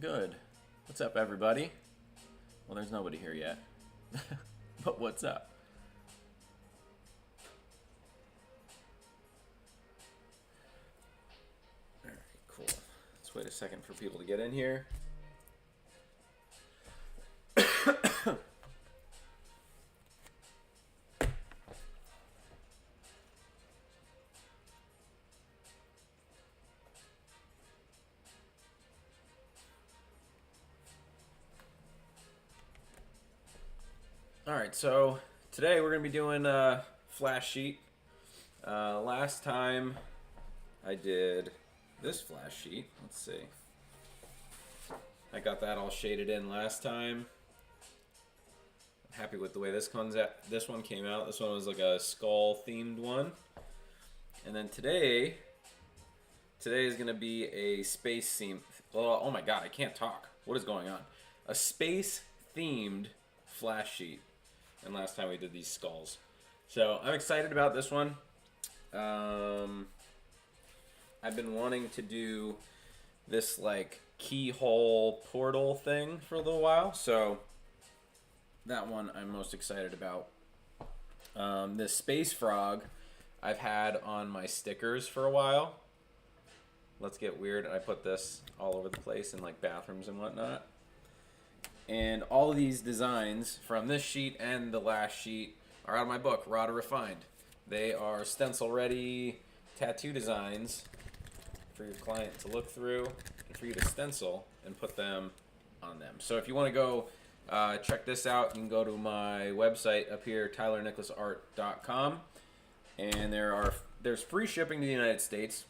Good. What's up, everybody? Well, there's nobody here yet. But what's up? Alright, cool. Let's wait a second for people to get in here. Alright, so today we're going to be doing a flash sheet. Last time I did this flash sheet. Let's see. I got that all shaded in last time. I'm happy with the way this one came out. This one was like a skull themed one. And then today is going to be a space theme. Oh my god, I can't talk. What is going on? A space themed flash sheet. And last time we did these skulls. So I'm excited about this one. I've been wanting to do this like keyhole portal thing for a little while. So that one I'm most excited about. This space frog I've had on my stickers for a while. Let's get weird. I put this all over the place in like bathrooms and whatnot. And all of these designs from this sheet and the last sheet are out of my book, Raw to Refined. They are stencil-ready tattoo designs for your client to look through and for you to stencil and put them on them. So if you want to go check this out, you can go to my website up here, tylernicholasart.com. And there's free shipping to the United States.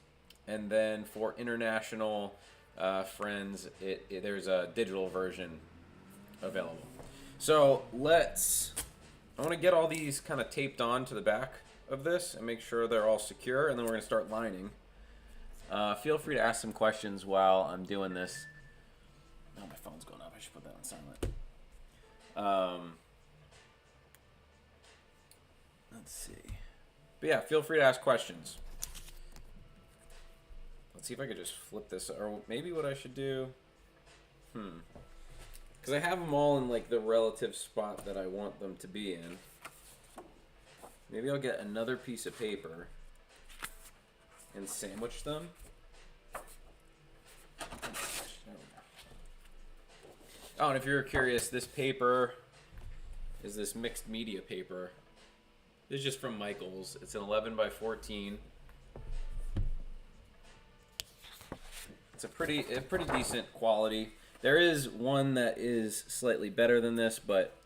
And then for international friends, there's a digital version available. So I want to get all these kind of taped on to the back of this and make sure they're all secure, and then we're going to start lining. Feel free to ask some questions while I'm doing this. Oh, my phone's going off. I should put that on silent. Let's see. But yeah, feel free to ask questions. Let's see if I could just flip this, or maybe what I should do. Because I have them all in like the relative spot that I want them to be in. Maybe I'll get another piece of paper and sandwich them. Oh, and if you're curious, this paper is this mixed media paper. This is just from Michaels. It's an 11 by 14. It's a pretty decent quality. There is one that is slightly better than this, but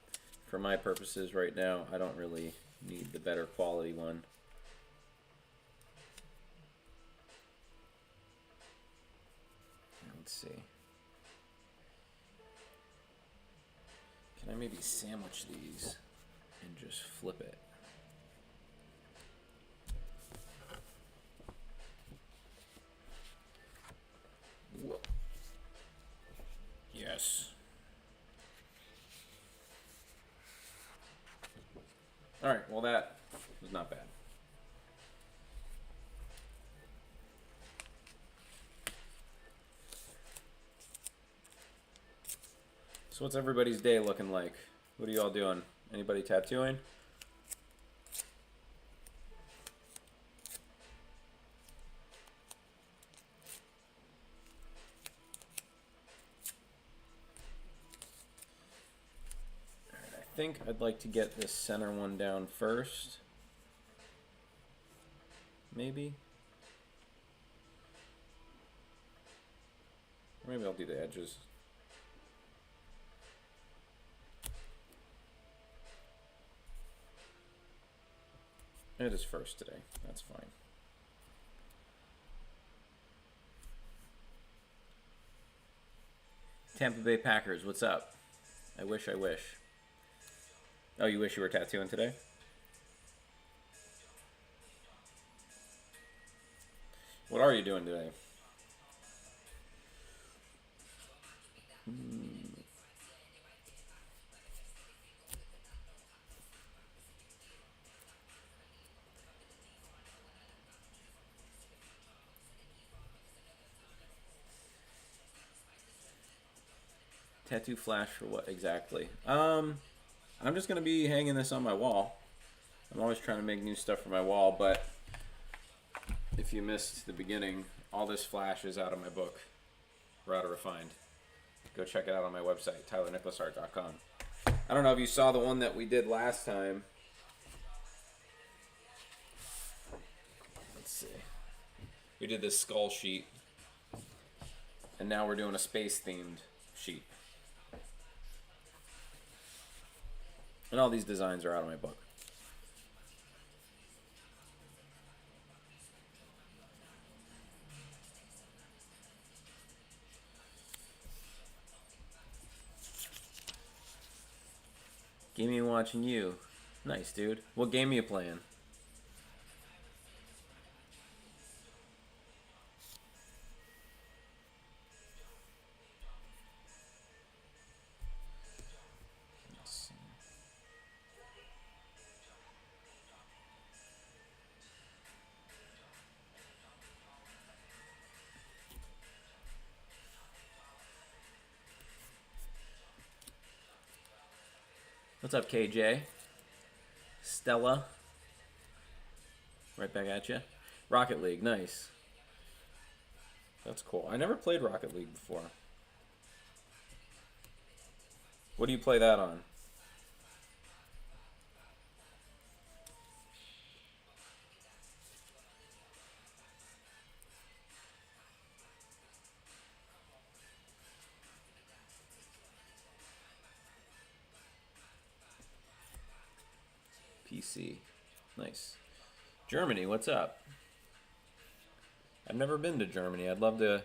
for my purposes right now, I don't really need the better quality one. Let's see. Can I maybe sandwich these and just flip it? Whoa. Yes. Alright, well that was not bad. So what's everybody's day looking like? What are you all doing? Anybody tattooing? I think I'd like to get this center one down first. Maybe. Or maybe I'll do the edges. It is first today. That's fine. Tampa Bay Packers, what's up? I wish. Oh, you wish you were tattooing today? What are you doing today? Tattoo flash for what exactly? I'm just gonna be hanging this on my wall. I'm always trying to make new stuff for my wall, but if you missed the beginning, all this flash is out of my book, Router Refined. Go check it out on my website, tylernicholasart.com. I don't know if you saw the one that we did last time. Let's see. We did this skull sheet, and now we're doing a space-themed sheet. And all these designs are out of my book. Gaming and watching you. Nice, dude. What game are you playing? What's up, KJ? Stella. Right back at you. Rocket League, nice. That's cool. I never played Rocket League before. What do you play that on? PC. Nice. Germany, what's up? I've never been to Germany. I'd love to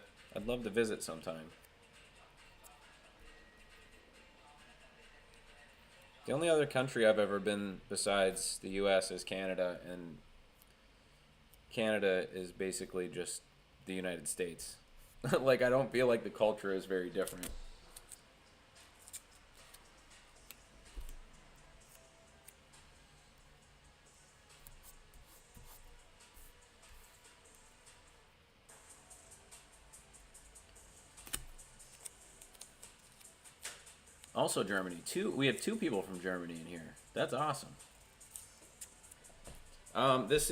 visit sometime. The only other country I've ever been besides the US is Canada, and Canada is basically just the United States. Like, I don't feel like the culture is very different. Also Germany. We have two people from Germany in here. That's awesome. This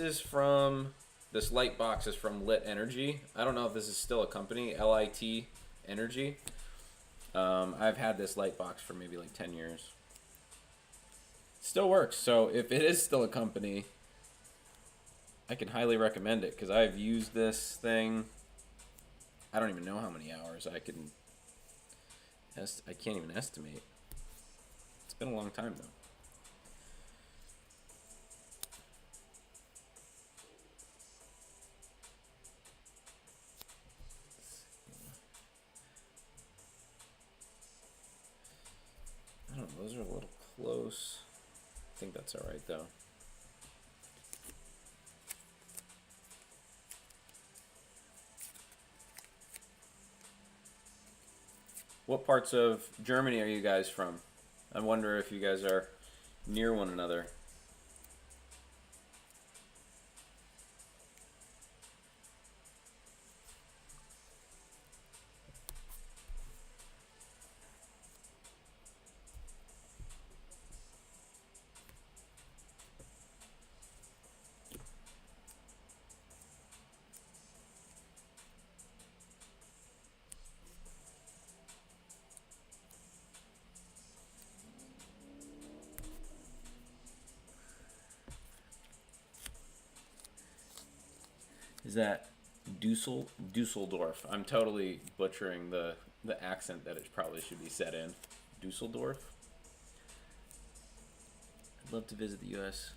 light box is from Lit Energy. I don't know if this is still a company, LIT Energy. I've had this light box for maybe like 10 years. Still works, so if it is still a company, I can highly recommend it, because I've used this thing, I don't even know how many hours. I can't even estimate. It's been a long time though. I don't know, those are a little close. I think that's alright though. What parts of Germany are you guys from? I wonder if you guys are near one another. Is that Dusseldorf? I'm totally butchering the accent that it probably should be said in. Dusseldorf? I'd love to visit the U.S.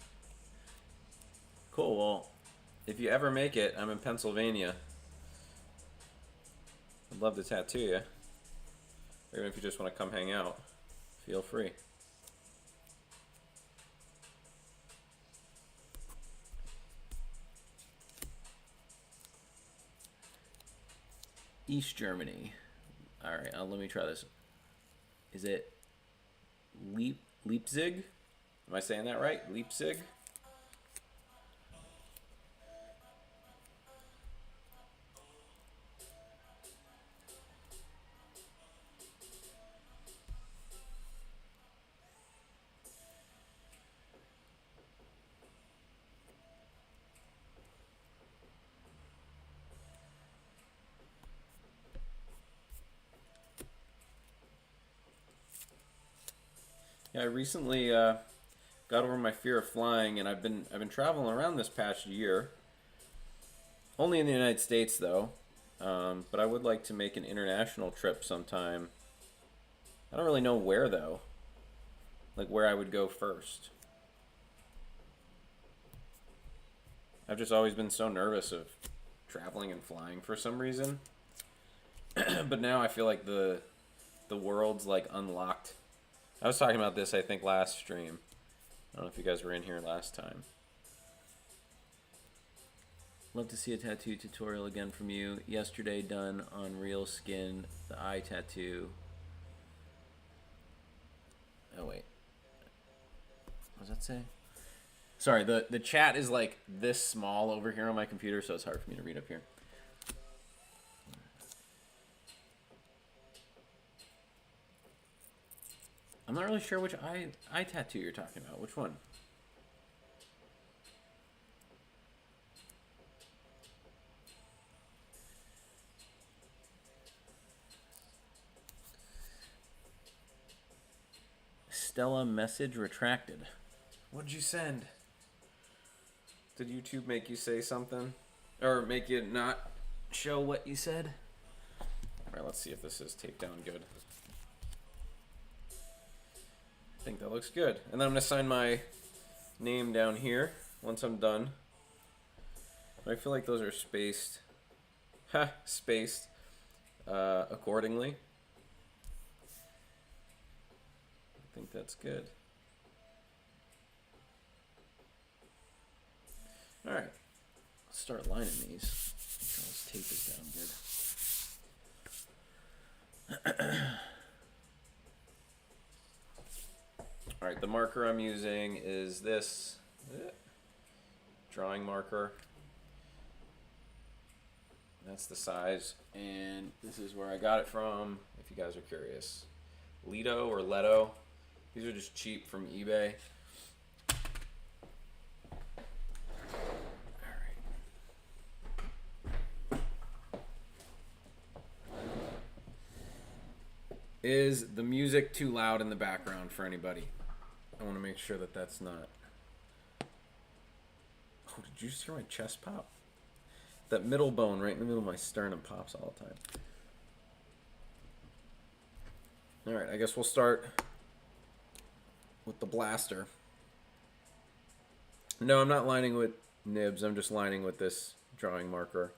Cool, well, if you ever make it, I'm in Pennsylvania. I'd love to tattoo you. Or even if you just want to come hang out, feel free. East Germany. Alright, let me try this. Is it Leipzig? Am I saying that right? Leipzig? Yeah, I recently got over my fear of flying, and I've been traveling around this past year. Only in the United States, though. But I would like to make an international trip sometime. I don't really know where, though. Like, where I would go first. I've just always been so nervous of traveling and flying for some reason. But now I feel like the world's like unlocked. I was talking about this, I think, last stream. I don't know if you guys were in here last time. Love to see a tattoo tutorial again from you. Yesterday done on real skin, the eye tattoo. Oh wait. What does that say? Sorry, the chat is like this small over here on my computer, so it's hard for me to read up here. I'm not really sure which eye tattoo you're talking about. Which one? Stella message retracted. What did you send? Did YouTube make you say something? Or make you not show what you said? Alright, let's see if this is taped down good. I think that looks good. And then I'm going to sign my name down here once I'm done. I feel like those are spaced. Spaced accordingly. I think that's good. Alright, let's start lining these. Let's tape this down good. Alright, the marker I'm using is this drawing marker. That's the size, and this is where I got it from, if you guys are curious. Lido or Leto. These are just cheap from eBay. Is the music too loud in the background for anybody? I want to make sure that that's not... Oh, did you just hear my chest pop? That middle bone right in the middle of my sternum pops all the time. Alright, I guess we'll start with the blaster. No, I'm not lining with nibs. I'm just lining with this drawing marker.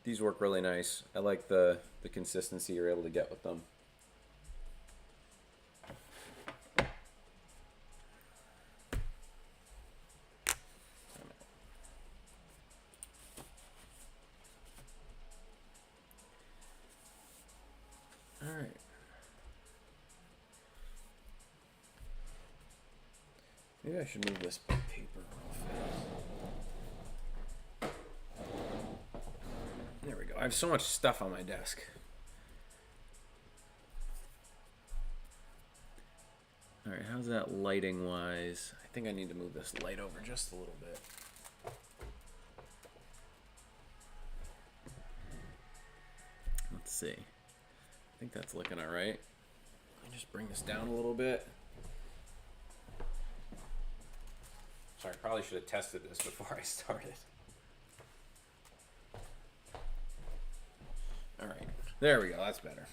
These work really nice. I like the consistency you're able to get with them. All right. Maybe I should move this paper off. There we go. I have so much stuff on my desk. All right, how's that lighting wise? I think I need to move this light over just a little bit. Let's see. I think that's looking all right. Let me just bring this down a little bit. Sorry, I probably should have tested this before I started. All right, there we go. That's better.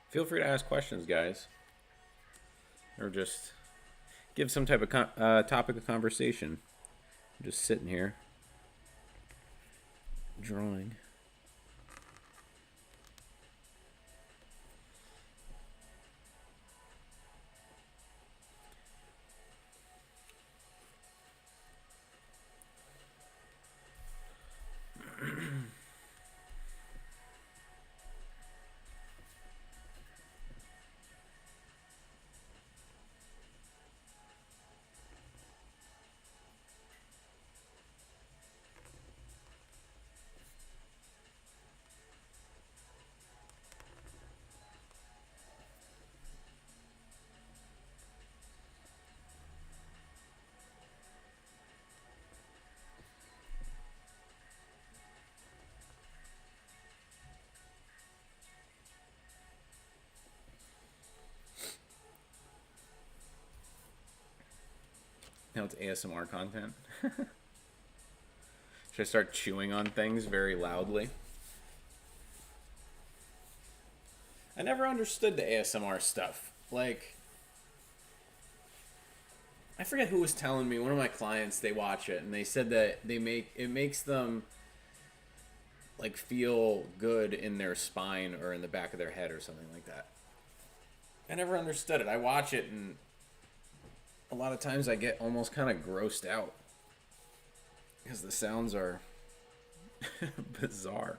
Feel free to ask questions, guys, or just give some type of topic of conversation. I'm just sitting here drawing. Now it's ASMR content. Should I start chewing on things very loudly? I never understood the ASMR stuff. Like, I forget who was telling me. One of my clients, they watch it, and they said that it makes them like feel good in their spine or in the back of their head or something like that. I never understood it. I watch it, and a lot of times I get almost kind of grossed out because the sounds are bizarre.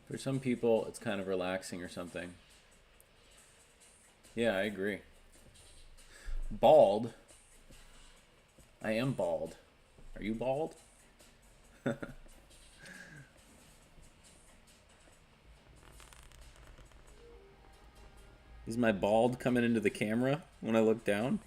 For some people, it's kind of relaxing or something. Yeah, I agree. Bald. I am bald. Are you bald? Is my bald coming into the camera when I look down?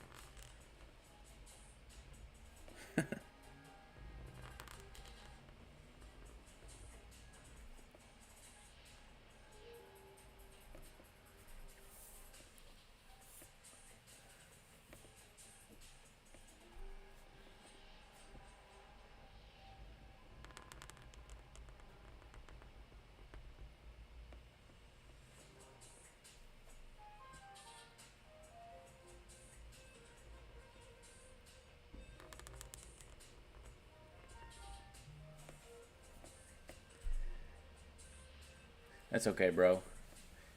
That's okay, bro.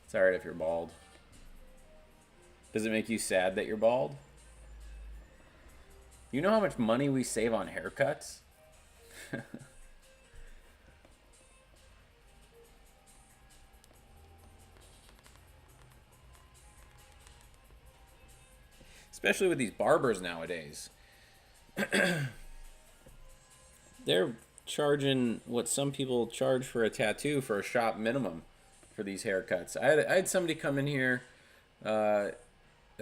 It's alright if you're bald. Does it make you sad that you're bald? You know how much money we save on haircuts? Especially with these barbers nowadays. They're charging what some people charge for a tattoo for a shop minimum for these haircuts. I had somebody come in here a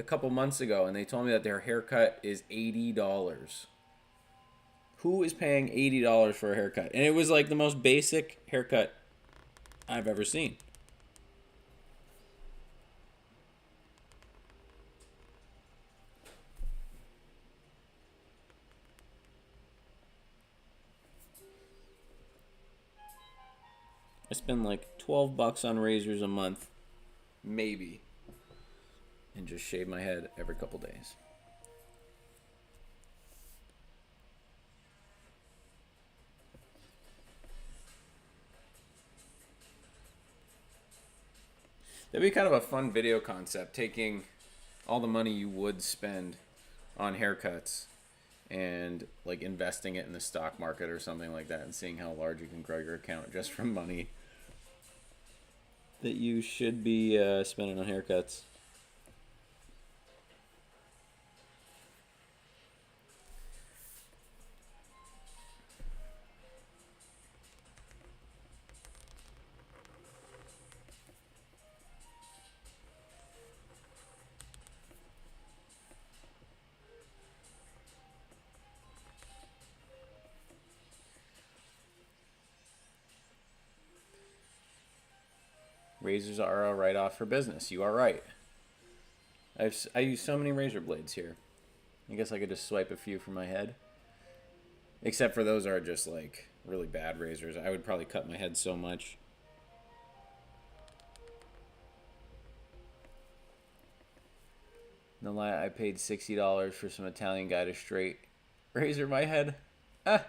couple months ago and they told me that their haircut is $80. Who is paying $80 for a haircut? And it was like the most basic haircut I've ever seen. I spend like 12 bucks on razors a month, maybe, and just shave my head every couple days. That'd be kind of a fun video concept, taking all the money you would spend on haircuts and like investing it in the stock market or something like that and seeing how large you can grow your account just from money that you should be spending on haircuts. Razors are a write-off for business. You are right. I use so many razor blades here. I guess I could just swipe a few from my head. Except for those are just like really bad razors. I would probably cut my head so much. No lie, I paid $60 for some Italian guy to straight razor my head. Ah,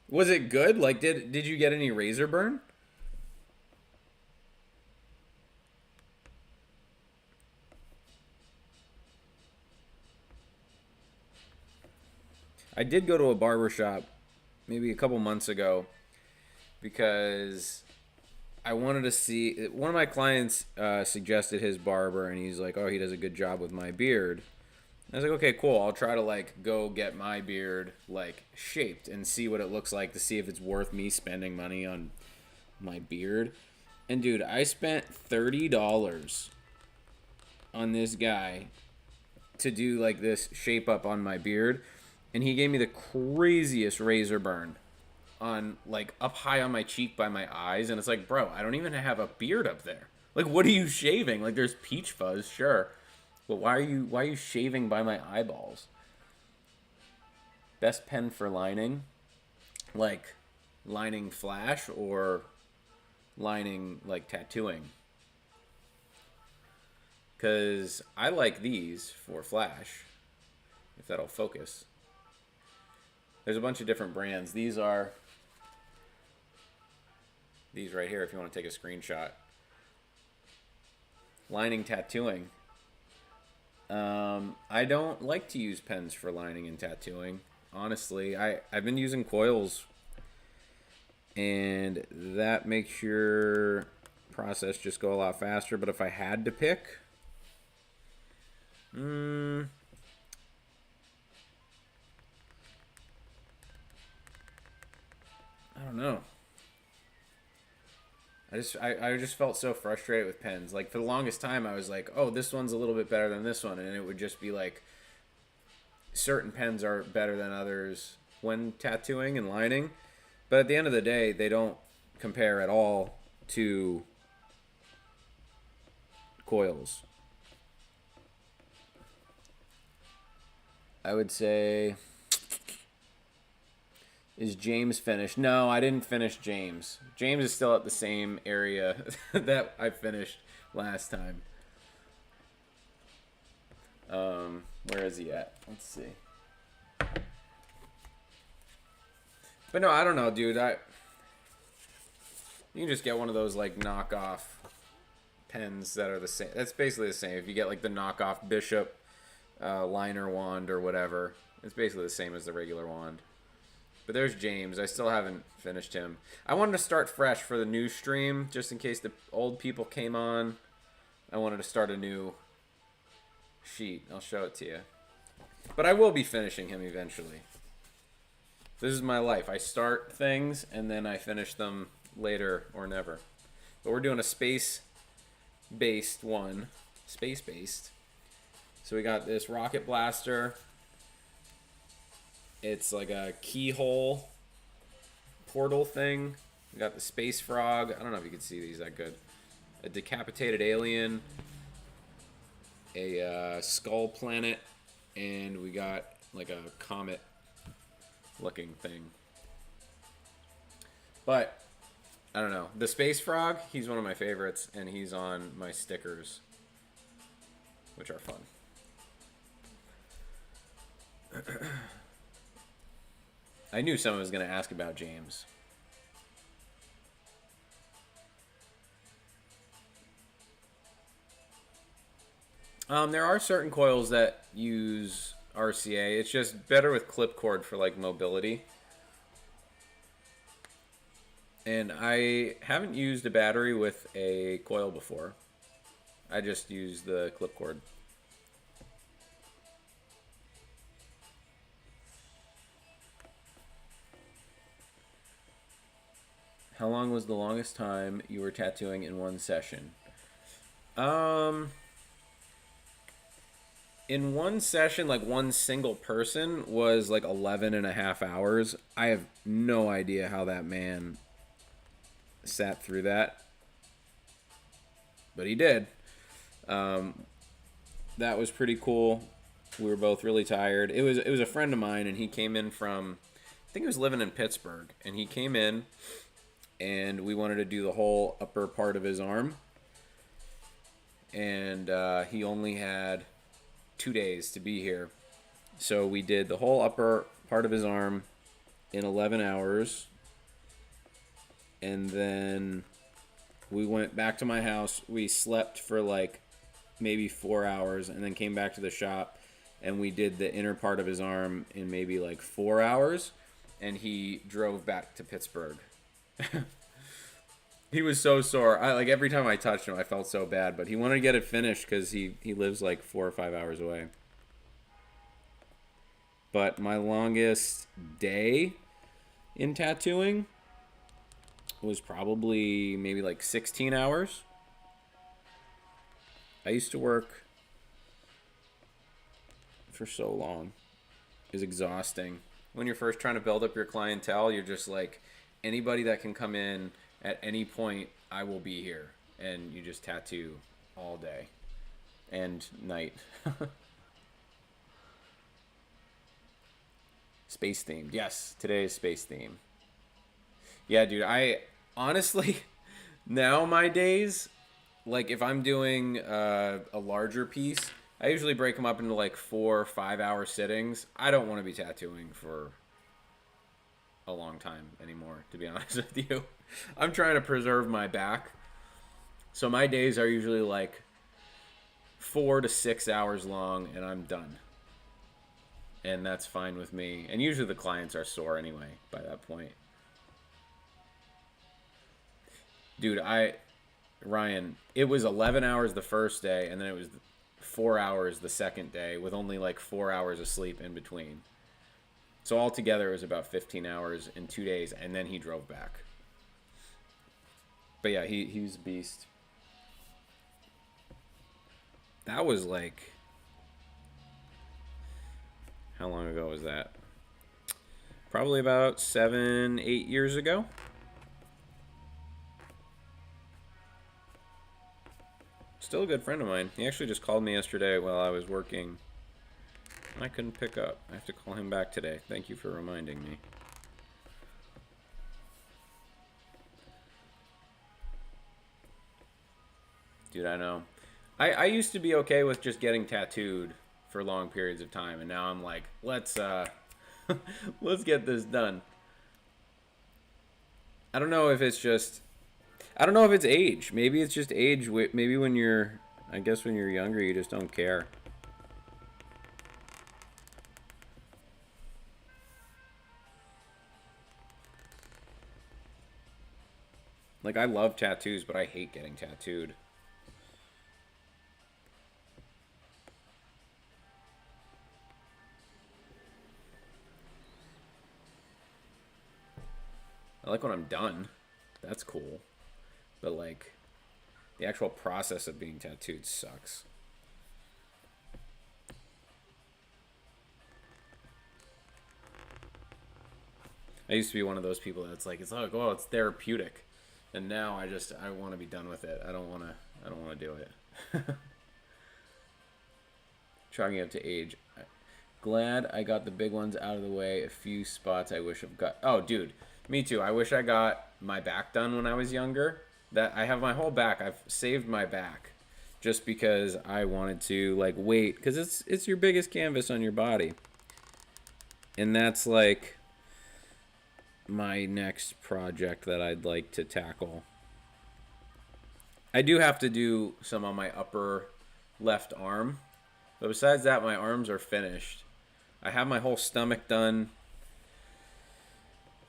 was it good? Like, did you get any razor burn? I did go to a barber shop maybe a couple months ago because I wanted to see. One of my clients suggested his barber, and he's like, "Oh, he does a good job with my beard." I was like, "Okay, cool. I'll try to like go get my beard like shaped and see what it looks like to see if it's worth me spending money on my beard." And dude, I spent $30 on this guy to do like this shape up on my beard, and he gave me the craziest razor burn on like up high on my cheek by my eyes, and it's like, bro, I don't even have a beard up there. Like, what are you shaving? Like, there's peach fuzz, sure, but why are you shaving by my eyeballs? Best pen for lining, like lining flash or lining like tattooing, because I like these for flash, if that'll focus. There's a bunch of different brands. These are these right here if you want to take a screenshot. Lining tattooing. I don't like to use pens for lining and tattooing. Honestly, I've been using coils, and that makes your process just go a lot faster. But if I had to pick, I don't know. I just felt so frustrated with pens. Like, for the longest time, I was like, oh, this one's a little bit better than this one. And it would just be like, certain pens are better than others when tattooing and lining. But at the end of the day, they don't compare at all to coils. I would say... Is James finished? No, I didn't finish James. James is still at the same area that I finished last time. Where is he at? Let's see. But no, I don't know, dude. You can just get one of those like knockoff pens that are the same. That's basically the same. If you get like the knockoff Bishop liner wand or whatever. It's basically the same as the regular wand. But there's James. I still haven't finished him. I wanted to start fresh for the new stream, just in case the old people came on. I wanted to start a new sheet. I'll show it to you. But I will be finishing him eventually. This is my life. I start things, and then I finish them later or never. But we're doing a space-based one. Space-based. So we got this rocket blaster. It's like a keyhole portal thing. We got the space frog. I don't know if you can see these that good. A decapitated alien. A skull planet. And we got like a comet looking thing. But I don't know. The space frog, he's one of my favorites, and he's on my stickers, which are fun. I knew someone was going to ask about James. There are certain coils that use RCA. It's just better with clip cord for like mobility. And I haven't used a battery with a coil before. I just use the clip cord. How long was the longest time you were tattooing in one session? In one session, like one single person, was like 11.5 hours. I have no idea how that man sat through that. But he did. That was pretty cool. We were both really tired. It was a friend of mine, and he came in from, I think he was living in Pittsburgh, and he came in, and we wanted to do the whole upper part of his arm. And he only had 2 days to be here. So we did the whole upper part of his arm in 11 hours. And then we went back to my house. We slept for like maybe 4 hours and then came back to the shop. And we did the inner part of his arm in maybe like 4 hours. And he drove back to Pittsburgh. He was so sore. Like every time I touched him, I felt so bad. But he wanted to get it finished because he lives like 4 or 5 hours away. But my longest day in tattooing was probably maybe like 16 hours. I used to work for so long. It was exhausting. When you're first trying to build up your clientele, you're just like, anybody that can come in at any point, I will be here. And you just tattoo all day and night. Space themed. Yes, today is space theme. Yeah, dude, I honestly, now my days, like if I'm doing a larger piece, I usually break them up into like 4 or 5 hour sittings. I don't want to be tattooing for a long time anymore, to be honest with you. I'm trying to preserve my back. So my days are usually like 4 to 6 hours long and I'm done. And that's fine with me. And usually the clients are sore anyway by that point. Dude, Ryan, it was 11 hours the first day and then it was 4 hours the second day with only like 4 hours of sleep in between. So altogether it was about 15 hours in 2 days and then he drove back. But yeah, he was a beast. That was like, how long ago was that? Probably about 7, 8 years ago. Still a good friend of mine. He actually just called me yesterday while I was working. I couldn't pick up. I have to call him back today. Thank you for reminding me. Dude, I know. I used to be okay with just getting tattooed for long periods of time, and now I'm like, let's let's get this done. I don't know if it's just, I don't know if it's age. Maybe it's just age. Maybe when you're, I guess when you're younger, you just don't care. Like, I love tattoos, but I hate getting tattooed. I like when I'm done. That's cool. But, like, the actual process of being tattooed sucks. I used to be one of those people that's like, it's like, oh, it's therapeutic. And now I want to be done with it. I don't want to do it. Chalking up to age. Glad I got the big ones out of the way. A few spots I wish I've got. Oh, dude, me too. I wish I got my back done when I was younger. That I have my whole back. I've saved my back just because I wanted to like wait because it's your biggest canvas on your body, and that's like my next project that I'd like to tackle. I do have to do some on my upper left arm, but besides that, my arms are finished. I have my whole stomach done.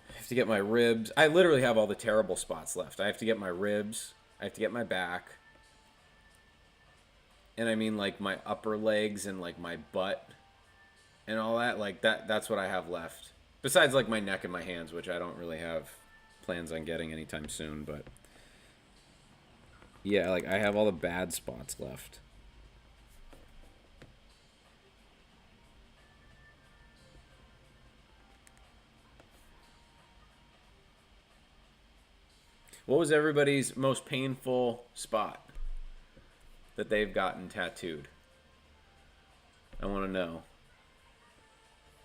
I have to get my ribs. I literally have all the terrible spots left. I have to get my ribs. I have to get my back. And I mean like my upper legs and like my butt and all that. Like that's what I have left. Besides like my neck and my hands, which I don't really have plans on getting anytime soon, but yeah, like I have all the bad spots left. What was everybody's most painful spot that they've gotten tattooed? I want to know.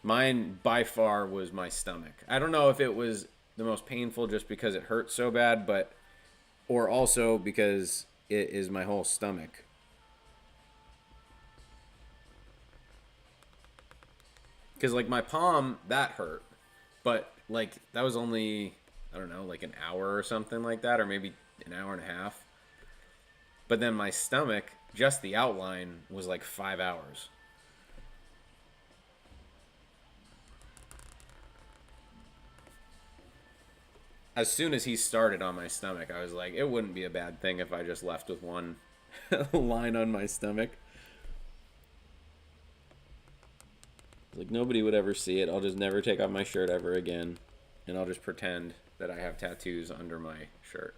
Mine, by far, was my stomach. I don't know if it was the most painful just because it hurt so bad, but... Or also because it is my whole stomach. Because, like, my palm, that hurt. But, like, that was only... I don't know, like an hour or something like that, or maybe an hour and a half. But then my stomach, just the outline, was like 5 hours. As soon as he started on my stomach, I was like, it wouldn't be a bad thing if I just left with one line on my stomach. Like, nobody would ever see it. I'll just never take off my shirt ever again. And I'll just pretend that I have tattoos under my shirt.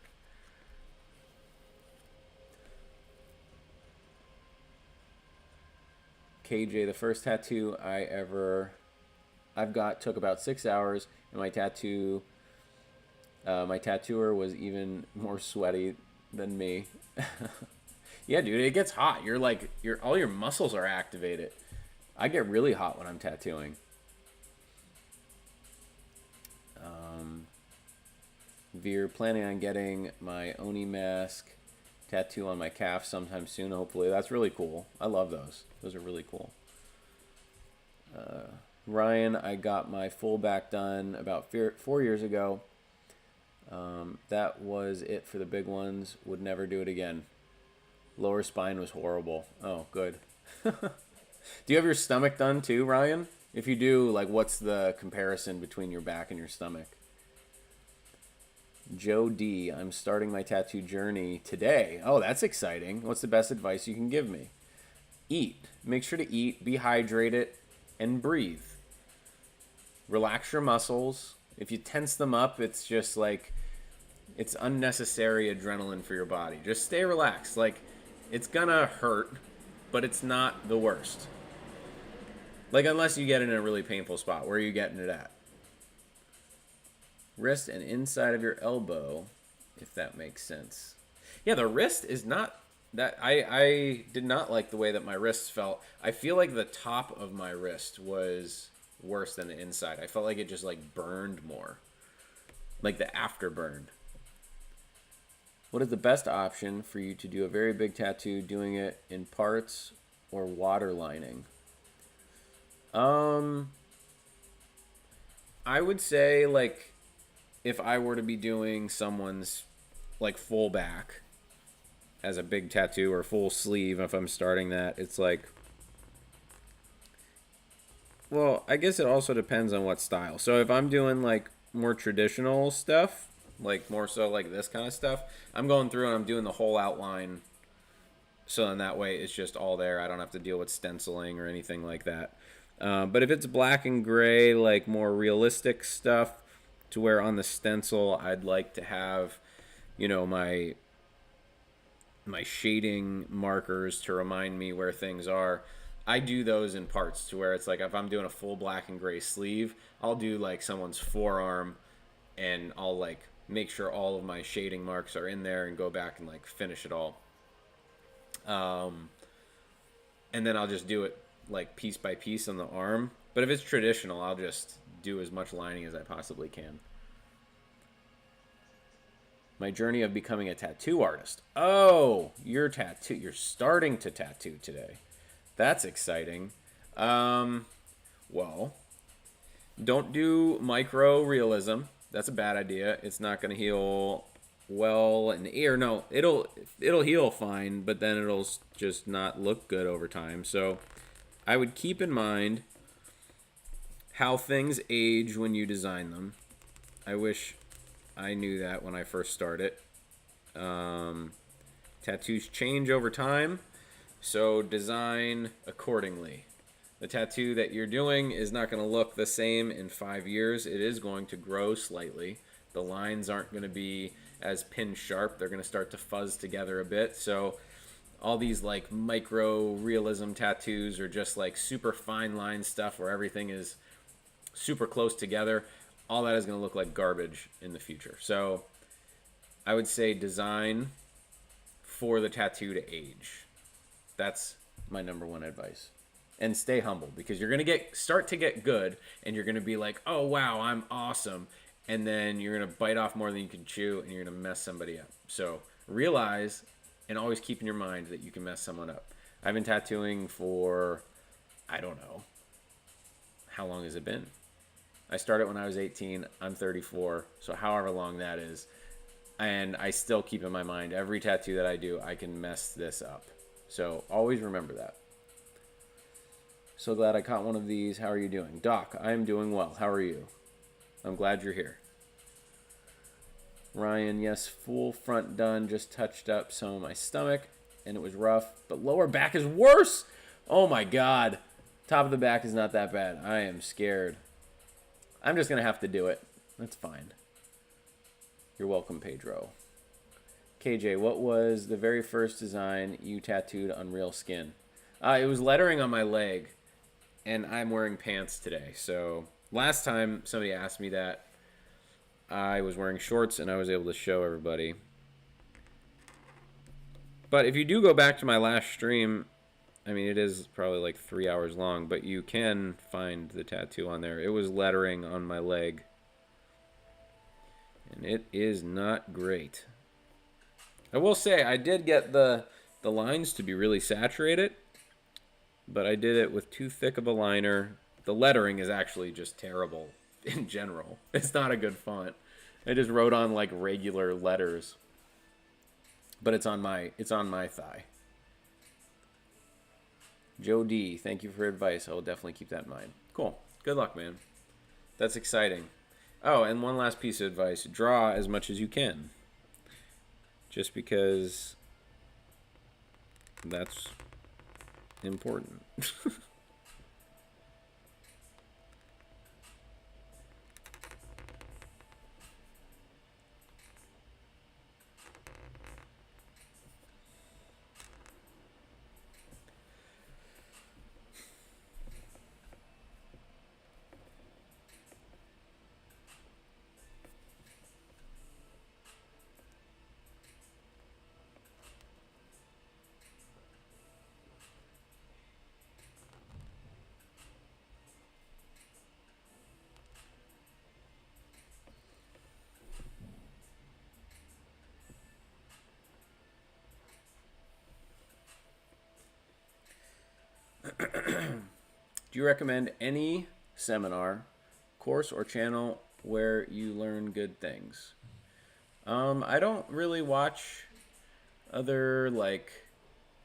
KJ, the first tattoo I've got took about 6 hours, and my tattooer was even more sweaty than me. Yeah, dude, it gets hot. You're like, all your muscles are activated. I get really hot when I'm tattooing. Veer, planning on getting my Oni mask tattoo on my calf sometime soon, hopefully. That's really cool. I love those. Those are really cool. Ryan, I got my full back done about 4 years ago. That was it for the big ones. Would never do it again. Lower spine was horrible. Oh, good. Do you have your stomach done too, Ryan? If you do, like, what's the comparison between your back and your stomach? Joe D, I'm starting my tattoo journey today. Oh, that's exciting. What's the best advice you can give me? Eat. Make sure to eat, be hydrated, and breathe. Relax your muscles. If you tense them up, it's just like, it's unnecessary adrenaline for your body. Just stay relaxed. Like, it's gonna hurt, but it's not the worst. Like, unless you get in a really painful spot. Where are you getting it at? Wrist and inside of your elbow, if that makes sense. Yeah, the wrist is not that... I did not like the way that my wrists felt. I feel like the top of my wrist was worse than the inside. I felt like it just, like, burned more. Like the afterburn. What is the best option for you to do a very big tattoo, doing it in parts or water lining? I would say, like, if I were to be doing someone's, like, full back as a big tattoo or full sleeve, if I'm starting that, it's like, well, I guess it also depends on what style. So if I'm doing, like, more traditional stuff, like more so like this kind of stuff, I'm going through and I'm doing the whole outline. So then that way it's just all there. I don't have to deal with stenciling or anything like that. But if it's black and gray, like more realistic stuff, to where on the stencil I'd like to have, you know, my shading markers to remind me where things are. I do those in parts to where it's like if I'm doing a full black and gray sleeve, I'll do like someone's forearm and I'll like make sure all of my shading marks are in there and go back and like finish it all. And then I'll just do it like piece by piece on the arm. But if it's traditional, I'll just do as much lining as I possibly can. My journey of becoming a tattoo artist. Oh, you're starting to tattoo today. That's exciting. Well, don't do micro realism. That's a bad idea. It's not going to heal well in the ear. No, it'll heal fine, but then it'll just not look good over time. So I would keep in mind how things age when you design them. I wish I knew that when I first started. Tattoos change over time, so design accordingly. The tattoo that you're doing is not going to look the same in 5 years. It is going to grow slightly. The lines aren't going to be as pin sharp. They're going to start to fuzz together a bit. So all these like micro realism tattoos are just like super fine line stuff where everything is super close together. All that is going to look like garbage in the future. So I would say design for the tattoo to age. That's my number one advice. And stay humble, because you're going to start to get good and you're going to be like, oh, wow, I'm awesome. And then you're going to bite off more than you can chew and you're going to mess somebody up. So realize and always keep in your mind that you can mess someone up. I've been tattooing for, I don't know, how long has it been? I started when I was 18. I'm 34. So however long that is. And I still keep in my mind, every tattoo that I do, I can mess this up. So always remember that. So glad I caught one of these. How are you doing? Doc, I am doing well. How are you? I'm glad you're here. Ryan, yes, full front done. Just touched up some of my stomach, and it was rough. But lower back is worse. Oh, my God. Top of the back is not that bad. I am scared. I'm just going to have to do it. That's fine. You're welcome, Pedro. KJ, what was the very first design you tattooed on real skin? It was lettering on my leg, and I'm wearing pants today. So last time somebody asked me that, I was wearing shorts, and I was able to show everybody. But if you do go back to my last stream, I mean, it is probably like 3 hours long, but you can find the tattoo on there. It was lettering on my leg. And it is not great. I will say, I did get the lines to be really saturated, but I did it with too thick of a liner. The lettering is actually just terrible in general. It's not a good font. I just wrote on like regular letters. But it's on my thigh. Joe D, thank you for advice. I will definitely keep that in mind. Cool. Good luck, man. That's exciting. Oh, and one last piece of advice. Draw as much as you can. Just because that's important. Do you recommend any seminar, course, or channel where you learn good things? I don't really watch other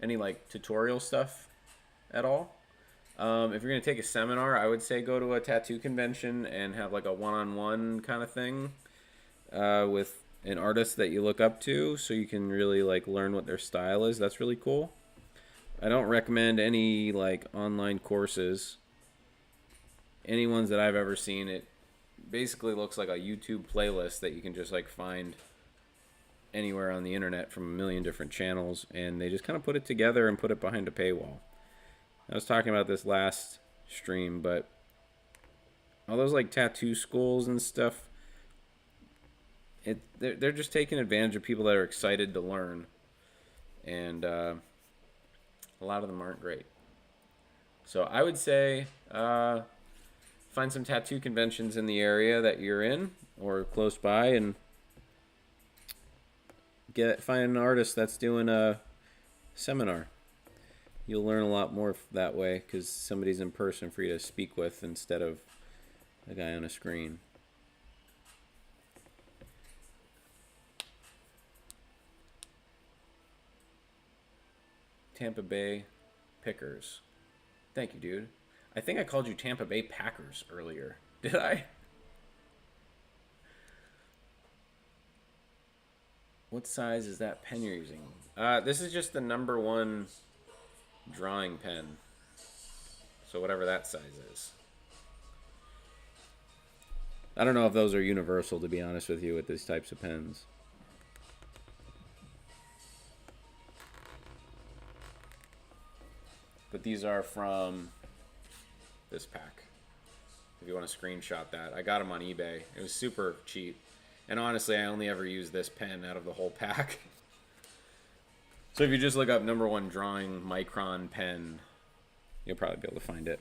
any tutorial stuff at all. If you're gonna take a seminar, I would say go to a tattoo convention and have like a one-on-one kind of thing with an artist that you look up to so you can really like learn what their style is. That's really cool. I don't recommend any like online courses. Any ones that I've ever seen, it basically looks like a YouTube playlist that you can just like find anywhere on the internet from a million different channels, and they just kind of put it together and put it behind a paywall. I was talking about this last stream, but all those like tattoo schools and stuff, they're just taking advantage of people that are excited to learn, and a lot of them aren't great. So I would say find some tattoo conventions in the area that you're in or close by, and find an artist that's doing a seminar. You'll learn a lot more that way because somebody's in person for you to speak with instead of a guy on a screen. Tampa Bay Pickers. Thank you, dude. I think I called you Tampa Bay Packers earlier. Did I? What size is that pen you're using? This is just the #1 drawing pen. So whatever that size is. I don't know if those are universal, to be honest with you, with these types of pens. But these are from this pack. If you want to screenshot that. I got them on eBay. It was super cheap. And honestly, I only ever use this pen out of the whole pack. So if you just look up #1 drawing micron pen, you'll probably be able to find it.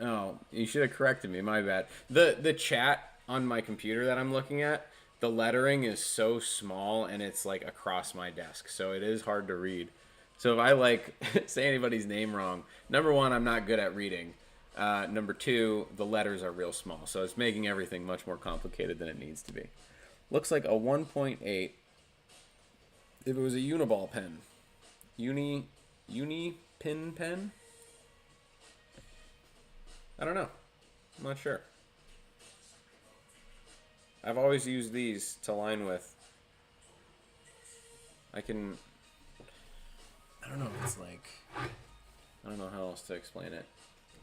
Oh, you should have corrected me. My bad. The chat on my computer that I'm looking at, the lettering is so small and it's like across my desk, so it is hard to read. So if I like say anybody's name wrong, #1, I'm not good at reading. #2, the letters are real small, so it's making everything much more complicated than it needs to be. Looks like a 1.8. If it was a Uniball pen, Unipin pen. I don't know. I'm not sure. I've always used these to line with. I don't know if it's like, I don't know how else to explain it.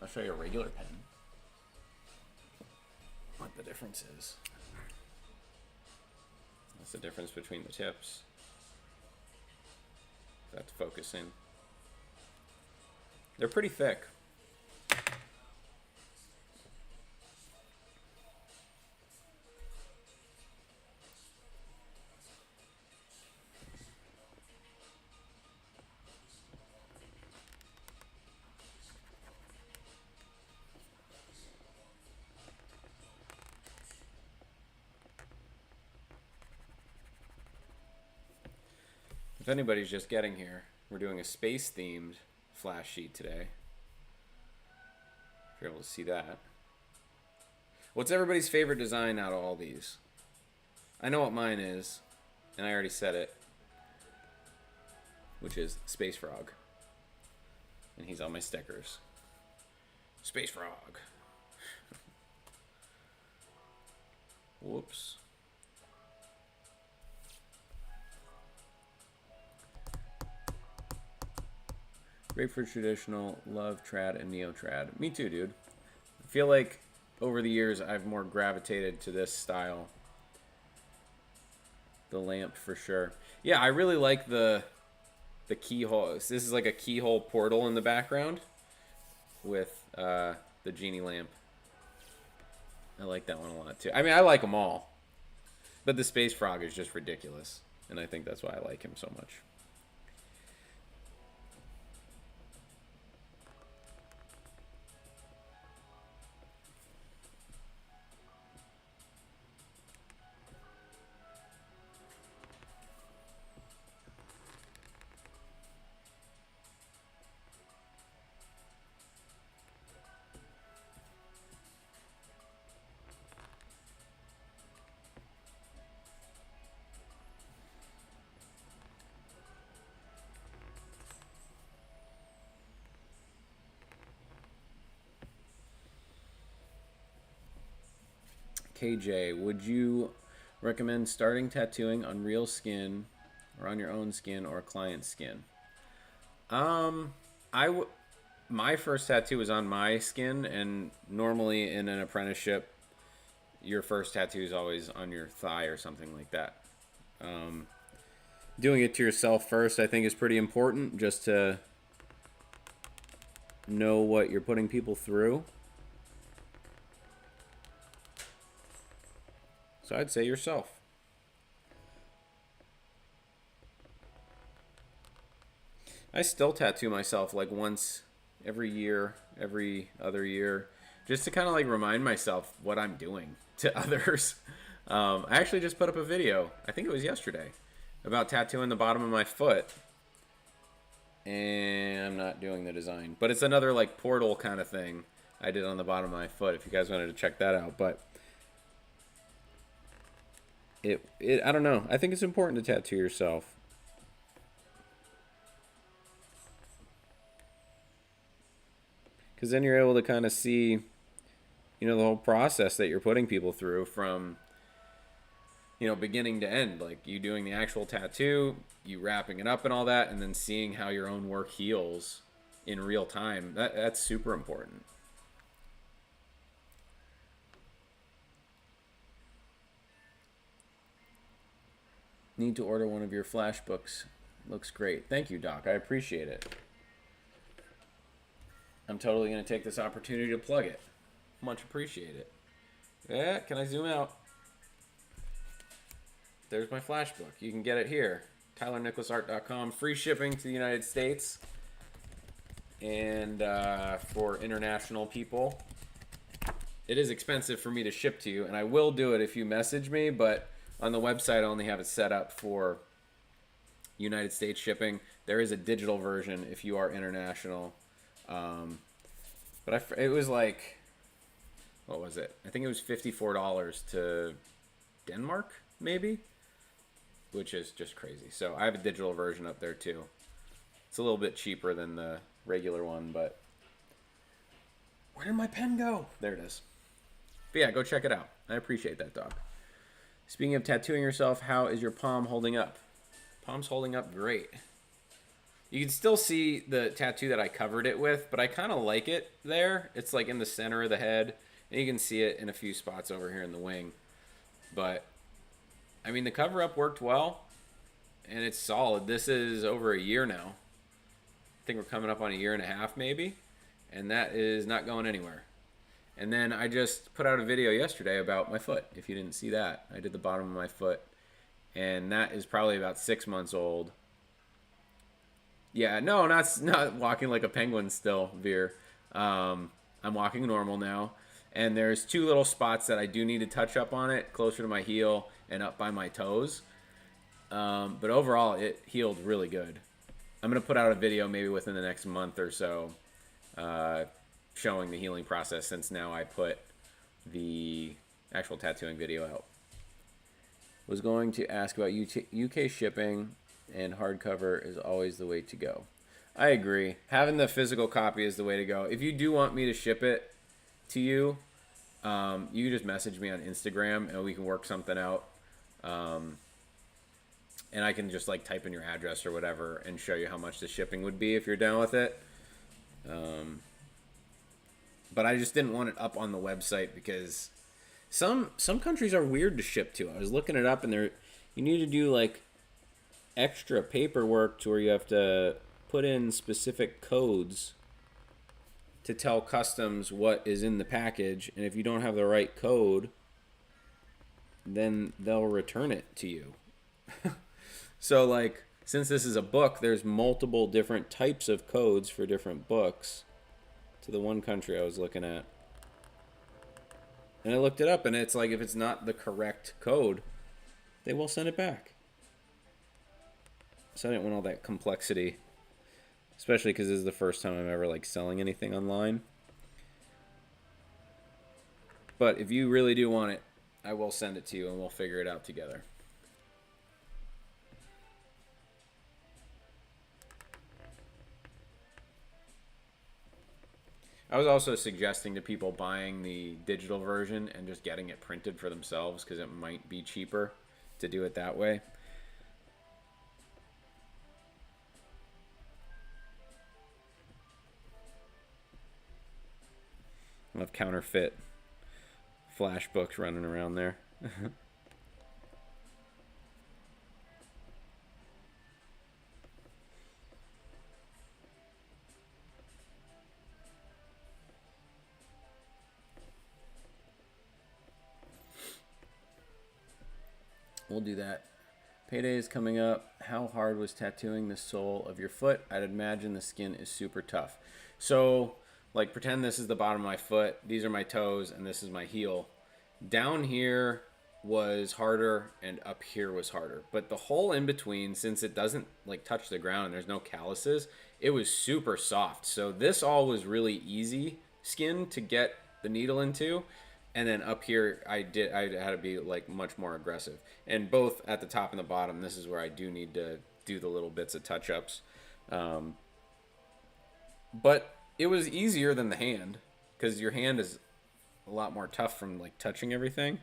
I'll show you a regular pen. What the difference is. That's the difference between the tips. That's focusing. They're pretty thick. If anybody's just getting here, we're doing a space-themed flash sheet today. If you're able to see that. What's everybody's favorite design out of all these? I know what mine is, and I already said it, which is Space Frog. And he's on my stickers. Space Frog. Whoops. Great for traditional, love trad and neo trad. Me too, dude. I feel like over the years I've more gravitated to this style. The lamp for sure. Yeah, I really like the keyhole. This is like a keyhole portal in the background with the genie lamp. I like that one a lot too. I mean, I like them all. But the Space Frog is just ridiculous. And I think that's why I like him so much. KJ, would you recommend starting tattooing on real skin or on your own skin or client skin? I w- my first tattoo was on my skin, and normally in an apprenticeship, your first tattoo is always on your thigh or something like that. Um, Doing it to yourself first, I think, is pretty important, just to know what you're putting people through. So I'd say yourself. I still tattoo myself like once every year, every other year, just to kind of like remind myself what I'm doing to others. I actually just put up a video, I think it was yesterday, about tattooing the bottom of my foot. And I'm not doing the design, but it's another like portal kind of thing I did on the bottom of my foot, if you guys wanted to check that out. But I don't know. I think it's important to tattoo yourself. Because then you're able to kind of see, the whole process that you're putting people through from, beginning to end. Like you doing the actual tattoo, you wrapping it up and all that, and then seeing how your own work heals in real time. That's super important. Need to order one of your flash books. Looks great. Thank you, Doc. I appreciate it. I'm totally going to take this opportunity to plug it. Much appreciate it. Yeah, can I zoom out? There's my flash book. You can get it here. TylerNicholasArt.com. Free shipping to the United States. And for international people, it is expensive for me to ship to you. And I will do it if you message me, but on the website I only have it set up for United States shipping. There is a digital version if you are international. But it was like, what was it? I think it was $54 to Denmark, maybe, which is just crazy. So I have a digital version up there too. It's a little bit cheaper than the regular one, but where did my pen go? There it is. But yeah, go check it out. I appreciate that, Doc. Speaking of tattooing yourself, how is your palm holding up? Palm's holding up great. You can still see the tattoo that I covered it with, but I kind of like it there. It's like in the center of the head, and you can see it in a few spots over here in the wing. But, I mean, the cover-up worked well, and it's solid. This is over a year now. I think we're coming up on a year and a half, maybe, and that is not going anywhere. And then I just put out a video yesterday about my foot. If you didn't see that, I did the bottom of my foot, and that is probably about 6 months old. Yeah, no, not walking like a penguin still, Veer. I'm walking normal now, and there's 2 little spots that I do need to touch up on it, closer to my heel and up by my toes. But overall, it healed really good. I'm going to put out a video maybe within the next month or so showing the healing process, since now I put the actual tattooing video out. Was going to ask about UK shipping, and hardcover is always the way to go. I agree. Having the physical copy is the way to go. If you do want me to ship it to you, you can just message me on Instagram and we can work something out. And I can just like type in your address or whatever and show you how much the shipping would be if you're down with it. But I just didn't want it up on the website because some countries are weird to ship to. I was looking it up, and you need to do like extra paperwork to where you have to put in specific codes to tell customs what is in the package, and if you don't have the right code, then they'll return it to you. So like, since this is a book, there's multiple different types of codes for different books to the one country I was looking at. And I looked it up, and it's like, if it's not the correct code, they will send it back. So I didn't want all that complexity, especially because this is the first time I'm ever like selling anything online. But if you really do want it, I will send it to you and we'll figure it out together. I was also suggesting to people buying the digital version and just getting it printed for themselves because it might be cheaper to do it that way. I have counterfeit flash books running around there. We'll do that. Payday is coming up. How hard was tattooing the sole of your foot? I'd imagine the skin is super tough. So, like, pretend this is the bottom of my foot. These are my toes, and this is my heel. Down here was harder, and up here was harder. But the hole in between, since it doesn't, like, touch the ground and there's no calluses, it was super soft. So this all was really easy skin to get the needle into. And then up here, I had to be like much more aggressive. And both at the top and the bottom, this is where I do need to do the little bits of touch-ups. But it was easier than the hand because your hand is a lot more tough from like touching everything.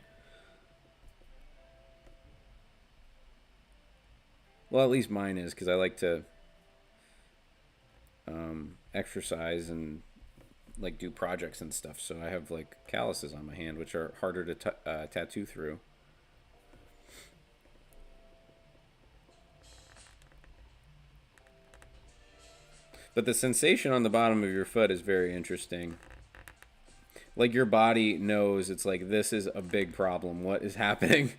Well, at least mine is because I like to exercise and like do projects and stuff, so I have like calluses on my hand which are harder to tattoo through. But the sensation on the bottom of your foot is very interesting. Like your body knows it's like this is a big problem. What is happening?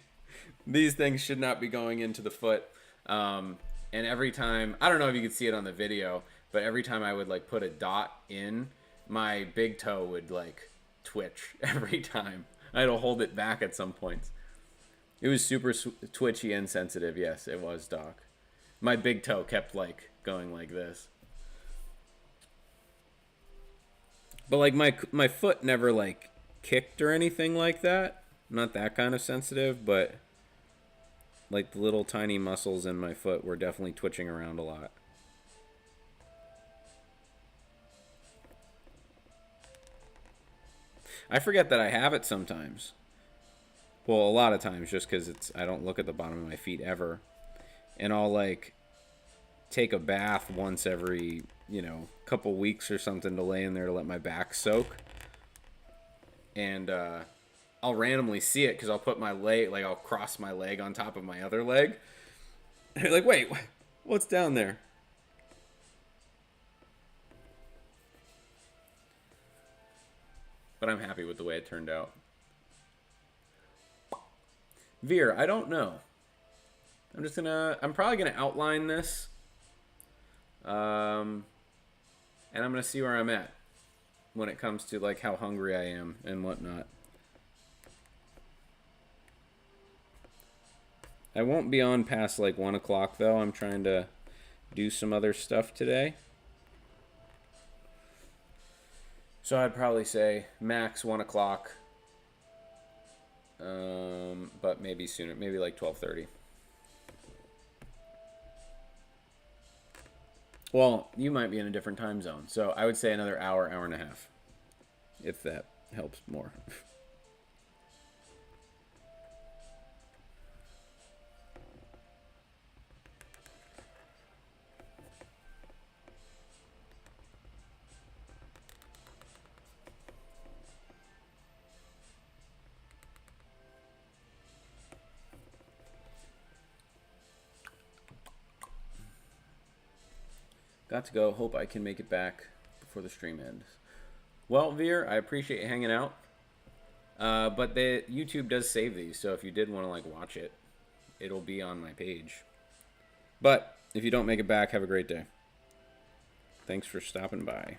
These things should not be going into the foot. And every time, I don't know if you could see it on the video, but every time I would like put a dot in, my big toe would like twitch every time. I had to hold it back at some points. It was super twitchy and sensitive. Yes, it was, Doc. My big toe kept like going like this. But like my foot never like kicked or anything like that. I'm not that kind of sensitive, but like the little tiny muscles in my foot were definitely twitching around a lot. I forget that I have it sometimes. Well, a lot of times just because I don't look at the bottom of my feet ever. And I'll like take a bath once every, couple weeks or something to lay in there to let my back soak. And I'll randomly see it because I'll put my leg, like I'll cross my leg on top of my other leg. And you're like, wait, what's down there? But I'm happy with the way it turned out. Veer, I don't know. I'm probably gonna outline this. And I'm gonna see where I'm at when it comes to like how hungry I am and whatnot. I won't be on past like 1 o'clock though. I'm trying to do some other stuff today. So I'd probably say max 1 o'clock, but maybe sooner, maybe like 12:30. Well, you might be in a different time zone, so I would say another hour, hour and a half, if that helps more. Got to go. Hope I can make it back before the stream ends. Well, Veer, I appreciate you hanging out. But the YouTube does save these, so if you did want to like watch it, it'll be on my page. But if you don't make it back, have a great day. Thanks for stopping by.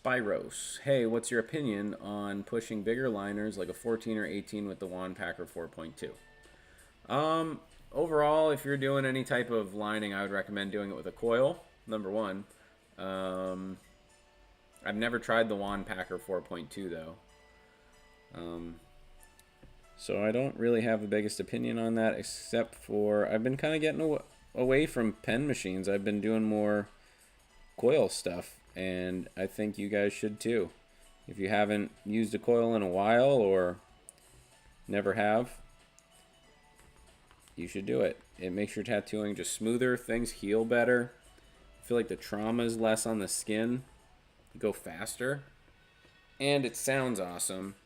Spyros. Hey, what's your opinion on pushing bigger liners like a 14 or 18 with the Wand Packer 4.2? Um, Overall, if you're doing any type of lining, I would recommend doing it with a coil. Number one. Um, I've never tried the Wand Packer 4.2 though. Um, so I don't really have the biggest opinion on that, except for I've been kind of getting away from pen machines. I've been doing more coil stuff, and I think you guys should too. If you haven't used a coil in a while or never have, you should do it. It makes your tattooing just smoother, things heal better. I feel like the trauma is less on the skin. You go faster, and it sounds awesome.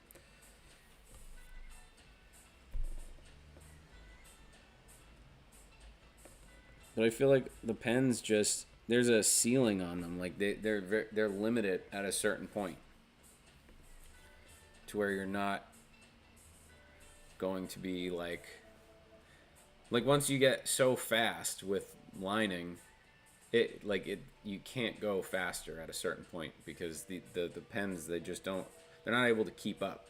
But I feel like the pens just there's a ceiling on them. Like they're limited at a certain point to where you're not going to be like once you get so fast with lining, it you can't go faster at a certain point because the pens they just don't they're not able to keep up.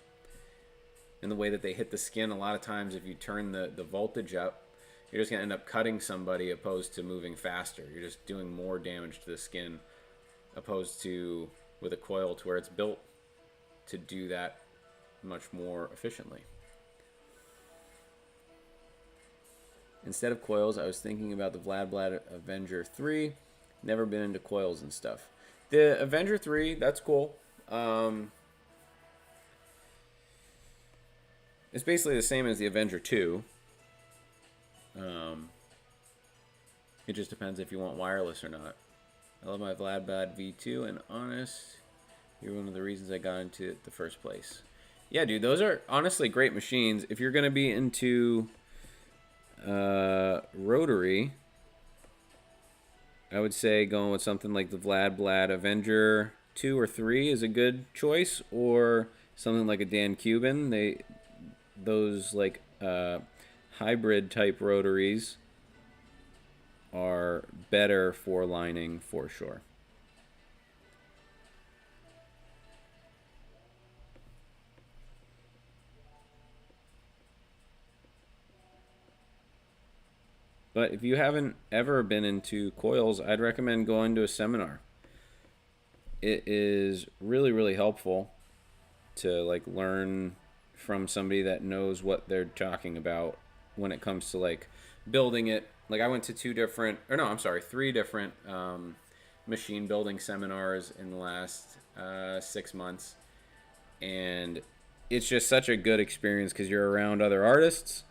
And the way that they hit the skin, a lot of times if you turn the voltage up, you're just gonna end up cutting somebody opposed to moving faster. You're just doing more damage to the skin opposed to with a coil to where it's built to do that much more efficiently. Instead of coils, I was thinking about the Vlad Avenger 3. Never been into coils and stuff. The Avenger 3, that's cool. It's basically the same as the Avenger 2. It just depends if you want wireless or not. I love my Vlad V2, and honest, you're one of the reasons I got into it in the first place. Yeah, dude, those are honestly great machines. If you're going to be into rotary, I would say going with something like the Vlad Avenger 2 or 3 is a good choice, or something like a Dan Cuban. Those like hybrid type rotaries are better for lining for sure. But if you haven't ever been into coils, I'd recommend going to a seminar. It is really, really helpful to like learn from somebody that knows what they're talking about when it comes to like building it. Like I went to three different machine building seminars in the last 6 months, and it's just such a good experience because you're around other artists,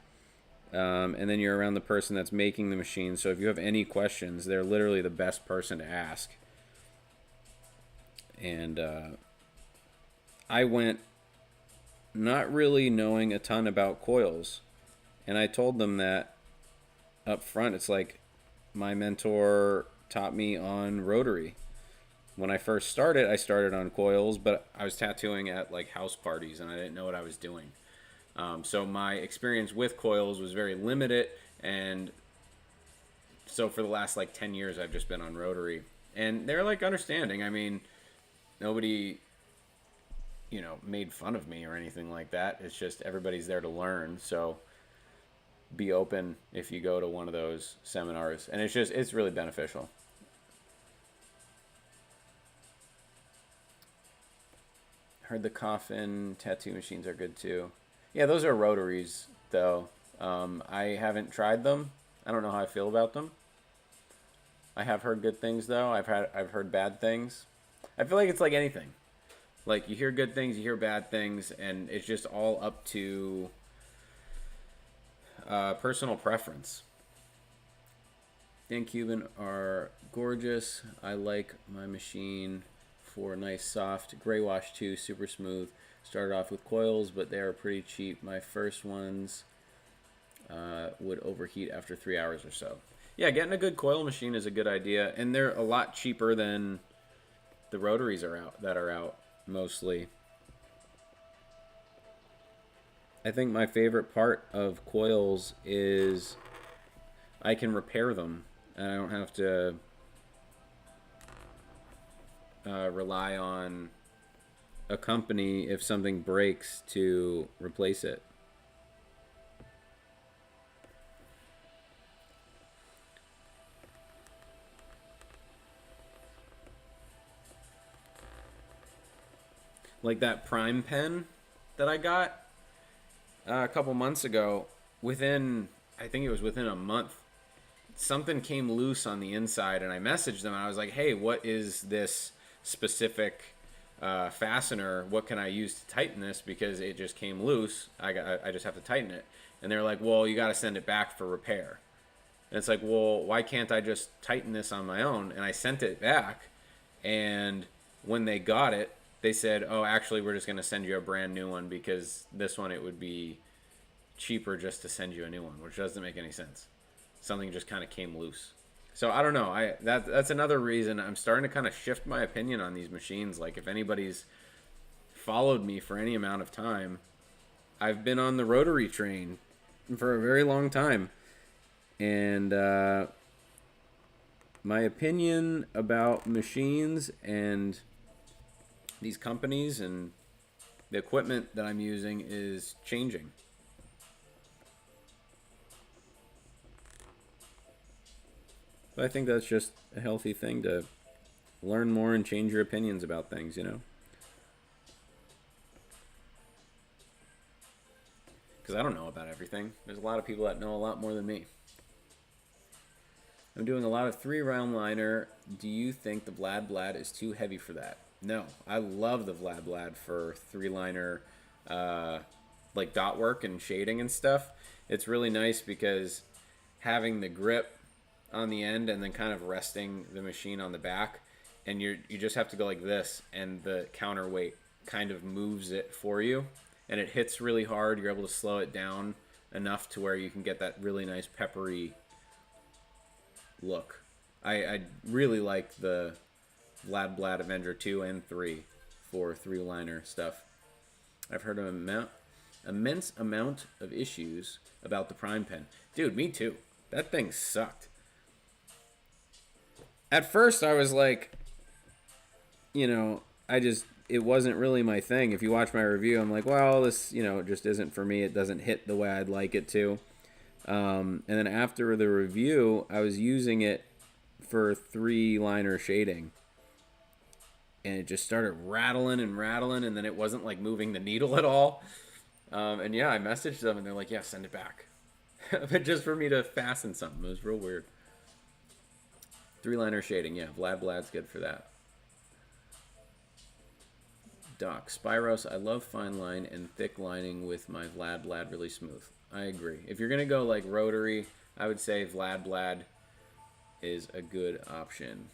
and then you're around the person that's making the machine. So if you have any questions, they're literally the best person to ask. And I went not really knowing a ton about coils, and I told them that up front. It's like my mentor taught me on rotary. When I first started, I started on coils, but I was tattooing at like house parties and I didn't know what I was doing. So my experience with coils was very limited, and so for the last like 10 years I've just been on rotary, and they're like understanding. I mean, nobody made fun of me or anything like that. It's just everybody's there to learn. So be open if you go to one of those seminars, and it's really beneficial. Heard the Coffin tattoo machines are good too. Yeah, those are rotaries though. I haven't tried them. I don't know how I feel about them. I have heard good things though. I've heard bad things. I feel like it's like anything. Like you hear good things, you hear bad things, and it's just all up to personal preference. Dan Cuban are gorgeous. I like my machine for a nice soft gray wash too, super smooth. Started off with coils, but they are pretty cheap. My first ones would overheat after 3 hours or so. Yeah, getting a good coil machine is a good idea, and they're a lot cheaper than the rotaries that are out mostly. I think my favorite part of coils is I can repair them, and I don't have to rely on a company if something breaks to replace it. like that Prime pen that I got a couple months ago, within, I think it was within a month, something came loose on the inside, and I messaged them and I was like, hey, what is this specific fastener? What can I use to tighten this? Because it just came loose. I just have to tighten it. And they're like, well, you got to send it back for repair. And it's like, well, why can't I just tighten this on my own? And I sent it back, and when they got it, they said, oh, actually, we're just going to send you a brand new one, because this one, it would be cheaper just to send you a new one, which doesn't make any sense. Something just kind of came loose. So I don't know. That's another reason I'm starting to kind of shift my opinion on these machines. Like, if anybody's followed me for any amount of time, I've been on the rotary train for a very long time. And my opinion about machines and these companies and the equipment that I'm using is changing. But I think that's just a healthy thing, to learn more and change your opinions about things, you know? Because I don't know about everything. There's a lot of people that know a lot more than me. I'm doing a lot of 3-round liner. Do you think the Vlad Blad is too heavy for that? No, I love the Vlad Blad for 3-liner, like dot work and shading and stuff. It's really nice because having the grip on the end and then kind of resting the machine on the back, and you just have to go like this, and the counterweight kind of moves it for you, and it hits really hard. You're able to slow it down enough to where you can get that really nice peppery look. I really like the Vlad Blad Avenger 2 and 3 for 3-liner stuff. I've heard an immense amount of issues about the Prime pen. Dude, me too. That thing sucked. At first I was like, you know, it wasn't really my thing. If you watch my review, I'm like, well, this, you know, just isn't for me. It doesn't hit the way I'd like it to. And then after the review, I was using it for 3-liner shading, and it just started rattling, and then it wasn't like moving the needle at all. And yeah, I messaged them, and they're like, yeah, send it back. But just for me to fasten something. It was real weird. 3-liner shading, yeah, Vlad Blad's good for that. Doc, Spyros, I love fine line and thick lining with my Vlad Blad, really smooth. I agree. If you're going to go like rotary, I would say Vlad Blad is a good option.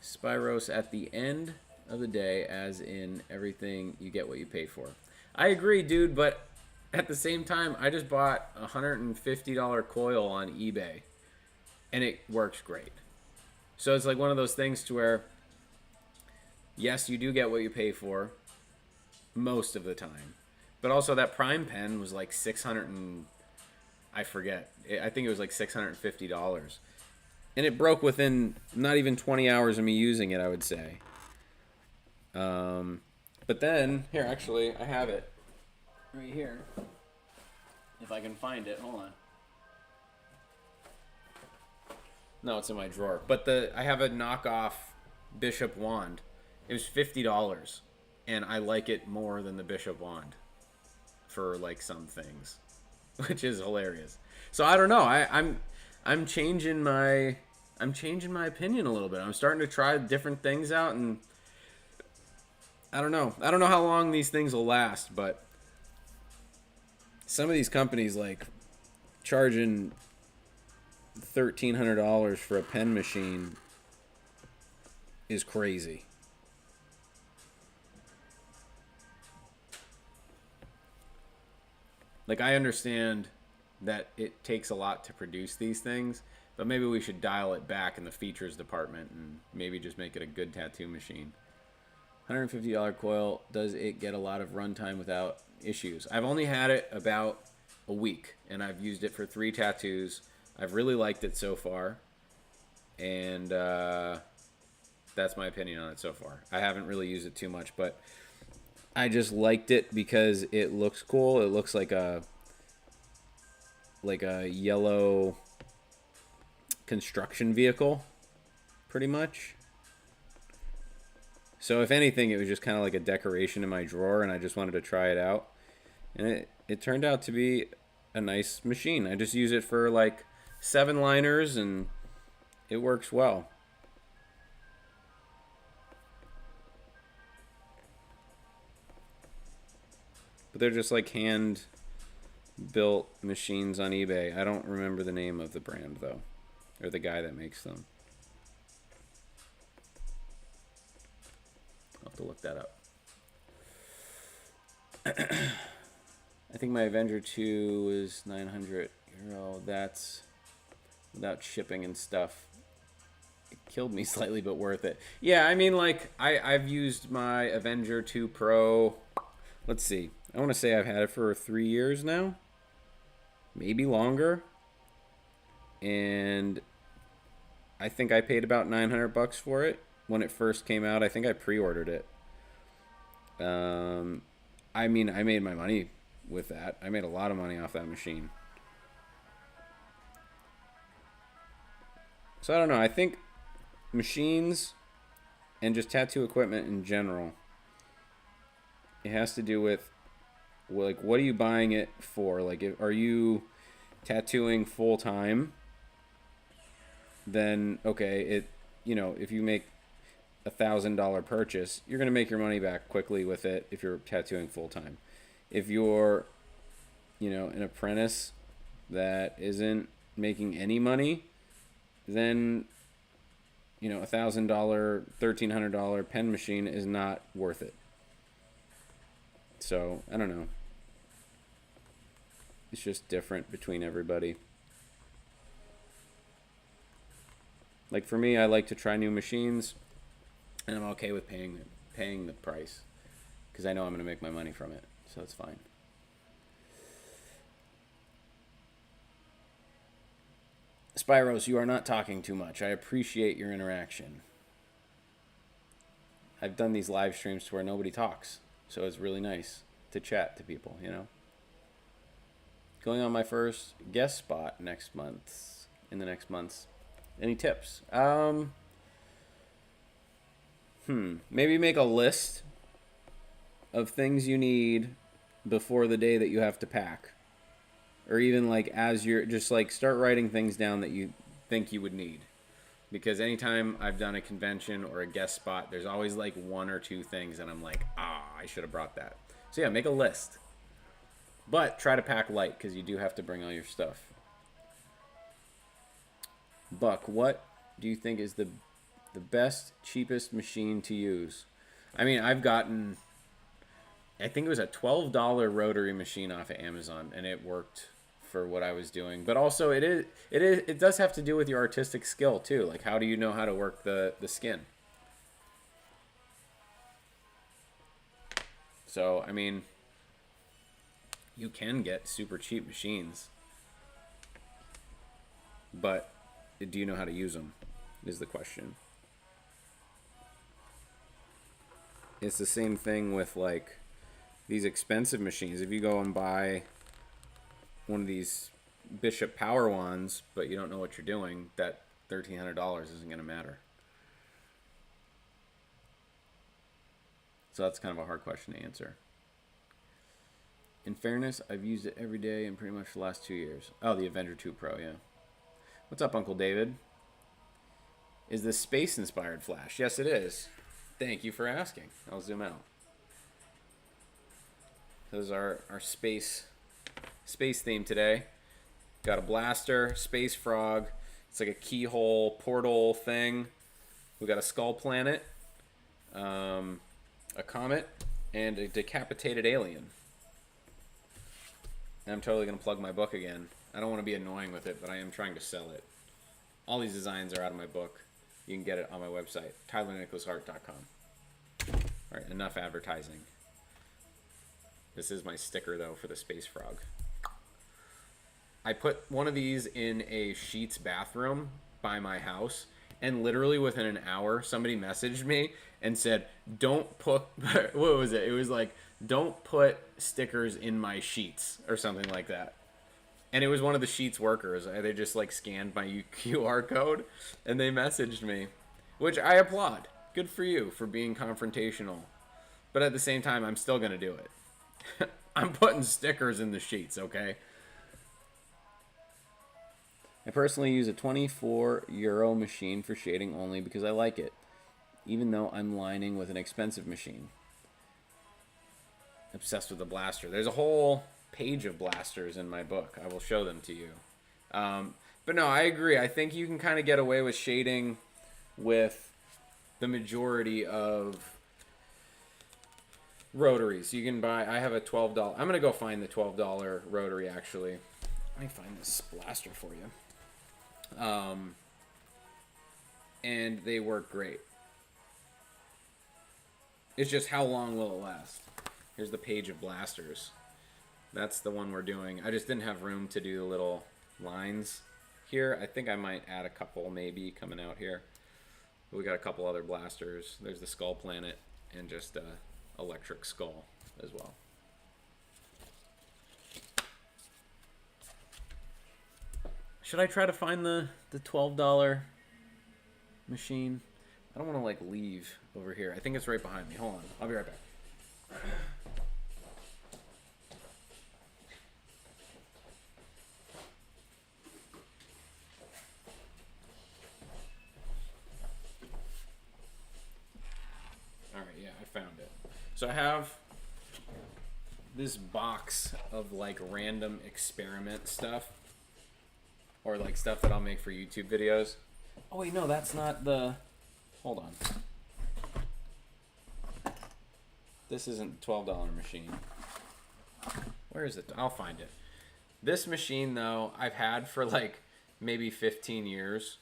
Spyros, at the end of the day, as in everything, you get what you pay for. I agree, dude, but at the same time, I just bought a $150 coil on eBay, and it works great. So it's like one of those things to where, yes, you do get what you pay for most of the time. But also that Prime pen was like I forget. I think it was like $650. And it broke within not even 20 hours of me using it, I would say. But then, here, actually, I have it right here. If I can find it, hold on. No, it's in my drawer. But I have a knockoff Bishop wand. It was $50, and I like it more than the Bishop wand for like some things, which is hilarious. So I don't know. I'm changing my opinion a little bit. I'm starting to try different things out, and I don't know. I don't know how long these things will last, but some of these companies like charging $1,300 for a pen machine is crazy. Like, I understand that it takes a lot to produce these things, but maybe we should dial it back in the features department and maybe just make it a good tattoo machine. $150 coil, does it get a lot of runtime without issues? I've only had it about a week, and I've used it for 3 tattoos. I've really liked it so far, and that's my opinion on it so far. I haven't really used it too much, but I just liked it because it looks cool. It looks like a yellow construction vehicle, pretty much. So if anything, it was just kind of like a decoration in my drawer, and I just wanted to try it out. And it turned out to be a nice machine. I just use it for like 7-liners, and it works well. But they're just like hand built machines on eBay. I don't remember the name of the brand though, or the guy that makes them. I'll have to look that up. I think my Avenger 2 is €900. That's without shipping and stuff. It killed me slightly, but worth it. Yeah, I mean, like, I've used my Avenger 2 Pro. Let's see. I want to say I've had it for 3 years now. Maybe longer. And I think I paid about $900 for it when it first came out. I think I pre-ordered it. I mean, I made my money with that. I made a lot of money off that machine. So I don't know. I think machines and just tattoo equipment in general, it has to do with, like, what are you buying it for? Like, are you tattooing full time? Then okay, if you make $1,000 purchase, you're gonna make your money back quickly with it if you're tattooing full time. If you're, an apprentice that isn't making any money, then $1,000, $1,300 pen machine is not worth it. So I don't know. It's just different between everybody. Like for me, I like to try new machines, and I'm okay with paying the price because I know I'm going to make my money from it, so it's fine. Spyros, you are not talking too much. I appreciate your interaction. I've done these live streams to where nobody talks, so it's really nice to chat to people, Going on my first guest spot in the next months. Any tips? Maybe make a list of things you need before the day that you have to pack. Or even like as you're just like start writing things down that you think you would need. Because anytime I've done a convention or a guest spot, there's always like one or two things and I'm like, I should have brought that. So yeah, make a list. But try to pack light because you do have to bring all your stuff. Buck, what do you think is the best, cheapest machine to use? I mean, I think it was a $12 rotary machine off of Amazon, and it worked for what I was doing. But also, it does have to do with your artistic skill too. Like, how do you know how to work the skin? So, I mean, you can get super cheap machines, but do you know how to use them is the question. It's the same thing with like these expensive machines. If you go and buy one of these Bishop Power Wands, but you don't know what you're doing, that $1,300 isn't going to matter. So that's kind of a hard question to answer. In fairness, I've used it every day in pretty much the last 2 years. Oh, the Avenger 2 Pro, yeah. What's up, Uncle David? Is this space-inspired flash? Yes, it is. Thank you for asking. I'll zoom out. This is our space theme today. Got a blaster, space frog. It's like a keyhole portal thing. We got a skull planet, a comet, and a decapitated alien. And I'm totally going to plug my book again. I don't want to be annoying with it, but I am trying to sell it. All these designs are out of my book. You can get it on my website, tylernicholasart.com. All right, enough advertising. This is my sticker, though, for the space frog. I put one of these in a Sheetz bathroom by my house, and literally within an hour, somebody messaged me and said, don't put, what was it? It was like, don't put stickers in my sheets or something like that. And it was one of the Sheetz workers. They just like scanned my QR code and they messaged me, which I applaud Good for you for being confrontational. But at the same time, I'm still going to do it. I'm putting stickers in the sheets, okay? I personally use a 24 euro machine for shading only because I like it, even though I'm lining with an expensive machine. Obsessed with the blaster. There's a whole page of blasters in my book. I will show them to you. But no, I agree. I think you can kind of get away with shading with the majority of rotaries. You can buy, I have a $12. I'm going to go find the $12 rotary actually. Let me find this blaster for you. And they work great. It's just how long will it last? Here's the page of blasters. That's the one we're doing. I just didn't have room to do the little lines here. I think I might add a couple maybe coming out here. We got a couple other blasters. There's the Skull Planet and just Electric Skull as well. Should I try to find the $12 machine? I don't want to like leave over here. I think it's right behind me. Hold on. I'll be right back. So I have this box of like random experiment stuff, or like stuff that I'll make for YouTube videos. Oh wait, no, that's not the, hold on. This isn't the $12 machine. Where is it? I'll find it. This machine though, I've had for like maybe 15 years,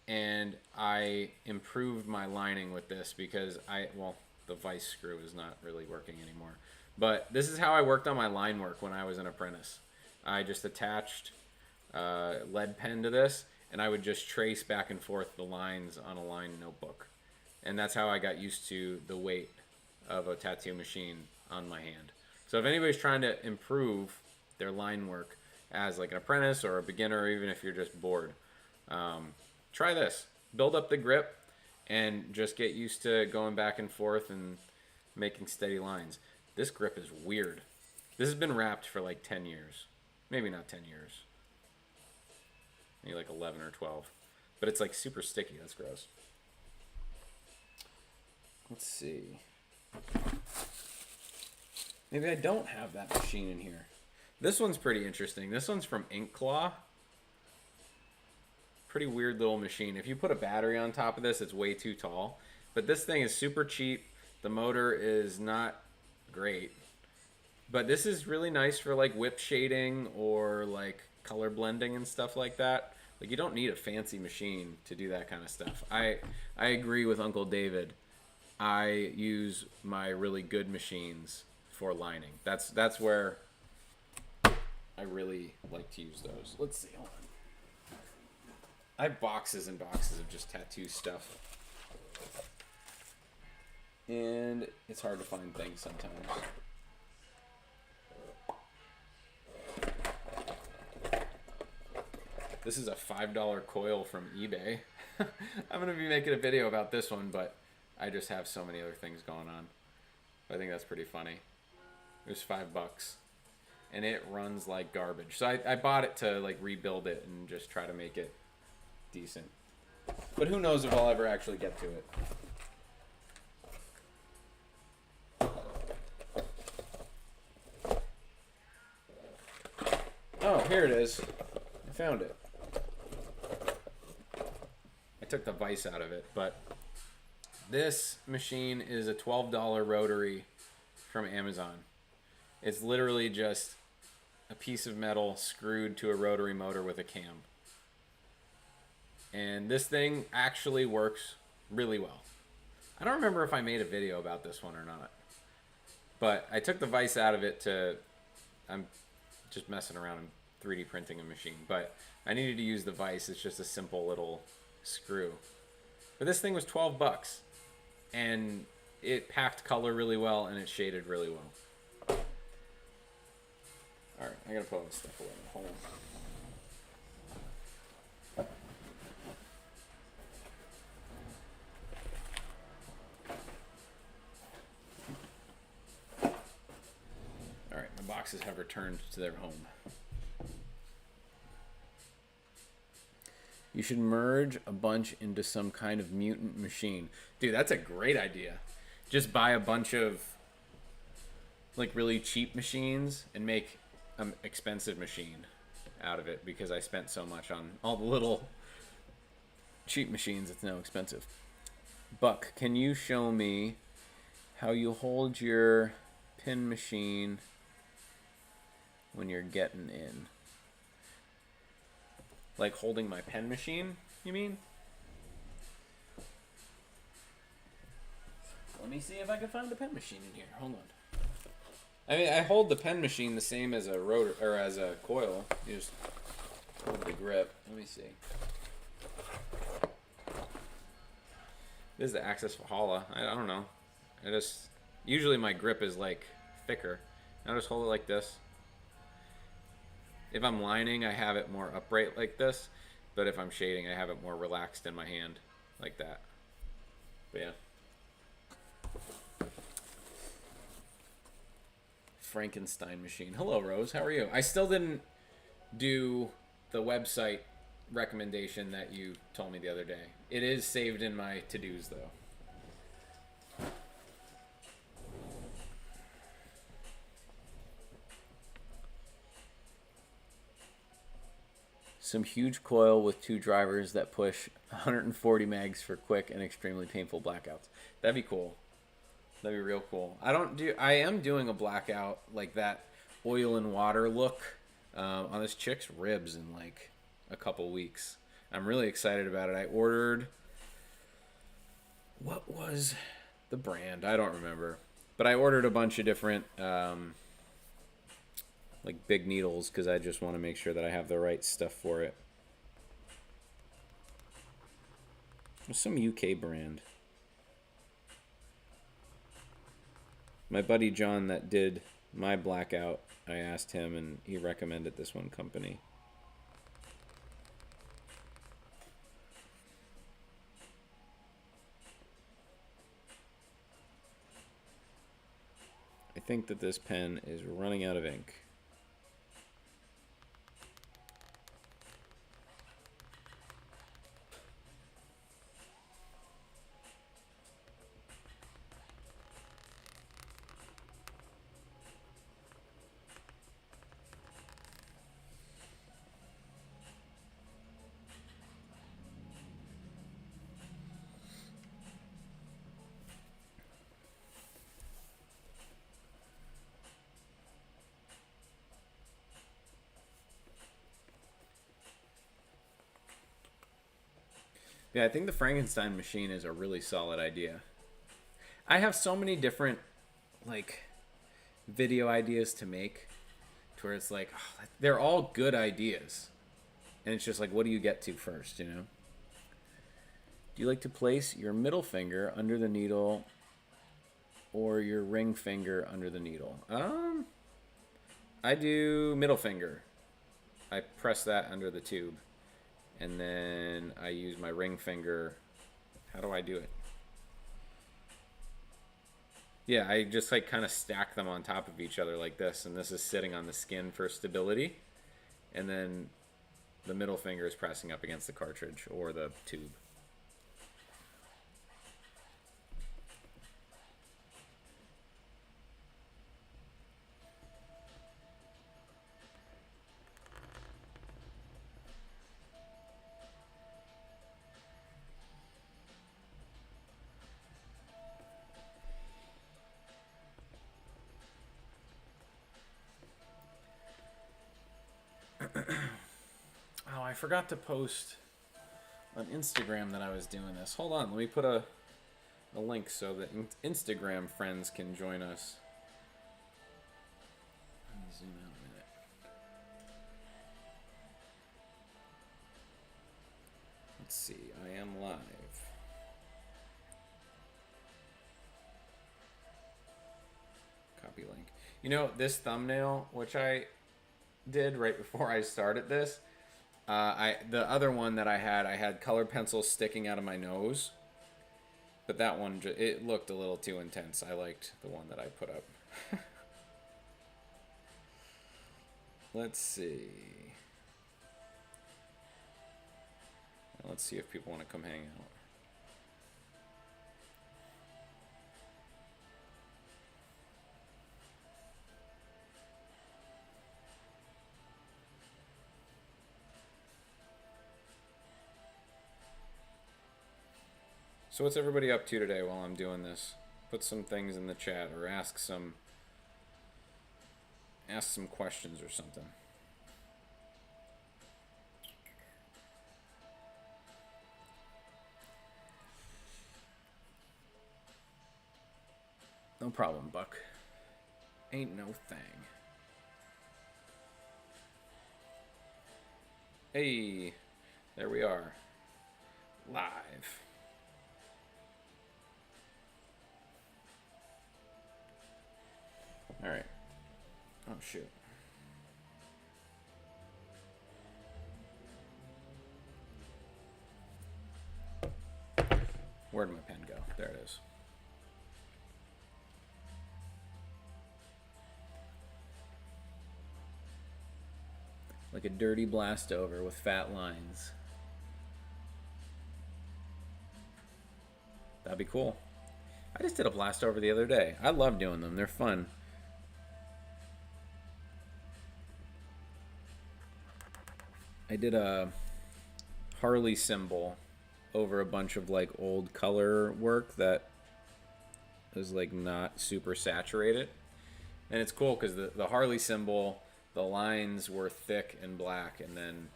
and I improved my lining with this because the vice screw is not really working anymore. But this is how I worked on my line work when I was an apprentice. I just attached lead pen to this, and I would just trace back and forth the lines on a line notebook. And that's how I got used to the weight of a tattoo machine on my hand. So if anybody's trying to improve their line work as like an apprentice or a beginner, or even if you're just bored, try this. Build up the grip and just get used to going back and forth and making steady lines. This grip is weird. This has been wrapped for like 10 years. Maybe not 10 years. Maybe like 11 or 12. But it's like super sticky. That's gross. Let's see. Maybe I don't have that machine in here. This one's pretty interesting. This one's from Ink Claw. Pretty weird little machine. If you put a battery on top of this, it's way too tall. But this thing is super cheap. The motor is not great. But this is really nice for like whip shading or like color blending and stuff like that. Like you don't need a fancy machine to do that kind of stuff. I agree with Uncle David. I use my really good machines for lining. That's where I really like to use those. Let's see. Hold on. I have boxes and boxes of just tattoo stuff. And it's hard to find things sometimes. This is a $5 coil from eBay. I'm going to be making a video about this one, but I just have so many other things going on. I think that's pretty funny. It was $5. And it runs like garbage. So I bought it to like rebuild it and just try to make it decent. But who knows if I'll ever actually get to it. Oh, here it is. I found it. I took the vise out of it, but this machine is a $12 rotary from Amazon. It's literally just a piece of metal screwed to a rotary motor with a cam. And this thing actually works really well. I don't remember if I made a video about this one or not. But I took the vise out of it I'm just messing around and 3D printing a machine. But I needed to use the vise. It's just a simple little screw. But this thing was $12. And it packed color really well and it shaded really well. Alright, I gotta put all this stuff away. Hold on. boxes have returned to their home. You should merge a bunch into some kind of mutant machine. Dude, that's a great idea. Just buy a bunch of like really cheap machines and make an expensive machine out of it because I spent so much on all the little cheap machines. It's now expensive. Buck, can you show me how you hold your pin machine when you're getting in? Like holding my pen machine, you mean? Let me see if I can find a pen machine in here. Hold on. I mean, I hold the pen machine the same as a rotor or as a coil. You just hold the grip. Let me see. This is the Axis Valhalla. I don't know. Usually my grip is like thicker. I just hold it like this. If I'm lining, I have it more upright like this, but if I'm shading, I have it more relaxed in my hand like that. But yeah. Frankenstein machine. Hello, Rose. How are you? I still didn't do the website recommendation that you told me the other day. It is saved in my to-dos, though. Some huge coil with 2 drivers that push 140 megs for quick and extremely painful blackouts. That'd be cool. That'd be real cool. I am doing a blackout like that oil and water look on this chick's ribs in like a couple weeks. I'm really excited about it. I ordered, what was the brand? I don't remember. But I ordered a bunch of different like big needles because I just want to make sure that I have the right stuff for it. There's some UK brand. My buddy John that did my blackout, I asked him and he recommended this one company. I think that this pen is running out of ink. Yeah, I think the Frankenstein machine is a really solid idea. I have so many different, like, video ideas to make to where it's like, oh, they're all good ideas. And it's just like, what do you get to first, you know? Do you like to place your middle finger under the needle or your ring finger under the needle? I do middle finger. I press that under the tube. And then I use my ring finger. How do I do it? Yeah, I just like kind of stack them on top of each other like this. And this is sitting on the skin for stability. And then the middle finger is pressing up against the cartridge or the tube. Oh, I forgot to post on Instagram that I was doing this. Hold on, let me put a link so that Instagram friends can join us. Let me zoom out a minute. Let's see, I am live. Copy link. You know, this thumbnail, which I did right before I started this, the other one that I had colored pencils sticking out of my nose, but that one it looked a little too intense. I liked the one that I put up. Let's see. Let's see if people want to come hang out. So what's everybody up to today while I'm doing this? Put some things in the chat or ask some questions or something. No problem, Buck. Ain't no thing. Hey, there we are. Live. All right. Oh, shoot. Where'd my pen go? There it is. Like a dirty blast over with fat lines. That'd be cool. I just did a blast over the other day. I love doing them. They're fun. I did a Harley symbol over a bunch of like old color work that was like not super saturated. And it's cool because the Harley symbol, the lines were thick and black, and then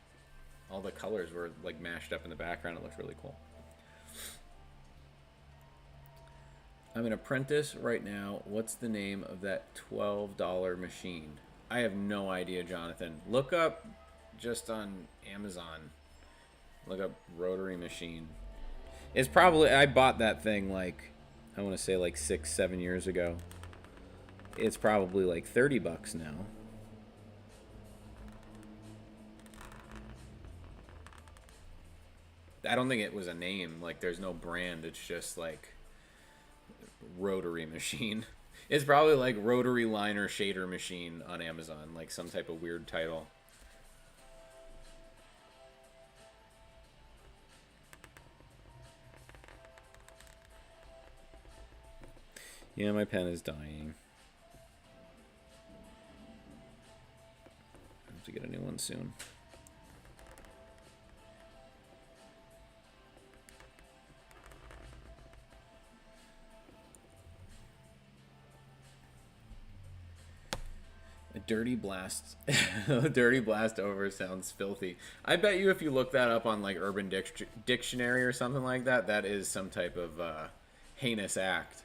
all the colors were like mashed up in the background. It looked really cool. I'm an apprentice right now. What's the name of that $12 machine? I have no idea, Jonathan. Look up just on Amazon. Look up rotary machine. It's probably, I bought that thing like, I want to say like 6-7 years ago. It's probably like $30 now. I don't think it was a name. Like, there's no brand. It's just like rotary machine. It's probably like rotary liner shader machine on Amazon, like some type of weird title. Yeah, my pen is dying. I have to get a new one soon. A dirty blast. A dirty blast over sounds filthy. I bet you if you look that up on like Urban Dictionary or something like that, that is some type of heinous act.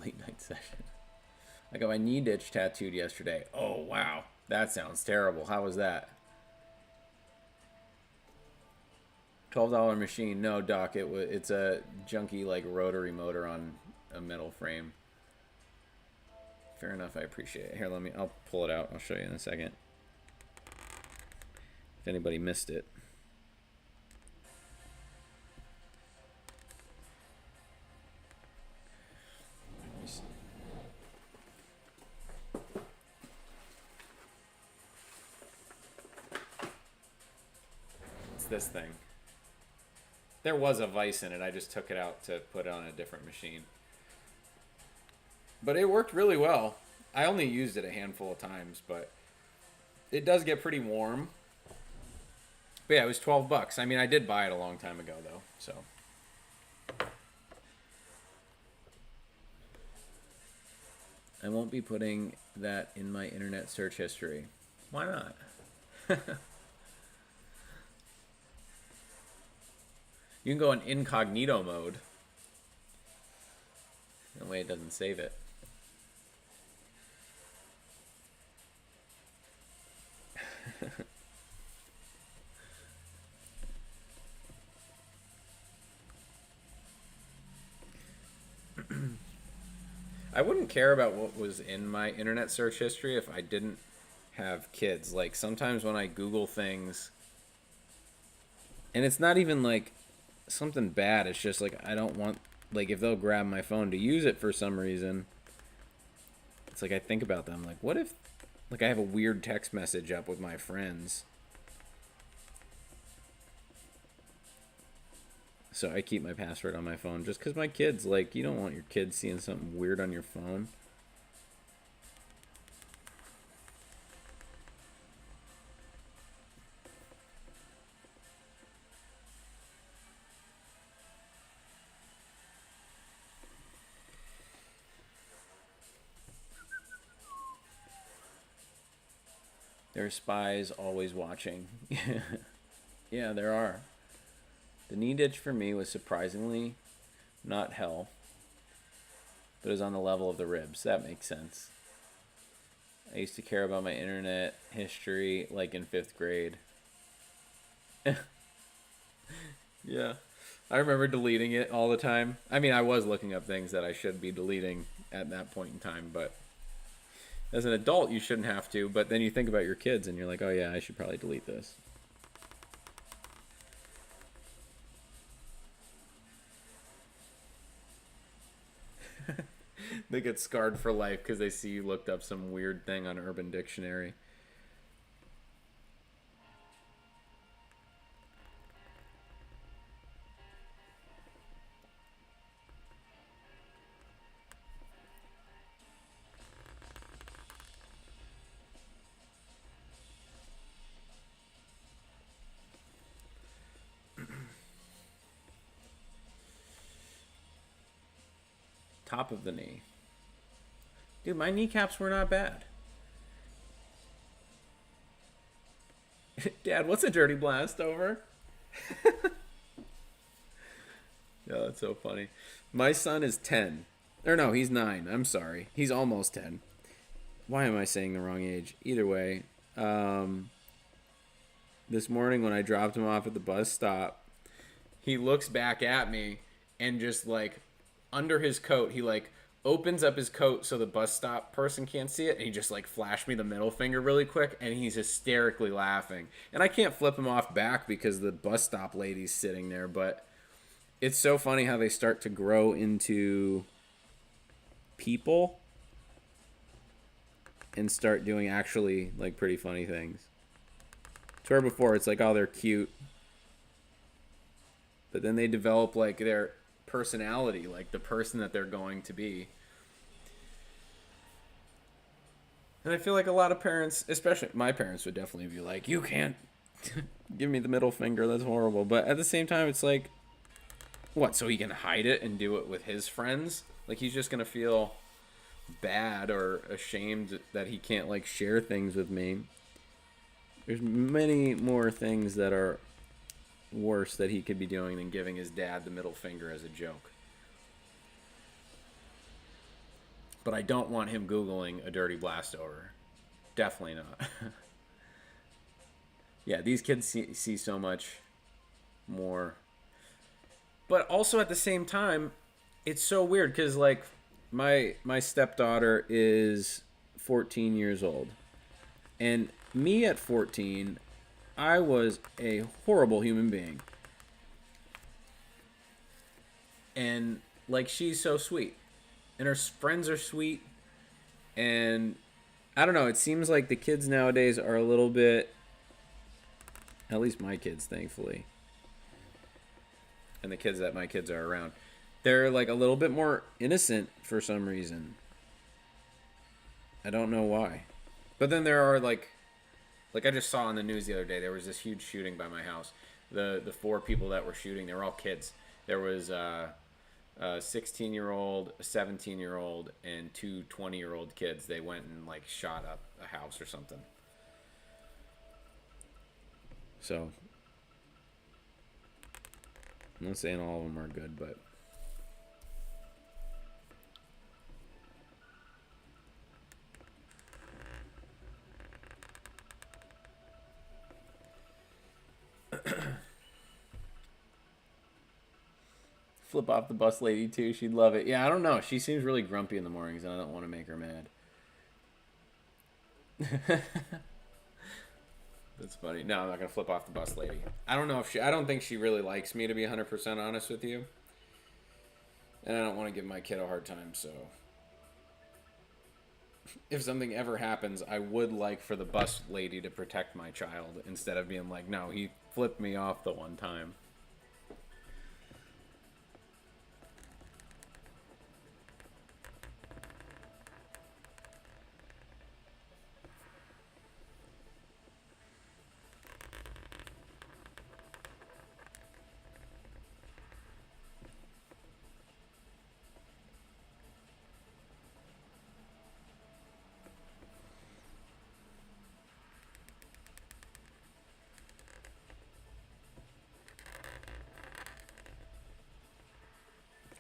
Late night session. I got my knee ditch tattooed yesterday. Oh, wow. That sounds terrible. How was that? $12 machine. No, Doc. It's a junky like rotary motor on a metal frame. Fair enough. I appreciate it. Here, I'll pull it out. I'll show you in a second. If anybody missed it. It's this thing. There was a vise in it. I just took it out to put it on a different machine. But it worked really well. I only used it a handful of times, but it does get pretty warm. But yeah, it was $12. I mean, I did buy it a long time ago, though, so. I won't be putting that in my internet search history. Why not? You can go in incognito mode. That way it doesn't save it. I wouldn't care about what was in my internet search history if I didn't have kids. Like, sometimes when I Google things, and it's not even like something bad, it's just like I don't want, like, if they'll grab my phone to use it for some reason, It's like I think about them. Like, what if, like, I have a weird text message up with my friends? So I keep my password on my phone just because my kids, like, you don't want your kids seeing something weird on your phone. There are spies always watching. Yeah, there are. The knee ditch for me was surprisingly not hell, but it was on the level of the ribs. That makes sense. I used to care about my internet history like in 5th grade. Yeah. I remember deleting it all the time. I mean, I was looking up things that I should be deleting at that point in time, but as an adult, you shouldn't have to. But then you think about your kids and you're like, oh, yeah, I should probably delete this. They get scarred for life because they see you looked up some weird thing on Urban Dictionary. Top of the knee. Dude, my kneecaps were not bad. Dad, what's a dirty blast over? Yeah, that's so funny. My son is 10. Or no, he's 9. I'm sorry. He's almost 10. Why am I saying the wrong age? Either way, this morning when I dropped him off at the bus stop, he looks back at me and just like under his coat, he like opens up his coat so the bus stop person can't see it, and he just like flashed me the middle finger really quick, and he's hysterically laughing. And I can't flip him off back because the bus stop lady's sitting there, but it's so funny how they start to grow into people and start doing actually like pretty funny things. To where before it's like, oh, they're cute, but then they develop like their personality, like the person that they're going to be. And I feel like a lot of parents, especially my parents, would definitely be like, you can't give me the middle finger, that's horrible. But at the same time, it's like, what, so he can hide it and do it with his friends? Like, he's just gonna feel bad or ashamed that he can't like share things with me. There's many more things that are worse that he could be doing than giving his dad the middle finger as a joke. But I don't want him Googling a dirty blast over. Definitely not. Yeah, these kids see so much more. But also at the same time, it's so weird because like my stepdaughter is 14 years old. And me at 14, I was a horrible human being. And like she's so sweet. And her friends are sweet. And I don't know, it seems like the kids nowadays are a little bit, at least my kids, thankfully, and the kids that my kids are around, they're like a little bit more innocent for some reason. I don't know why. But then there are like I just saw on the news the other day, there was this huge shooting by my house. The 4 people that were shooting, they were all kids. There was a 16-year-old, a 17-year-old, and 2 20-year-old kids. They went and like shot up a house or something. So I'm not saying all of them are good, but flip off the bus lady too. She'd love it. Yeah, I don't know. She seems really grumpy in the mornings, and I don't want to make her mad. That's funny. No, I'm not gonna flip off the bus lady. I don't know if I don't think she really likes me, to be 100% honest with you. And I don't want to give my kid a hard time, so. if something ever happens, I would like for the bus lady to protect my child instead of being like, no, he flipped me off the one time.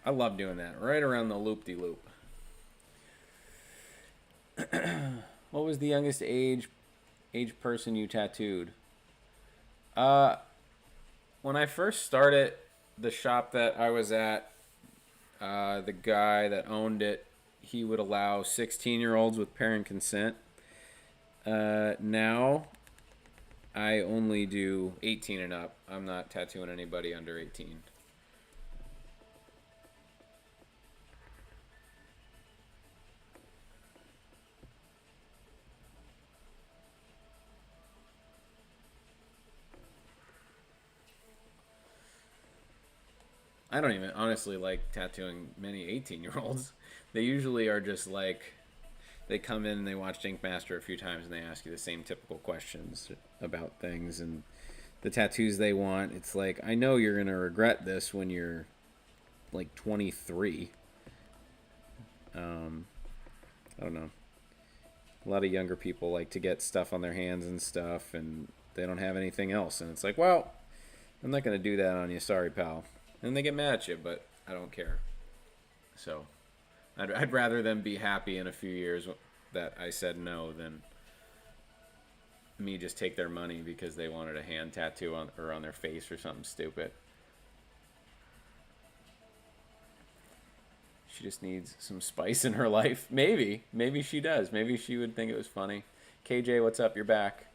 I love doing that right around the loop-de-loop. What was the youngest age person you tattooed? Uh, when I first started the shop that I was at, the guy that owned it, he would allow 16-year-olds with parent consent. Now, I only do 18 and up. I'm not tattooing anybody under 18. I don't even honestly like tattooing many 18-year-olds. They usually are just like, they come in and they watch Ink Master a few times and they ask you the same typical questions about things and the tattoos they want. It's like, I know you're going to regret this when you're like 23. I don't know. A lot of younger people like to get stuff on their hands and stuff, and they don't have anything else. And it's like, well, I'm not going to do that on you. Sorry, pal. And they get mad at you, but I don't care. So I'd rather them be happy in a few years that I said no than me just take their money because they wanted a hand tattoo on their face or something stupid. She just needs some spice in her life. Maybe she does. Maybe she would think it was funny. KJ, what's up? You're back.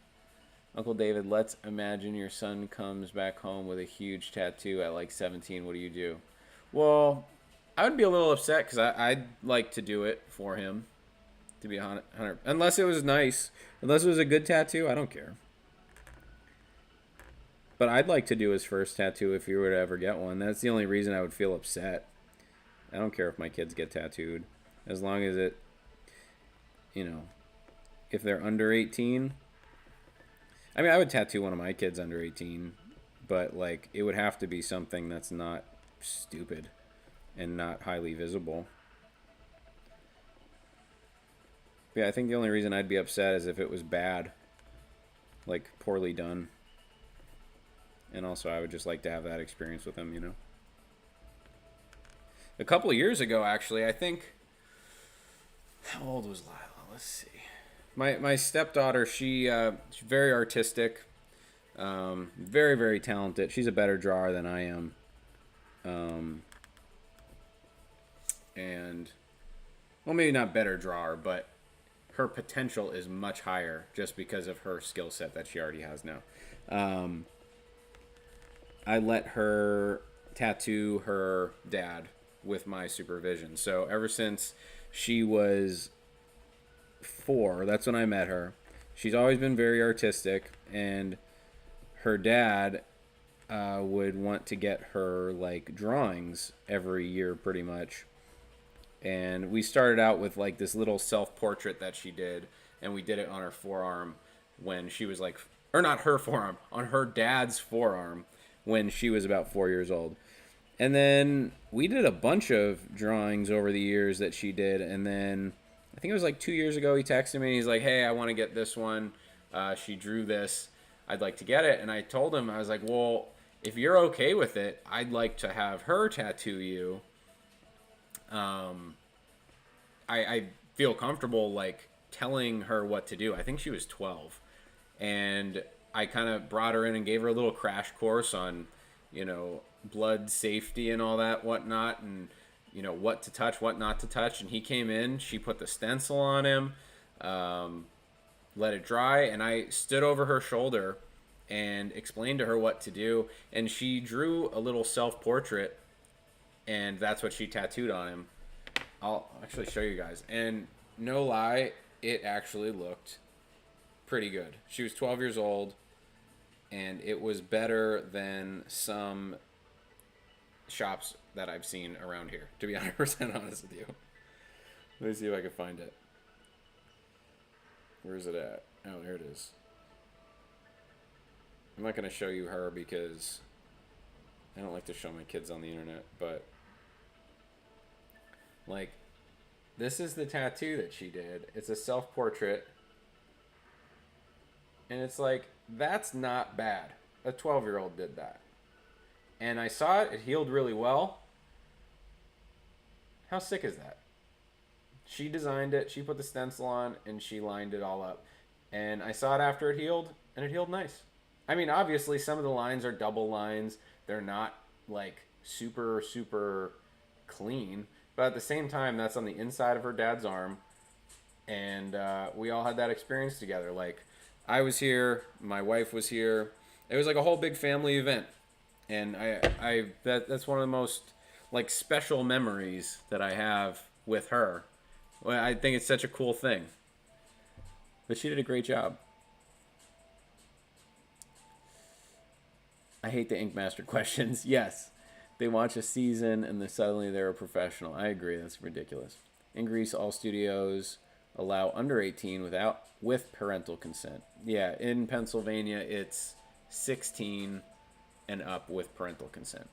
Uncle David, let's imagine your son comes back home with a huge tattoo at like 17. What do you do? Well, I would be a little upset because I'd like to do it for him. To be 100, unless it was nice, unless it was a good tattoo, I don't care. But I'd like to do his first tattoo if he were to ever get one. That's the only reason I would feel upset. I don't care if my kids get tattooed, as long as it, if they're under 18. I mean, I would tattoo one of my kids under 18, but like it would have to be something that's not stupid and not highly visible. Yeah, I think the only reason I'd be upset is if it was bad, like poorly done. And also, I would just like to have that experience with him. A couple of years ago, actually, I think. How old was Lila? Let's see. My stepdaughter, she's very artistic, very, very talented. She's a better drawer than I am. And, well, maybe not better drawer, but her potential is much higher just because of her skill set that she already has now. I let her tattoo her dad with my supervision. So ever since she was 4, that's when I met her. She's always been very artistic, and her dad would want to get her like drawings every year pretty much. And we started out with like this little self-portrait that she did, and we did it on her forearm when she was like, or not her forearm, on her dad's forearm when she was about 4 years old. And then we did a bunch of drawings over the years that she did, and then I think it was like 2 years ago he texted me and he's like, hey, I want to get this one. She drew this. I'd like to get it. And I told him, I was like, well, if you're okay with it, I'd like to have her tattoo you. I feel comfortable like telling her what to do. I think she was 12. And I kind of brought her in and gave her a little crash course on, blood safety and all that whatnot, and what to touch, what not to touch. And he came in, she put the stencil on him, let it dry, and I stood over her shoulder and explained to her what to do, and she drew a little self-portrait, and that's what she tattooed on him. I'll actually show you guys. And no lie, it actually looked pretty good. She was 12 years old, and it was better than some shops that I've seen around here, to be 100% honest with you. Let me see if I can find it. Where is it at? Oh, there it is. I'm not going to show you her because I don't like to show my kids on the internet, but like, this is the tattoo that she did. It's a self-portrait. And it's like, that's not bad. A 12-year-old did that. And I saw it. It healed really well. How sick is that? She designed it. She put the stencil on, and she lined it all up. And I saw it after it healed, and it healed nice. I mean, obviously, some of the lines are double lines. They're not, like, super, super clean. But at the same time, that's on the inside of her dad's arm. And we all had that experience together. Like, I was here. My wife was here. It was like a whole big family event. And that's one of the most, like, special memories that I have with her. Well, I think it's such a cool thing. But she did a great job. I hate the Ink Master questions. Yes. They watch a season and then suddenly they're a professional. I agree. That's ridiculous. In Greece, all studios allow under 18 with parental consent. Yeah, in Pennsylvania, it's 16 and up with parental consent.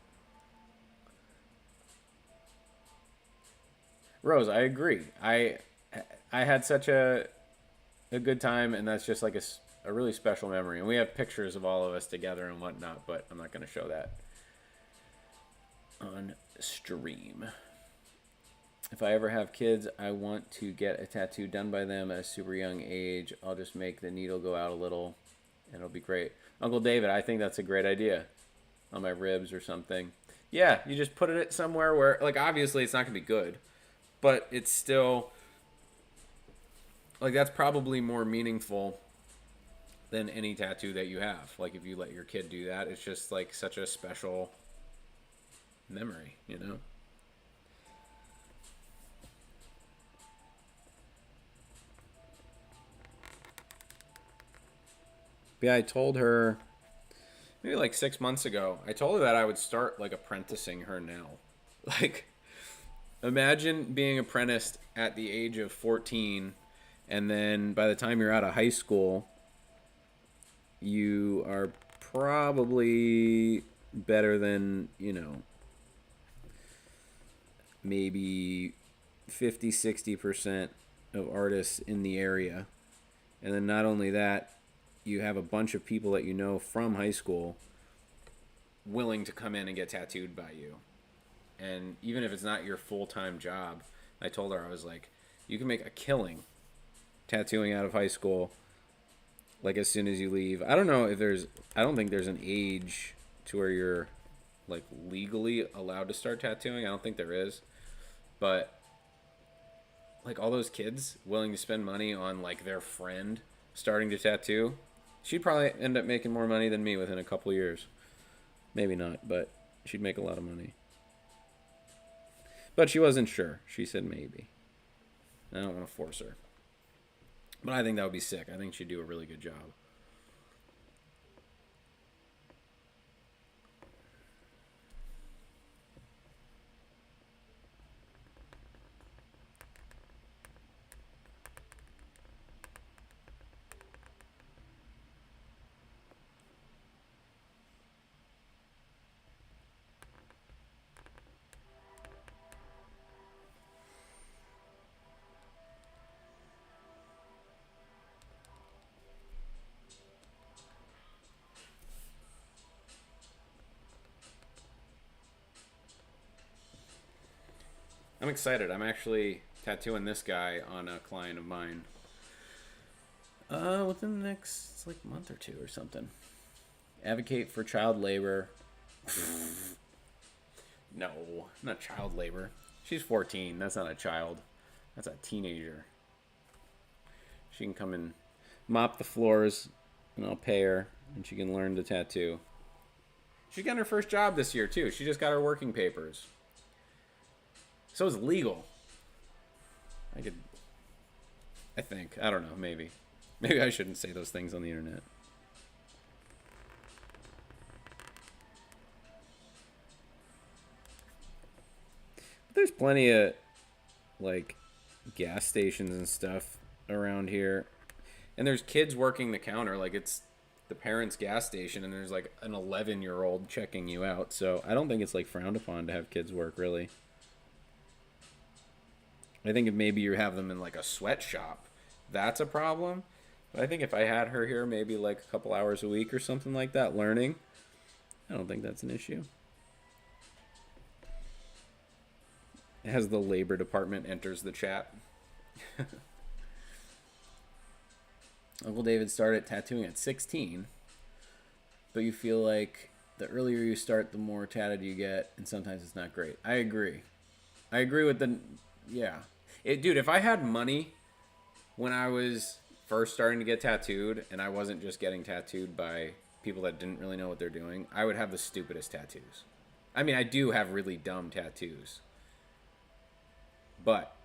Rose, I agree. I had such a good time, and that's just like a really special memory. And we have pictures of all of us together and whatnot, but I'm not going to show that on stream. If I ever have kids, I want to get a tattoo done by them at a super young age. I'll just make the needle go out a little, and it'll be great. Uncle David, I think that's a great idea. On my ribs or something. Yeah, you just put it somewhere where, like, obviously it's not going to be good, but it's still, like, that's probably more meaningful than any tattoo that you have. Like, if you let your kid do that, it's just, like, such a special memory, you know? But yeah, I told her maybe like 6 months ago, I told her that I would start, like, apprenticing her now. Like, imagine being apprenticed at the age of 14, and then by the time you're out of high school, you are probably better than, maybe 50-60% of artists in the area. And then not only that, you have a bunch of people that you know from high school willing to come in and get tattooed by you. And even if it's not your full-time job, I told her, I was like, you can make a killing tattooing out of high school, like, as soon as you leave. I don't think there's an age to where you're, like, legally allowed to start tattooing. I don't think there is. But, like, all those kids willing to spend money on, like, their friend starting to tattoo, she'd probably end up making more money than me within a couple years. Maybe not, but she'd make a lot of money. But she wasn't sure. She said maybe. I don't want to force her. But I think that would be sick. I think she'd do a really good job. I'm excited. I'm actually tattooing this guy on a client of mine. Within the next, like, month or two or something. Advocate for child labor. No, not child labor. She's 14. That's not a child. That's a teenager. She can come and mop the floors, and I'll pay her, and she can learn to tattoo. She's getting her first job this year, too. She just got her working papers. So it's legal. I think. I don't know. Maybe. Maybe I shouldn't say those things on the internet. There's plenty of, like, gas stations and stuff around here. And there's kids working the counter. Like, it's the parents' gas station, and there's, like, an 11-year-old checking you out. So I don't think it's, like, frowned upon to have kids work, really. I think if maybe you have them in, like, a sweatshop, that's a problem. But I think if I had her here maybe, like, a couple hours a week or something like that learning, I don't think that's an issue. As the labor department enters the chat. Uncle David started tattooing at 16, but you feel like the earlier you start, the more tatted you get, and sometimes it's not great. I agree. I agree with the... Yeah. Dude, if I had money when I was first starting to get tattooed, and I wasn't just getting tattooed by people that didn't really know what they're doing, I would have the stupidest tattoos. I mean, I do have really dumb tattoos. But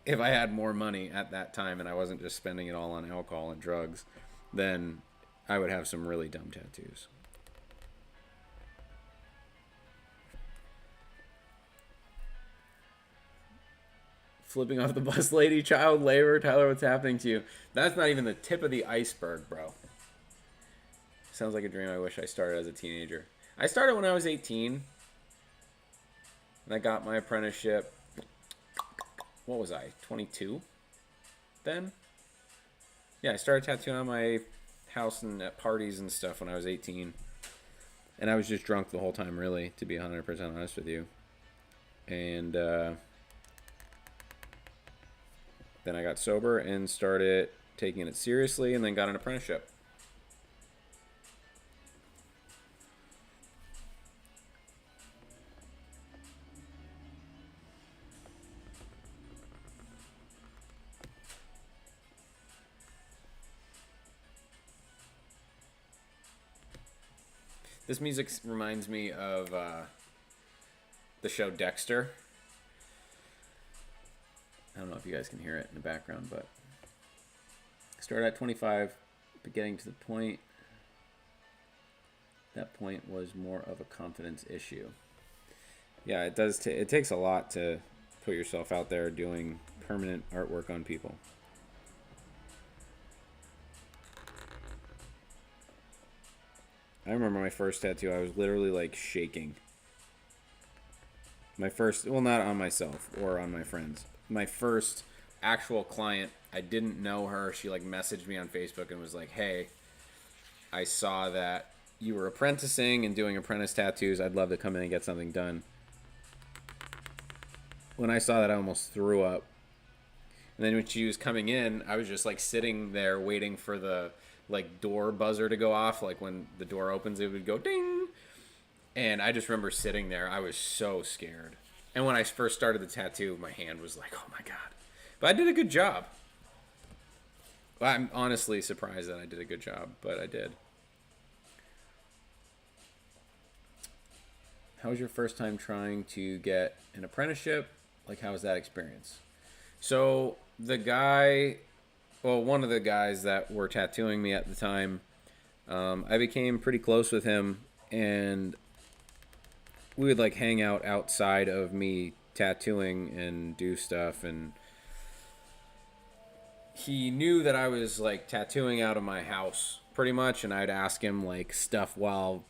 if I had more money at that time and I wasn't just spending it all on alcohol and drugs, then I would have some really dumb tattoos. Flipping off the bus lady, child labor. Tyler, what's happening to you? That's not even the tip of the iceberg, bro. Sounds like a dream I wish I started as a teenager. I started when I was 18. And I got my apprenticeship. What was I, 22 then? Yeah, I started tattooing on my house and at parties and stuff when I was 18. And I was just drunk the whole time, really, to be 100% honest with you. And then I got sober and started taking it seriously and then got an apprenticeship. This music reminds me of the show Dexter. I don't know if you guys can hear it in the background, but started at 25, but getting to the point, that point was more of a confidence issue. Yeah, it does. It takes a lot to put yourself out there doing permanent artwork on people. I remember my first tattoo, I was literally like shaking. My first, well, not on myself or on my friends. My first actual client, I didn't know her. She like messaged me on Facebook and was like, hey, I saw that you were apprenticing and doing apprentice tattoos. I'd love to come in and get something done. When I saw that, I almost threw up. And then when she was coming in, I was just like sitting there waiting for the like door buzzer to go off. Like when the door opens, it would go ding. And I just remember sitting there. I was so scared. And when I first started the tattoo, my hand was like, oh my God. But I did a good job. I'm honestly surprised that I did a good job, but I did. How was your first time trying to get an apprenticeship? Like, how was that experience? So the guy, well, one of the guys that were tattooing me at the time, I became pretty close with him, and we would like hang out outside of me tattooing and do stuff. And he knew that I was like tattooing out of my house pretty much, and I'd ask him like stuff while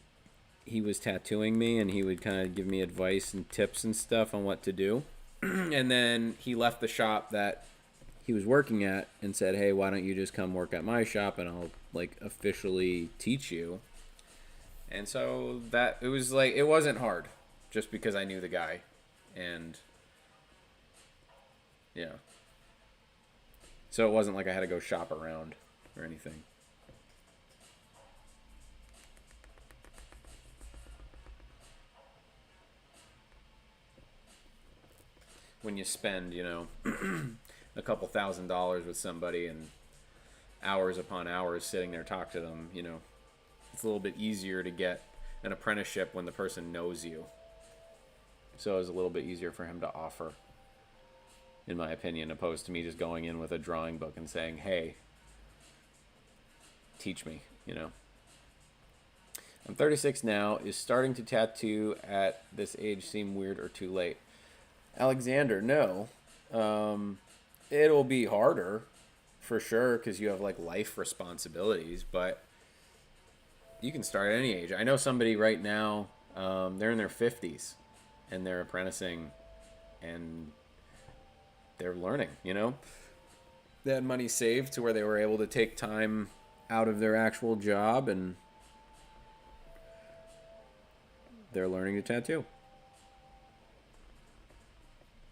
he was tattooing me, and he would kind of give me advice and tips and stuff on what to do. And then he left the shop that he was working at and said, hey, why don't you just come work at my shop and I'll like officially teach you. And so that it was like, it wasn't hard just because I knew the guy. And yeah, so it wasn't like I had to go shop around or anything. When you spend, you know, a couple $1,000s with somebody and hours upon hours sitting there talking to them, you know, it's a little bit easier to get an apprenticeship when the person knows you. So it was a little bit easier for him to offer. in my opinion, opposed to me just going in with a drawing book and saying, hey, teach me, you know. I'm 36 now. Is starting to tattoo at this age seem weird or too late? Alexander, no. It'll be harder for sure because you have like life responsibilities, but you can start at any age. I know somebody right now, they're in their 50s and they're apprenticing and they're learning, you know. They had money saved to where they were able to take time out of their actual job and they're learning to tattoo.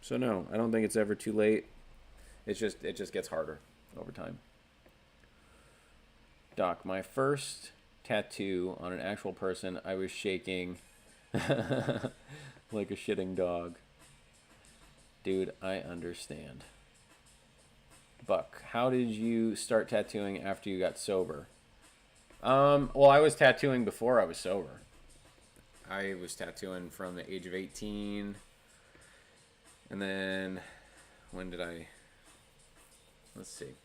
So no, I don't think it's ever too late. It just gets harder over time. Doc, my first tattoo on an actual person, I was shaking like a shitting dog. Dude, I understand. Buck, how did you start tattooing after you got sober? Well, I was tattooing before I was sober. I was tattooing from the age of 18. And then, when did I... Let's see.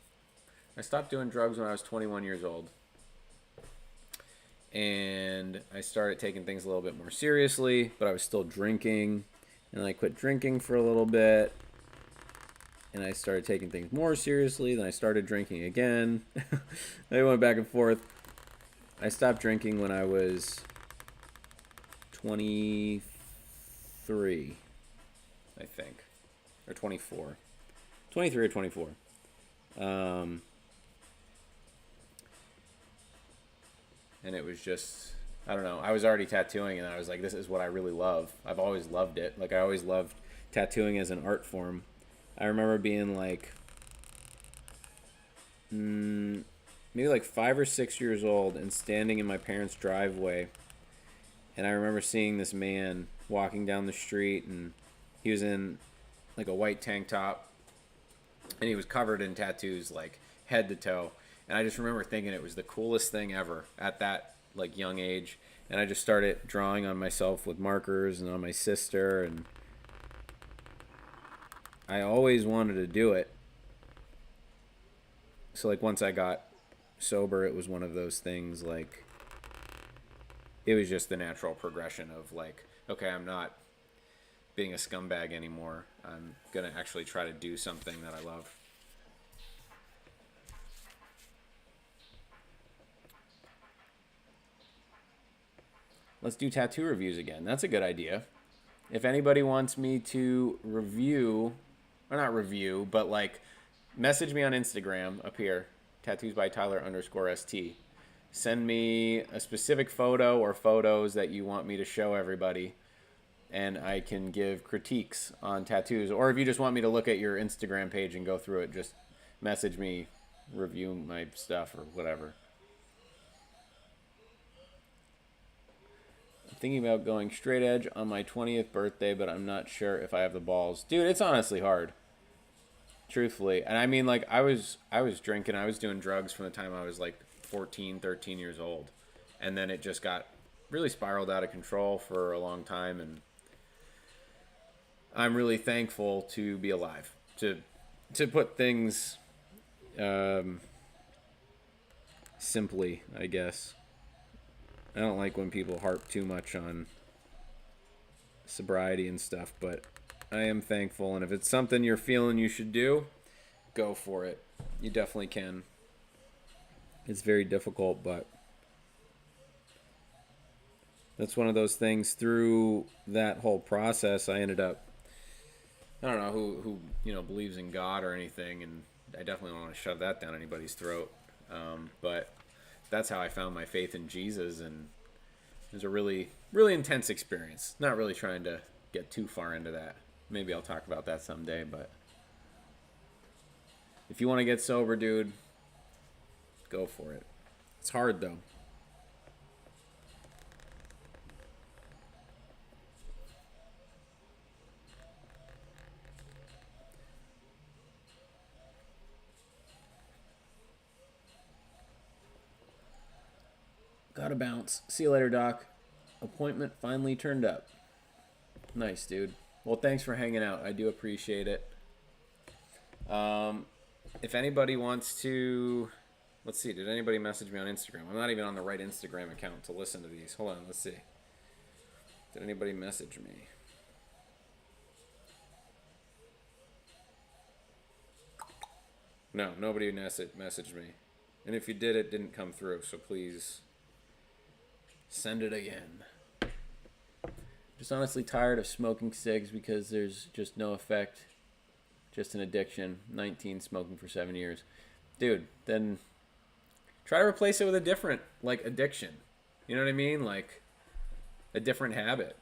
I stopped doing drugs when I was 21 years old. And I started taking things a little bit more seriously, but I was still drinking. And I quit drinking for a little bit. And I started taking things more seriously. Then I started drinking again. I went back and forth. I stopped drinking when I was 23, I think. Or 24. 23 or 24. And it was just, I don't know. I was already tattooing and I was like, this is what I really love. I've always loved it. Like, I always loved tattooing as an art form. I remember being like, maybe like 5 or 6 years old and standing in my parents' driveway. And I remember seeing this man walking down the street and he was in like a white tank top and he was covered in tattoos like head to toe. And I just remember thinking it was the coolest thing ever at that like young age. And I just started drawing on myself with markers and on my sister, and I always wanted to do it. So like once I got sober, it was one of those things like it was just the natural progression of like, okay, I'm not being a scumbag anymore. I'm going to actually try to do something that I love. Let's do tattoo reviews again. That's a good idea. If anybody wants me to review, or not review, but like message me on Instagram up here, tattoos by Tyler_ST. Send me a specific photo or photos that you want me to show everybody, and I can give critiques on tattoos. Or if you just want me to look at your Instagram page and go through it, just message me, review my stuff or whatever. I'm thinking about going straight edge on my 20th birthday, but I'm not sure if I have the balls. Dude, it's honestly hard. Truthfully. And I mean, like, I was drinking, I was doing drugs from the time I was like 14, 13 years old. And then it just got really spiraled out of control for a long time. And I'm really thankful to be alive. To put things simply, I guess. I don't like when people harp too much on sobriety and stuff, but I am thankful. And if it's something you're feeling you should do, go for it. You definitely can. It's very difficult, but that's one of those things. Through that whole process, I ended up, I don't know who believes in God or anything, and I definitely don't want to shove that down anybody's throat. But that's how I found my faith in Jesus, and it was a really, really intense experience. Not really trying to get too far into that. Maybe I'll talk about that someday, but if you want to get sober, dude, go for it. It's hard, though. Gotta bounce. See you later, Doc. Appointment finally turned up. Nice, dude. Well, thanks for hanging out. I do appreciate it. If anybody wants to, let's see, did anybody message me on Instagram? I'm not even on the right Instagram account to listen to these. Hold on, let's see. Did anybody message me? No, nobody messaged me. And if you did, it didn't come through, so please send it again. Just honestly tired of smoking cigs because there's just no effect. Just an addiction. 19, smoking for 7 years. Dude, then try to replace it with a different, like, addiction. You know what I mean? Like, a different habit.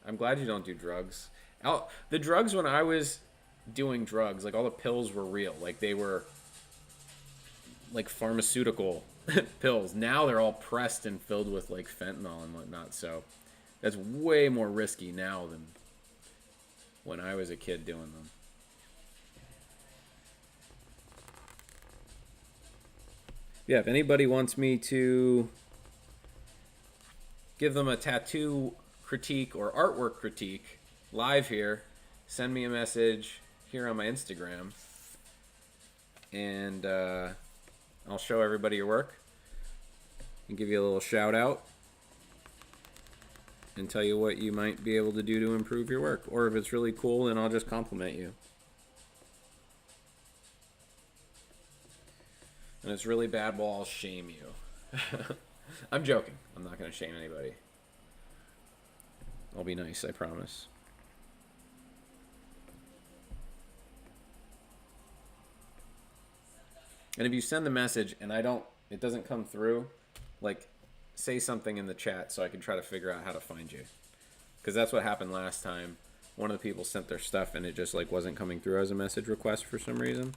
I'm glad you don't do drugs. The drugs when I was doing drugs, like, all the pills were real. Like, they were, like, pharmaceutical pills. Now they're all pressed and filled with, like, fentanyl and whatnot, so that's way more risky now than when I was a kid doing them. Yeah, if anybody wants me to give them a tattoo critique or artwork critique live here, send me a message here on my Instagram, and I'll show everybody your work and give you a little shout out and tell you what you might be able to do to improve your work. Or if it's really cool, then I'll just compliment you. And it's really bad, well, I'll shame you. I'm joking. I'm not going to shame anybody. I'll be nice, I promise. And if you send the message and it doesn't come through, like, say something in the chat so I can try to figure out how to find you. Because that's what happened last time. One of the people sent their stuff and it just, like, wasn't coming through as a message request for some reason.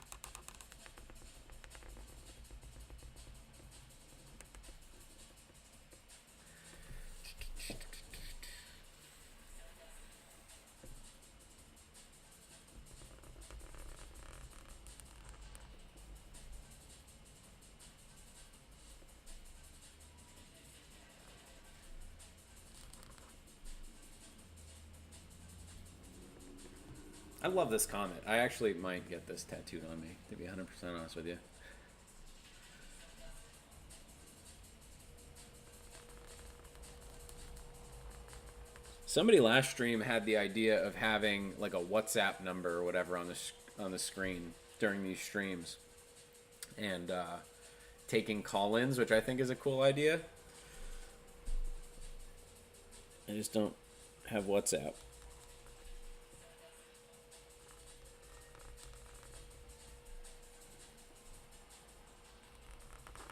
I love this comment. I actually might get this tattooed on me, to be 100% honest with you. Somebody last stream had the idea of having like a WhatsApp number or whatever on the screen during these streams, and taking call-ins, which I think is a cool idea. I just don't have WhatsApp.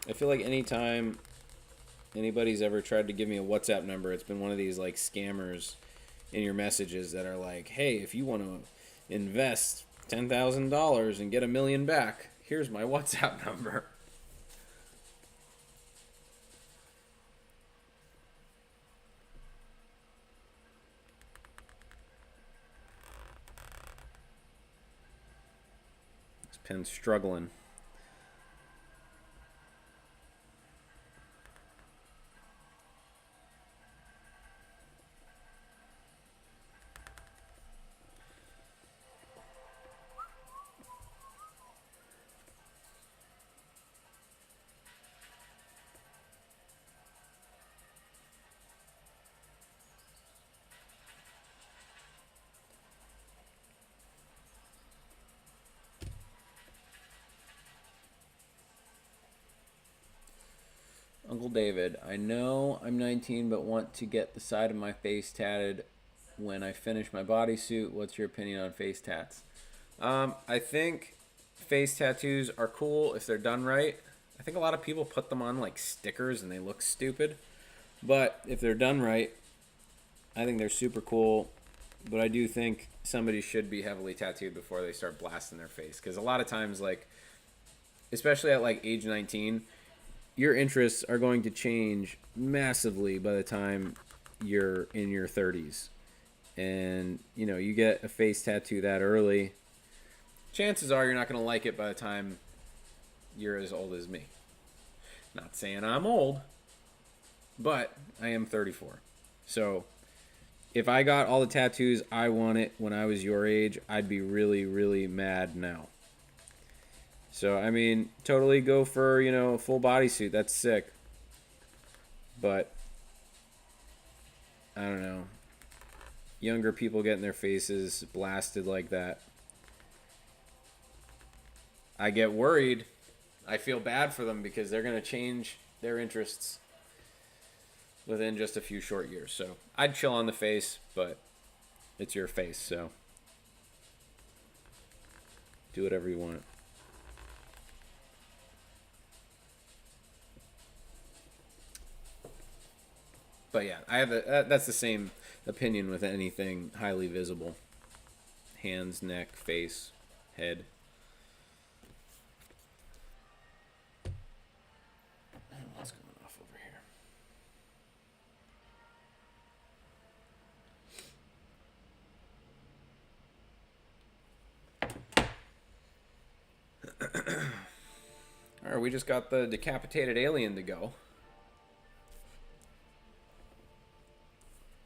I feel like anytime anybody's ever tried to give me a WhatsApp number, it's been one of these like scammers in your messages that are like, hey, if you want to invest $10,000 and get $1 million back, here's my WhatsApp number. This pen's struggling. Uncle David, I know I'm 19 but want to get the side of my face tatted when I finish my bodysuit. What's your opinion on face tats? I think face tattoos are cool if they're done right. I think a lot of people put them on like stickers and they look stupid. But if they're done right, I think they're super cool. But I do think somebody should be heavily tattooed before they start blasting their face. Because a lot of times, like, especially at like age 19, your interests are going to change massively by the time you're in your 30s. And, you know, you get a face tattoo that early, chances are you're not going to like it by the time you're as old as me. Not saying I'm old, but I am 34. So if I got all the tattoos I wanted when I was your age, I'd be really, really mad now. So, I mean, totally go for, you know, a full bodysuit. That's sick. But, I don't know. Younger people getting their faces blasted like that. I get worried. I feel bad for them because they're going to change their interests within just a few short years. So, I'd chill on the face, but it's your face, so do whatever you want. But yeah, I have that's the same opinion with anything highly visible. Hands, neck, face, head. What's going off over here? All right, we just got the decapitated alien to go.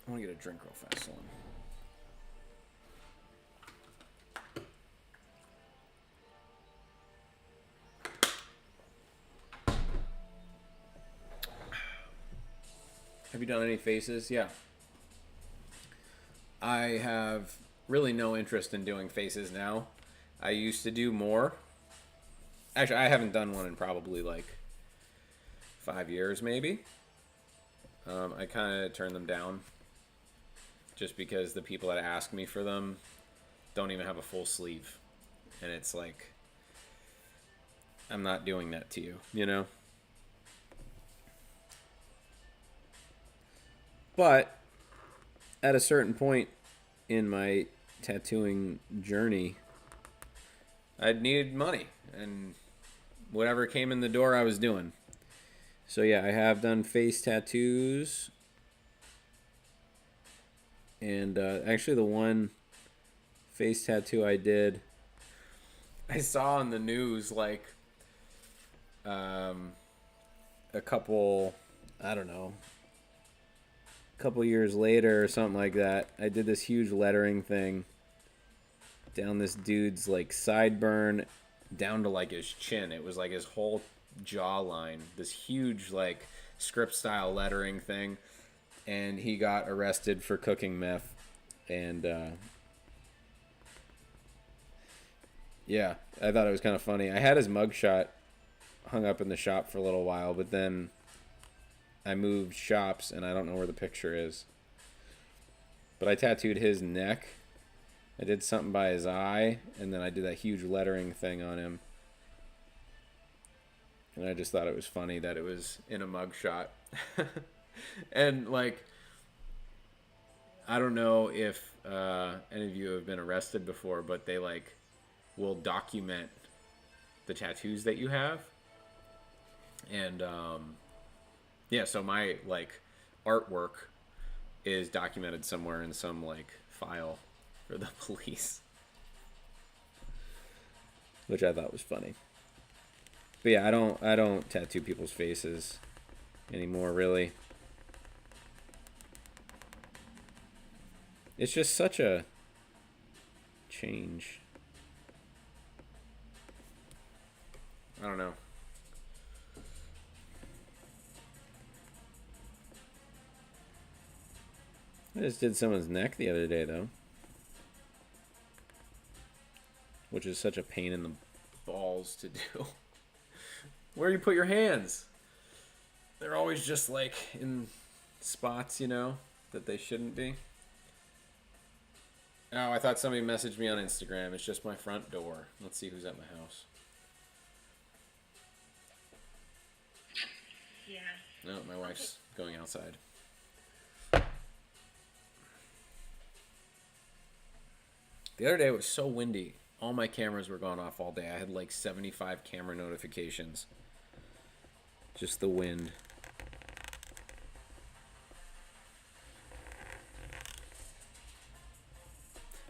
I want to get a drink real fast, Sloan. Have you done any faces? Yeah. I have really no interest in doing faces now. I used to do more. Actually, I haven't done one in probably like 5 years, maybe. I kind of turned them down just because the people that ask me for them don't even have a full sleeve. And it's like, I'm not doing that to you, you know? But at a certain point in my tattooing journey, I needed money, and whatever came in the door, I was doing. So yeah, I have done face tattoos, and actually the one face tattoo I did, I saw on the news like a couple, I don't know, couple years later or something like that. I did this huge lettering thing down this dude's like sideburn down to like his chin. It was like his whole jawline, this huge like script style lettering thing, and he got arrested for cooking meth. And yeah, I thought it was kind of funny. I had his mugshot hung up in the shop for a little while, but then I moved shops and I don't know where the picture is. But I tattooed his neck. I did something by his eye, and then I did that huge lettering thing on him. And I just thought it was funny that it was in a mugshot. And like, I don't know if any of you have been arrested before, but they like will document the tattoos that you have. And yeah, so my like artwork is documented somewhere in some like file for the police, which I thought was funny. But yeah, I don't tattoo people's faces anymore, really. It's just such a change. I don't know. I just did someone's neck the other day, though. Which is such a pain in the balls to do. Where do you put your hands? They're always just like in spots, you know, that they shouldn't be. Oh, I thought somebody messaged me on Instagram. It's just my front door. Let's see who's at my house. Yeah. No, my wife's going outside. The other day it was so windy. All my cameras were going off all day. I had like 75 camera notifications. Just the wind.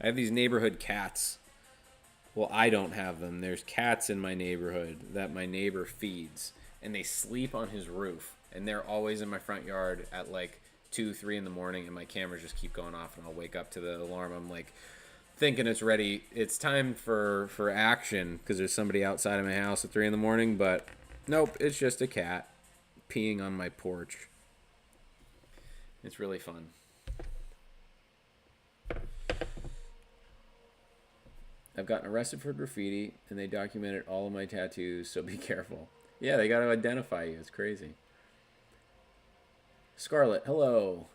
I have these neighborhood cats. Well, I don't have them. There's cats in my neighborhood that my neighbor feeds. And they sleep on his roof. And they're always in my front yard at like 2, 3 in the morning. And my cameras just keep going off. And I'll wake up to the alarm. I'm like, thinking it's ready. It's time for action because there's somebody outside of my house at 3 in the morning. But nope, it's just a cat peeing on my porch. It's really fun. I've gotten arrested for graffiti, and they documented all of my tattoos, so be careful. Yeah, they got to identify you. It's crazy. Scarlett, hello.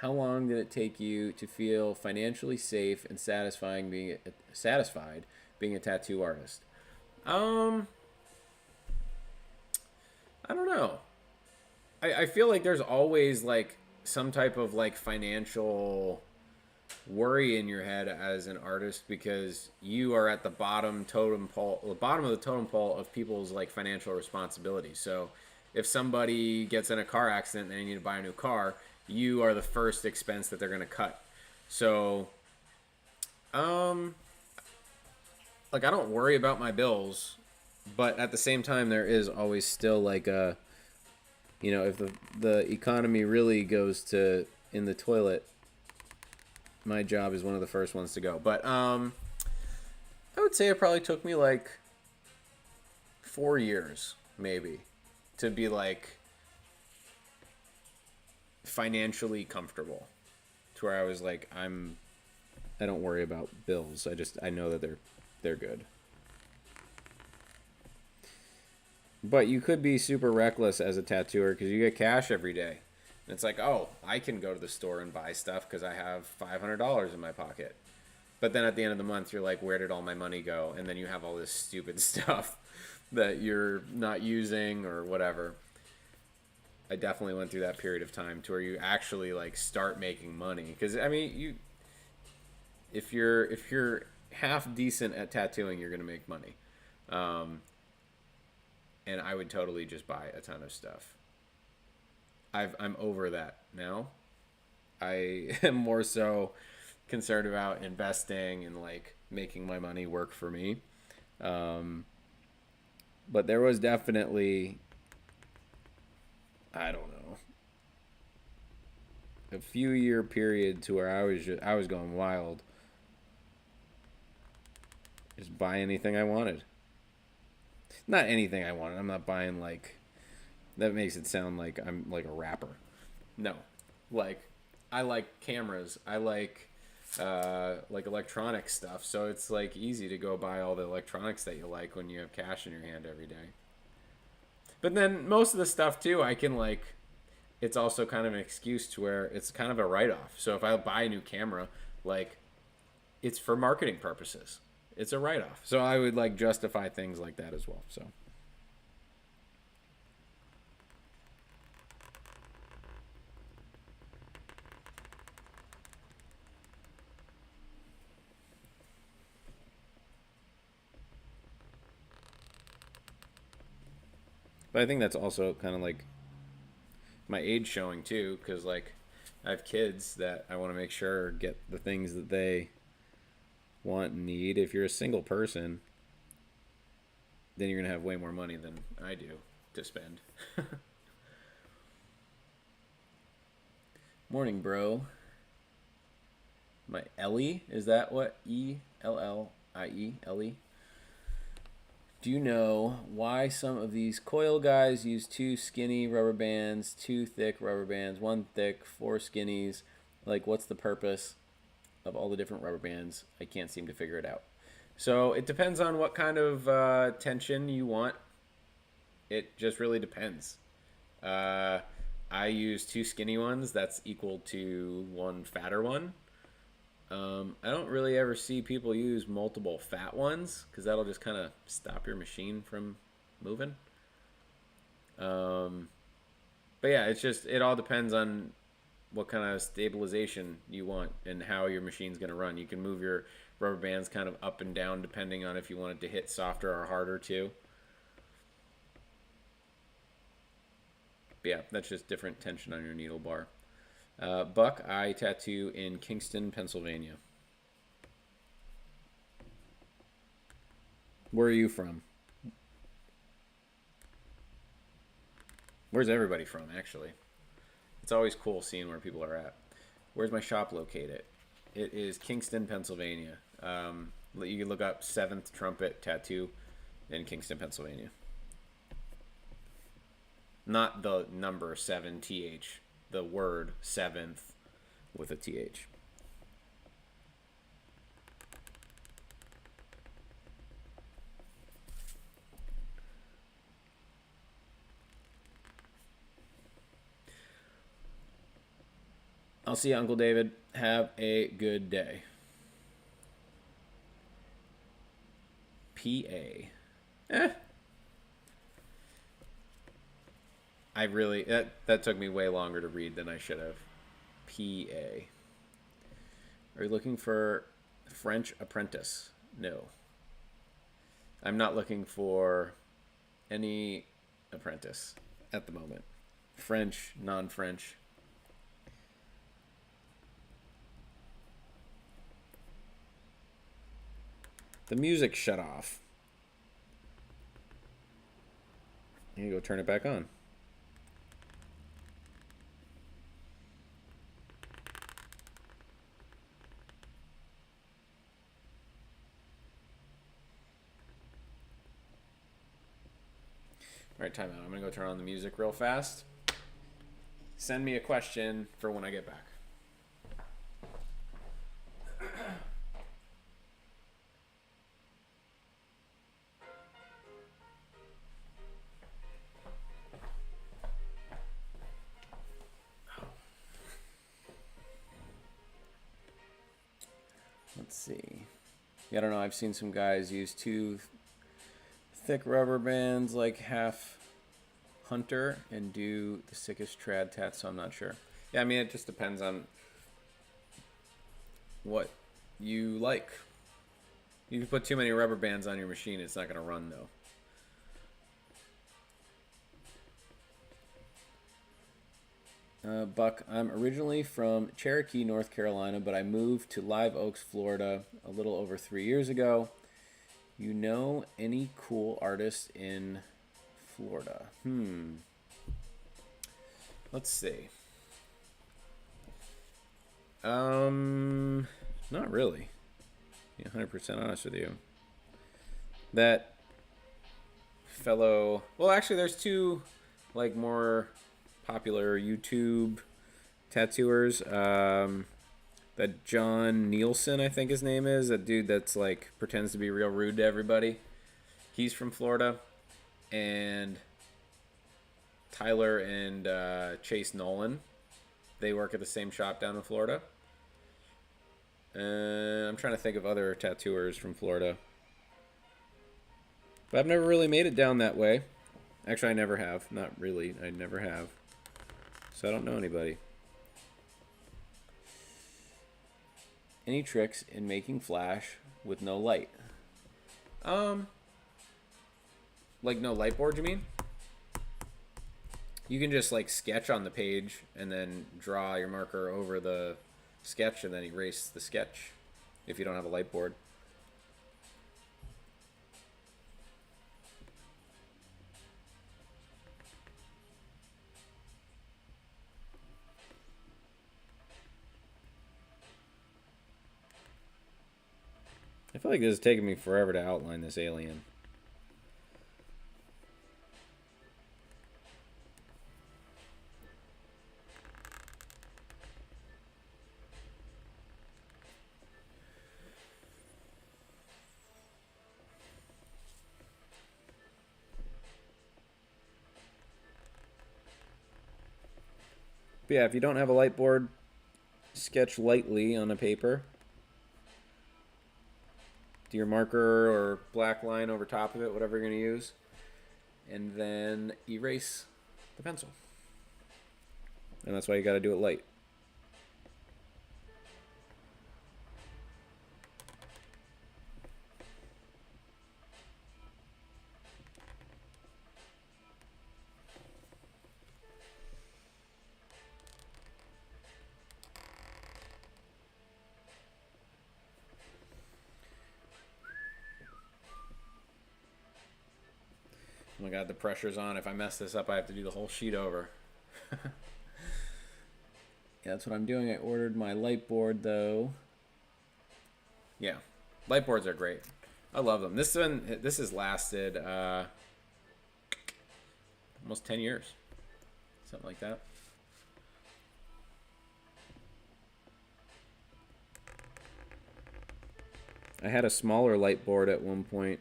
How long did it take you to feel financially safe and satisfied being a tattoo artist? I don't know. I feel like there's always like some type of like financial worry in your head as an artist because you are at the bottom the bottom of the totem pole of people's like financial responsibility. So if somebody gets in a car accident and they need to buy a new car, you are the first expense that they're going to cut. So like I don't worry about my bills, but at the same time there is always still like a, you know, if the economy really goes to in the toilet, my job is one of the first ones to go. But I would say it probably took me like 4 years maybe to be like financially comfortable to where I was like I don't worry about bills. I know that they're good. But you could be super reckless as a tattooer because you get cash every day. And it's like, oh, I can go to the store and buy stuff because I have $500 in my pocket. But then at the end of the month, you're like, where did all my money go? And then you have all this stupid stuff that you're not using or whatever. I definitely went through that period of time to where you actually like start making money. Because I mean, if you're half decent at tattooing, you're gonna make money. And I would totally just buy a ton of stuff. I'm over that now. I am more so concerned about investing and like making my money work for me. But there was definitely, I don't know, a few year period to where I was going wild. Just buy anything I wanted. Not anything I wanted. I'm not buying like, that makes it sound like I'm like a rapper. No, like I like cameras. I like electronic stuff. So it's like easy to go buy all the electronics that you like when you have cash in your hand every day. But then most of the stuff too, I can like, it's also kind of an excuse to where it's kind of a write-off. So if I buy a new camera, like it's for marketing purposes. It's a write-off. So I would like justify things like that as well. So but I think that's also kind of like my age showing too, because like I have kids that I want to make sure get the things that they want and need. If you're a single person, then you're gonna have way more money than I do to spend. Morning, bro. My Ellie, is that what Ellie? Ellie? Do you know why some of these coil guys use 2 skinny rubber bands, 2 thick rubber bands, 1 thick, 4 skinnies? Like, what's the purpose of all the different rubber bands? I can't seem to figure it out. So it depends on what kind of tension you want. It just really depends. I use 2 skinny ones. That's equal to 1 fatter one. I don't really ever see people use multiple fat ones because that'll just kind of stop your machine from moving. But yeah, it all depends on what kind of stabilization you want and how your machine's going to run. You can move your rubber bands kind of up and down depending on if you want it to hit softer or harder too. But yeah, that's just different tension on your needle bar. Buck, I tattoo in Kingston, Pennsylvania. Where are you from? Where's everybody from, actually? It's always cool seeing where people are at. Where's my shop located? It is Kingston, Pennsylvania. You can look up 7th Trumpet Tattoo in Kingston, Pennsylvania. Not the number 7th, the word 7th with a th. I'll see you, Uncle David. Have a good day. P.A. I really... That took me way longer to read than I should have. P.A. Are you looking for French apprentice? No. I'm not looking for any apprentice at the moment. French, non-French. The music shut off. You go turn it back on. All right, time out. I'm going to go turn on the music real fast. Send me a question for when I get back. Let's see. Yeah, I don't know. I've seen some guys use 2 thick rubber bands, like half hunter, and do the sickest trad tat, so I'm not sure. Yeah, I mean, it just depends on what you like. You can put too many rubber bands on your machine, it's not going to run, though. Buck, I'm originally from Cherokee, North Carolina, but I moved to Live Oaks, Florida a little over 3 years ago. You know any cool artists in Florida? Let's see. Not really. Be 100% honest with you. That fellow... Well, actually, there's 2, like, more popular YouTube tattooers. That John Nielsen, I think his name is. That dude that's, like, pretends to be real rude to everybody. He's from Florida. And Tyler and Chase Nolan, they work at the same shop down in Florida. I'm trying to think of other tattooers from Florida. But I've never really made it down that way. Actually, I never have. Not really. I never have. So I don't know anybody. Any tricks in making flash with no light? Like no light board, you mean? You can just like sketch on the page and then draw your marker over the sketch and then erase the sketch if you don't have a light board. I feel like this is taking me forever to outline this alien. But yeah, if you don't have a light board, sketch lightly on a paper. Do your marker or black line over top of it, whatever you're going to use. And then erase the pencil. And that's why you got to do it light. Oh my god, the pressure's on. If I mess this up, I have to do the whole sheet over. Yeah, that's what I'm doing. I ordered my light board, though. Yeah. Light boards are great. I love them. This has lasted almost 10 years. Something like that. I had a smaller light board at one point,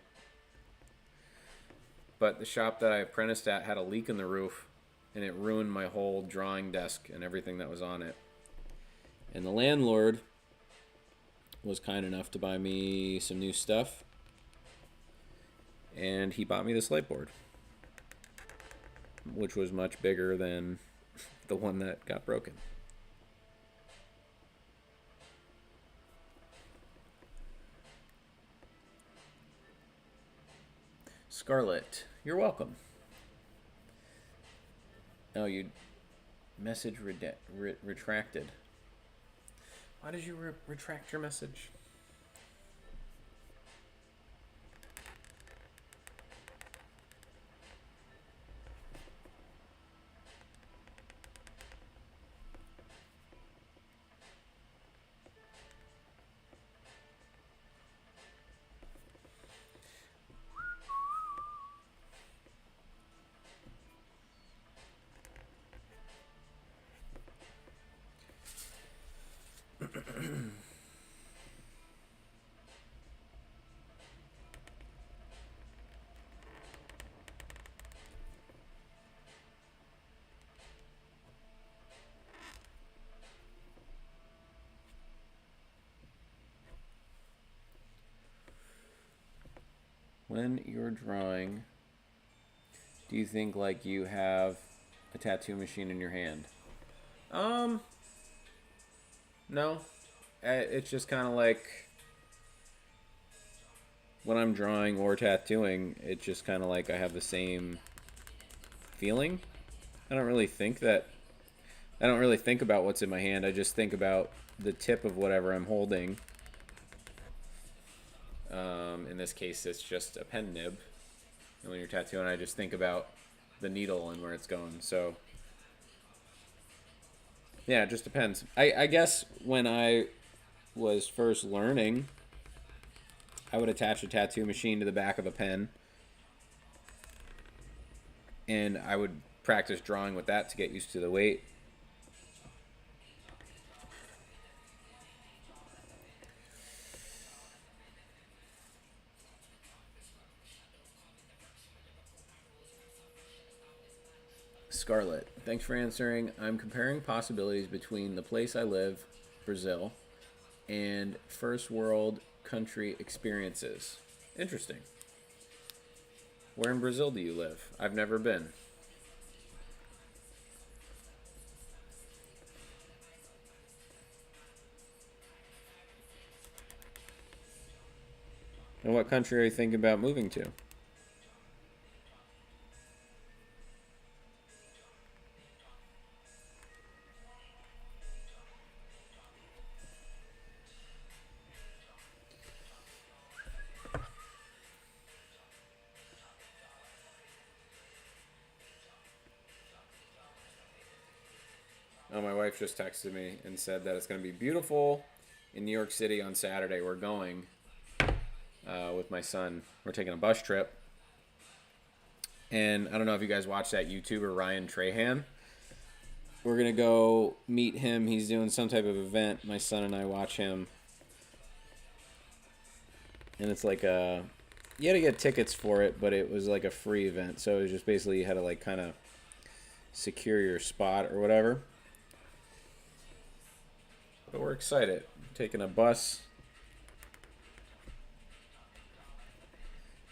but the shop that I apprenticed at had a leak in the roof, and it ruined my whole drawing desk and everything that was on it. And the landlord was kind enough to buy me some new stuff, and he bought me this light board, which was much bigger than the one that got broken. Scarlett, you're welcome. Oh, you message retracted. Why did you retract your message? When you're drawing, do you think like you have a tattoo machine in your hand? No. It's just kind of like when I'm drawing or tattooing, it's just kind of like I have the same feeling. I don't really think about what's in my hand. I just think about the tip of whatever I'm holding. In this case, it's just a pen nib. And when you're tattooing, I just think about the needle and where it's going. So, yeah, it just depends. I guess when I was first learning, I would attach a tattoo machine to the back of a pen. And I would practice drawing with that to get used to the weight. Scarlett, thanks for answering. I'm comparing possibilities between the place I live, Brazil, and first world country experiences. Interesting. Where in Brazil do you live? I've never been. And what country are you thinking about moving to? Oh, my wife just texted me and said that it's going to be beautiful in New York City on Saturday. We're going with my son. We're taking a bus trip. And I don't know if you guys watch that YouTuber, Ryan Trahan. We're going to go meet him. He's doing some type of event. My son and I watch him. And it's like a... You had to get tickets for it, but it was like a free event. So it was just basically you had to like kind of secure your spot or whatever. But we're excited. Taking a bus.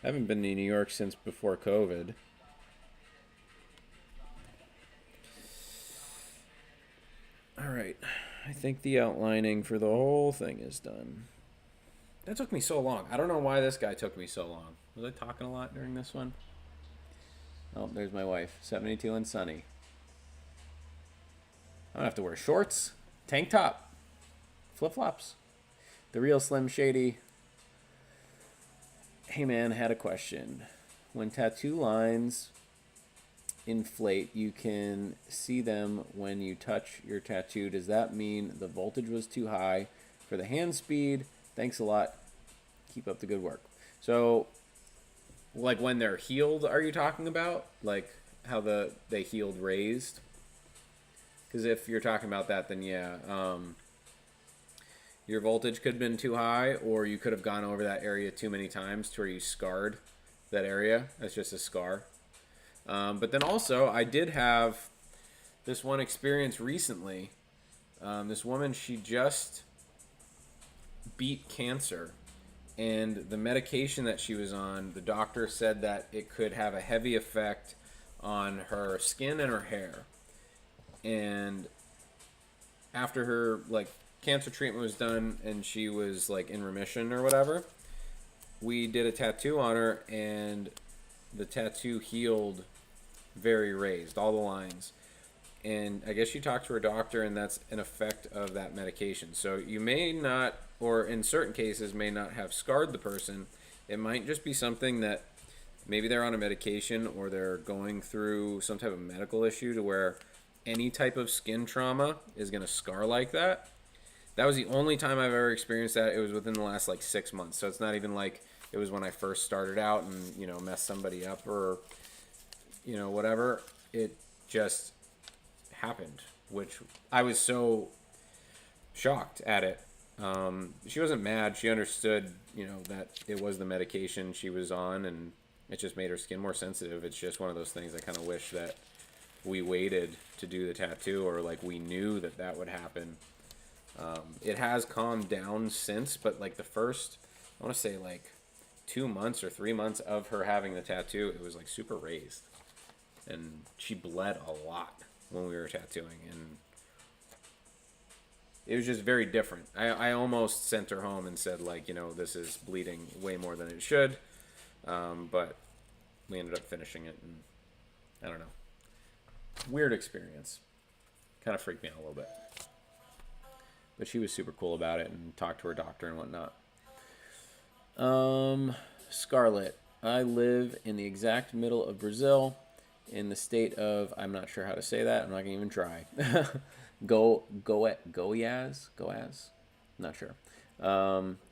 I haven't been to New York since before COVID. All right. I think the outlining for the whole thing is done. That took me so long. I don't know why this guy took me so long. Was I talking a lot during this one? Oh, there's my wife. 72 and sunny. I don't have to wear shorts. Tank top. Flip-flops. The real Slim Shady. Hey man, had a question. When tattoo lines inflate, you can see them when you touch your tattoo. Does that mean the voltage was too high for the hand speed? Thanks a lot. Keep up the good work. So, like when they're healed, are you talking about? Like how they healed raised? Because if you're talking about that, then yeah, your voltage could have been too high, or you could have gone over that area too many times to where you scarred that area. That's just a scar. But then also, I did have this one experience recently. This woman, she just beat cancer. And the medication that she was on, the doctor said that it could have a heavy effect on her skin and her hair. And after her like cancer treatment was done and she was like in remission or whatever, we did a tattoo on her, and the tattoo healed very raised, all the lines. And I guess she talked to her doctor, and that's an effect of that medication. So you may not, or in certain cases, may not have scarred the person. It might just be something that maybe they're on a medication or they're going through some type of medical issue to where any type of skin trauma is going to scar like that. That was the only time I've ever experienced that. It was within the last like 6 months. So it's not even like it was when I first started out and, you know, messed somebody up or, you know, whatever. It just happened, which I was so shocked at it. She wasn't mad. She understood, you know, that it was the medication she was on and it just made her skin more sensitive. It's just one of those things I kind of wish that we waited to do the tattoo, or like we knew that that would happen. It has calmed down since, but like the first, I want to say like 2 months or 3 months of her having the tattoo, it was like super raised. And she bled a lot when we were tattooing. And it was just very different. I almost sent her home and said, like, you know, this is bleeding way more than it should. But we ended up finishing it. And I don't know. Weird experience. Kind of freaked me out a little bit. But she was super cool about it and talked to her doctor and whatnot. Scarlett. I live in the exact middle of Brazil, in the state of, I'm not sure how to say that. I'm not going to even try. Goiás? Not sure.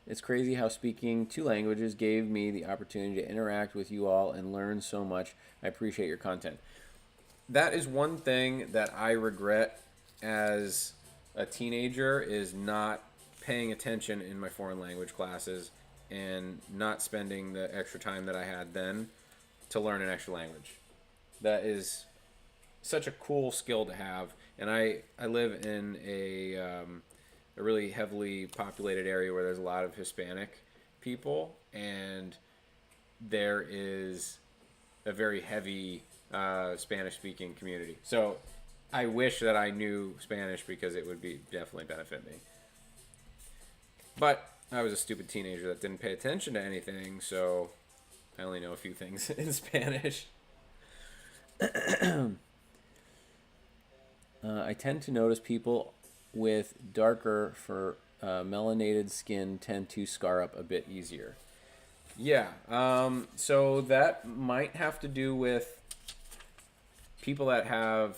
It's crazy how speaking 2 languages gave me the opportunity to interact with you all and learn so much. I appreciate your content. That is one thing that I regret as a teenager, is not paying attention in my foreign language classes and not spending the extra time that I had then to learn an extra language. That is such a cool skill to have. And I live in a really heavily populated area where there's a lot of Hispanic people, and there is a very heavy Spanish-speaking community. So I wish that I knew Spanish because it would be definitely benefit me. But I was a stupid teenager that didn't pay attention to anything, so I only know a few things in Spanish. I tend to notice people with darker for melanated skin tend to scar up a bit easier. Yeah, so that might have to do with people that have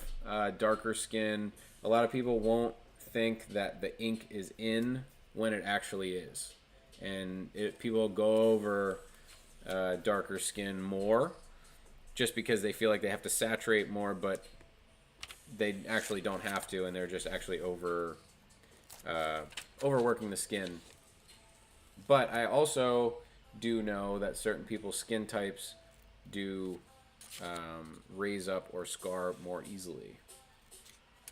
darker skin. A lot of people won't think that the ink is in when it actually is. And people go over darker skin more just because they feel like they have to saturate more, but they actually don't have to, and they're just actually overworking the skin. But I also do know that certain people's skin types do raise up or scar more easily.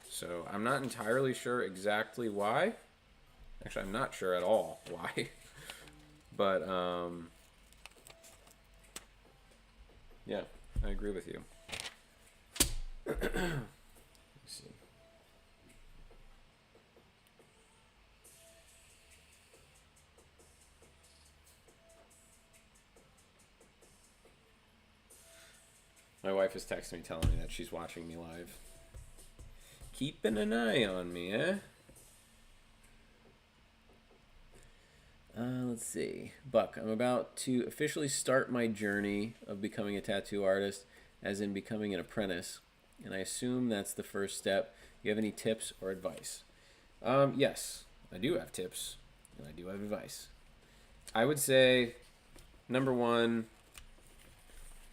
So I'm not entirely sure exactly why. Actually, I'm not sure at all why. But yeah, I agree with you. Let's see. My wife is texting me telling me that she's watching me live. Keeping an eye on me, eh? Let's see. Buck, I'm about to officially start my journey of becoming a tattoo artist, as in becoming an apprentice, and I assume that's the first step. Do you have any tips or advice? Yes, I do have tips, and I do have advice. I would say number one,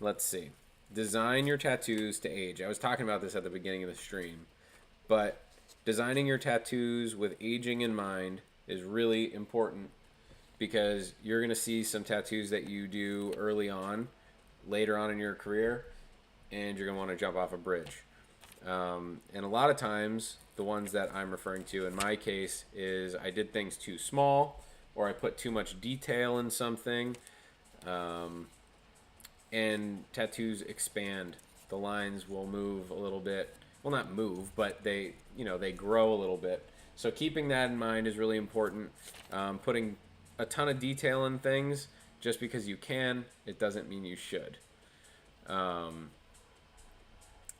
let's see. Design your tattoos to age. I was talking about this at the beginning of the stream, but designing your tattoos with aging in mind is really important because you're going to see some tattoos that you do early on, later on in your career, and you're going to want to jump off a bridge. And a lot of times, the ones that I'm referring to in my case is I did things too small or I put too much detail in something. And tattoos expand. The lines will move a little bit. Well, not move, but they grow a little bit. So keeping that in mind is really important. Putting a ton of detail in things just because you can, it doesn't mean you should.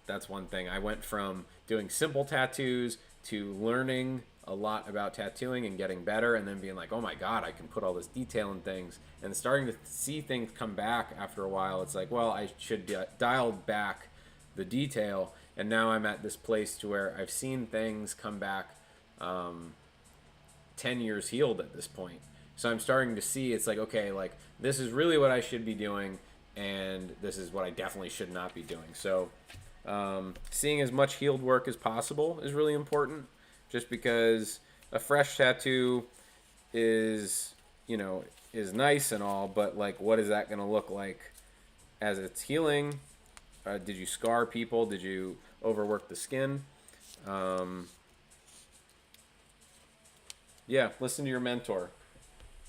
That's one thing. I went from doing simple tattoos to learning a lot about tattooing and getting better, and then being like, oh my god, I can put all this detail in things, and starting to see things come back after a while. It's like, well, I should dial back the detail, and now I'm at this place to where I've seen things come back 10 years healed at this point. So I'm starting to see, it's like, okay, like this is really what I should be doing, and this is what I definitely should not be doing. So seeing as much healed work as possible is really important, just because a fresh tattoo is, is nice and all, but like, what is that going to look like as it's healing? Did you scar people? Did you overwork the skin? Yeah, listen to your mentor.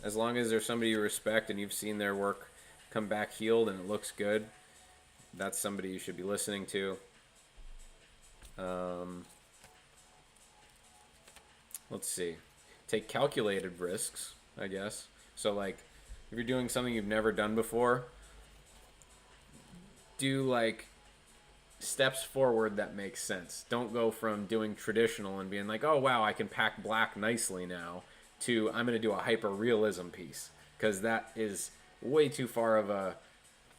As long as there's somebody you respect and you've seen their work come back healed and it looks good, that's somebody you should be listening to. Let's see. Take calculated risks, I guess. So, like, if you're doing something you've never done before, do, like, steps forward that make sense. Don't go from doing traditional and being like, oh, wow, I can pack black nicely now, to I'm going to do a hyper-realism piece. Because that is way too far of a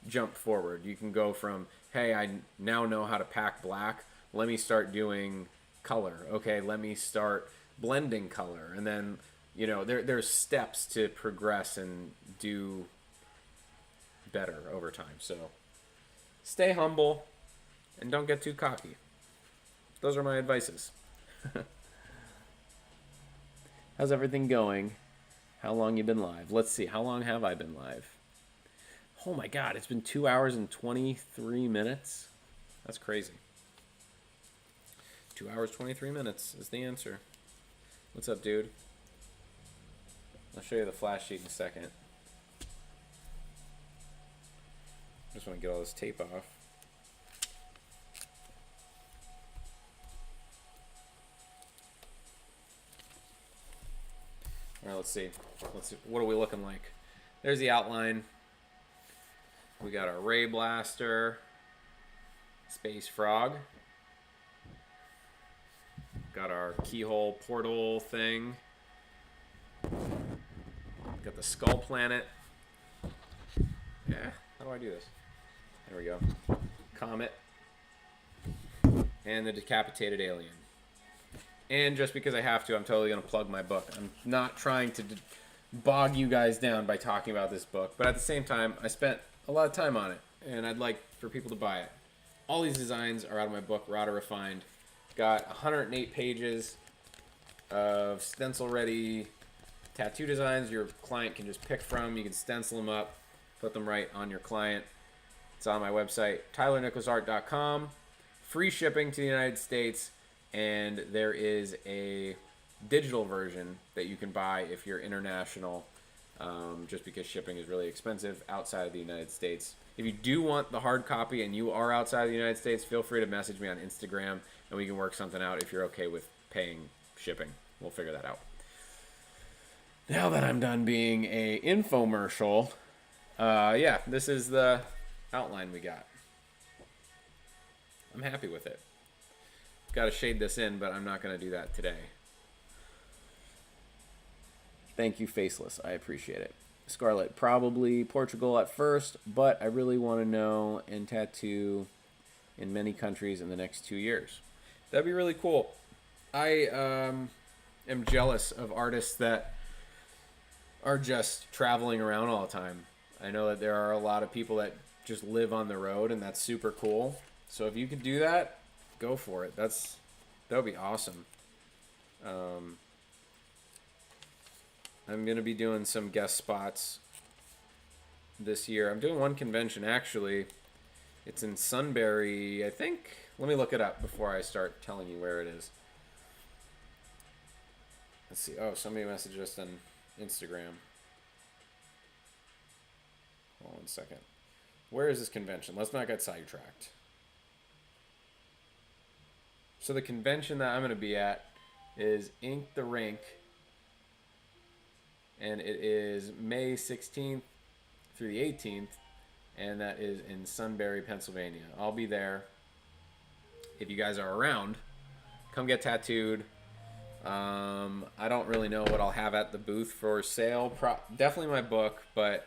jump forward. You can go from, hey, I now know how to pack black. Let me start doing color. Okay, let me start blending color. And then, there's steps to progress and do better over time. So stay humble and don't get too cocky. Those are my advices. How's everything going? How long you been live? Let's see. How long have I been live? Oh my god, it's been 2 hours and 23 minutes. That's crazy. 2 hours, 23 minutes is the answer. What's up, dude? I'll show you the flash sheet in a second. Just want to get all this tape off. All right, let's see. What are we looking like? There's the outline. We got our Ray Blaster, Space Frog. Got our keyhole portal thing. Got the Skull Planet. Yeah, how do I do this? There we go. Comet. And the Decapitated Alien. And just because I have to, I'm totally going to plug my book. I'm not trying to bog you guys down by talking about this book, but at the same time, I spent a lot of time on it, and I'd like for people to buy it. All these designs are out of my book, Raw to Refined. Got 108 pages of stencil-ready tattoo designs your client can just pick from. You can stencil them up, put them right on your client. It's on my website, tylernicklausart.com. Free shipping to the United States, and there is a digital version that you can buy if you're international, just because shipping is really expensive outside of the United States. If you do want the hard copy and you are outside of the United States, feel free to message me on Instagram, and we can work something out if you're okay with paying shipping. We'll figure that out. Now that I'm done being a infomercial, yeah, this is the outline we got. I'm happy with it. Got to shade this in, but I'm not going to do that today. Thank you, Faceless. I appreciate it. Scarlet, probably Portugal at first, but I really want to know and tattoo in many countries in the next 2 years. That'd be really cool. I am jealous of artists that are just traveling around all the time. I know that there are a lot of people that just live on the road, and that's super cool. So if you could do that, go for it. That would be awesome. I'm going to be doing some guest spots this year. I'm doing one convention, actually. It's in Sunbury, I think. Let me look it up before I start telling you where it is. Let's see. Oh, somebody messaged us on Instagram. Hold on 1 second. Where is this convention? Let's not get sidetracked. So the convention that I'm going to be at is Ink the Rink. And it is May 16th through the 18th. And that is in Sunbury, Pennsylvania. I'll be there. If you guys are around, come get tattooed. I don't really know what I'll have at the booth for sale. Definitely my book, but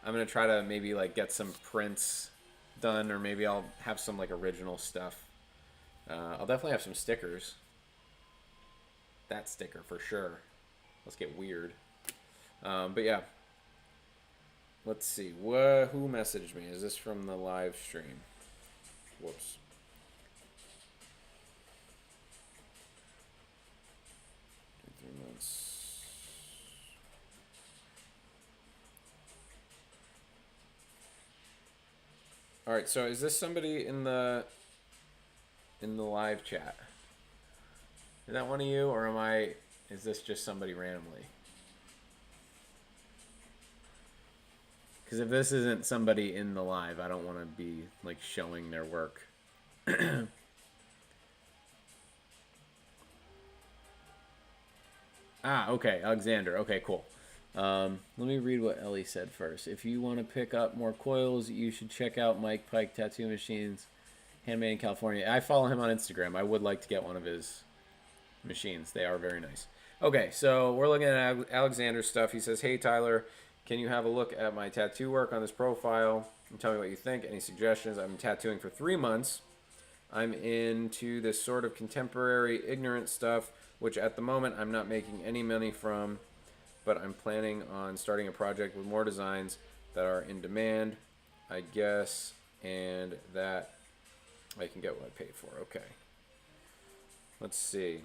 I'm going to try to maybe like get some prints done, or maybe I'll have some like original stuff. I'll definitely have some stickers. That sticker for sure. Let's get weird. But yeah. Let's see. Who messaged me? Is this from the live stream? Whoops. All right, so is this somebody in the live chat? Is that one of you, or is this just somebody randomly? Because if this isn't somebody in the live, I don't want to be like showing their work. Okay, Alexander. Okay, cool. Let me read what Ellie said first. If you want to pick up more coils, you should check out Mike Pike Tattoo Machines, handmade in California. I follow him on Instagram. I would like to get one of his machines. They are very nice. Okay, so we're looking at Alexander's stuff. He says, "Hey Tyler, can you have a look at my tattoo work on this profile and tell me what you think? Any suggestions? I'm tattooing for 3 months. I'm into this sort of contemporary ignorant stuff, which at the moment I'm not making any money from, but I'm planning on starting a project with more designs that are in demand, I guess, and that I can get what I paid for." Okay. Let's see.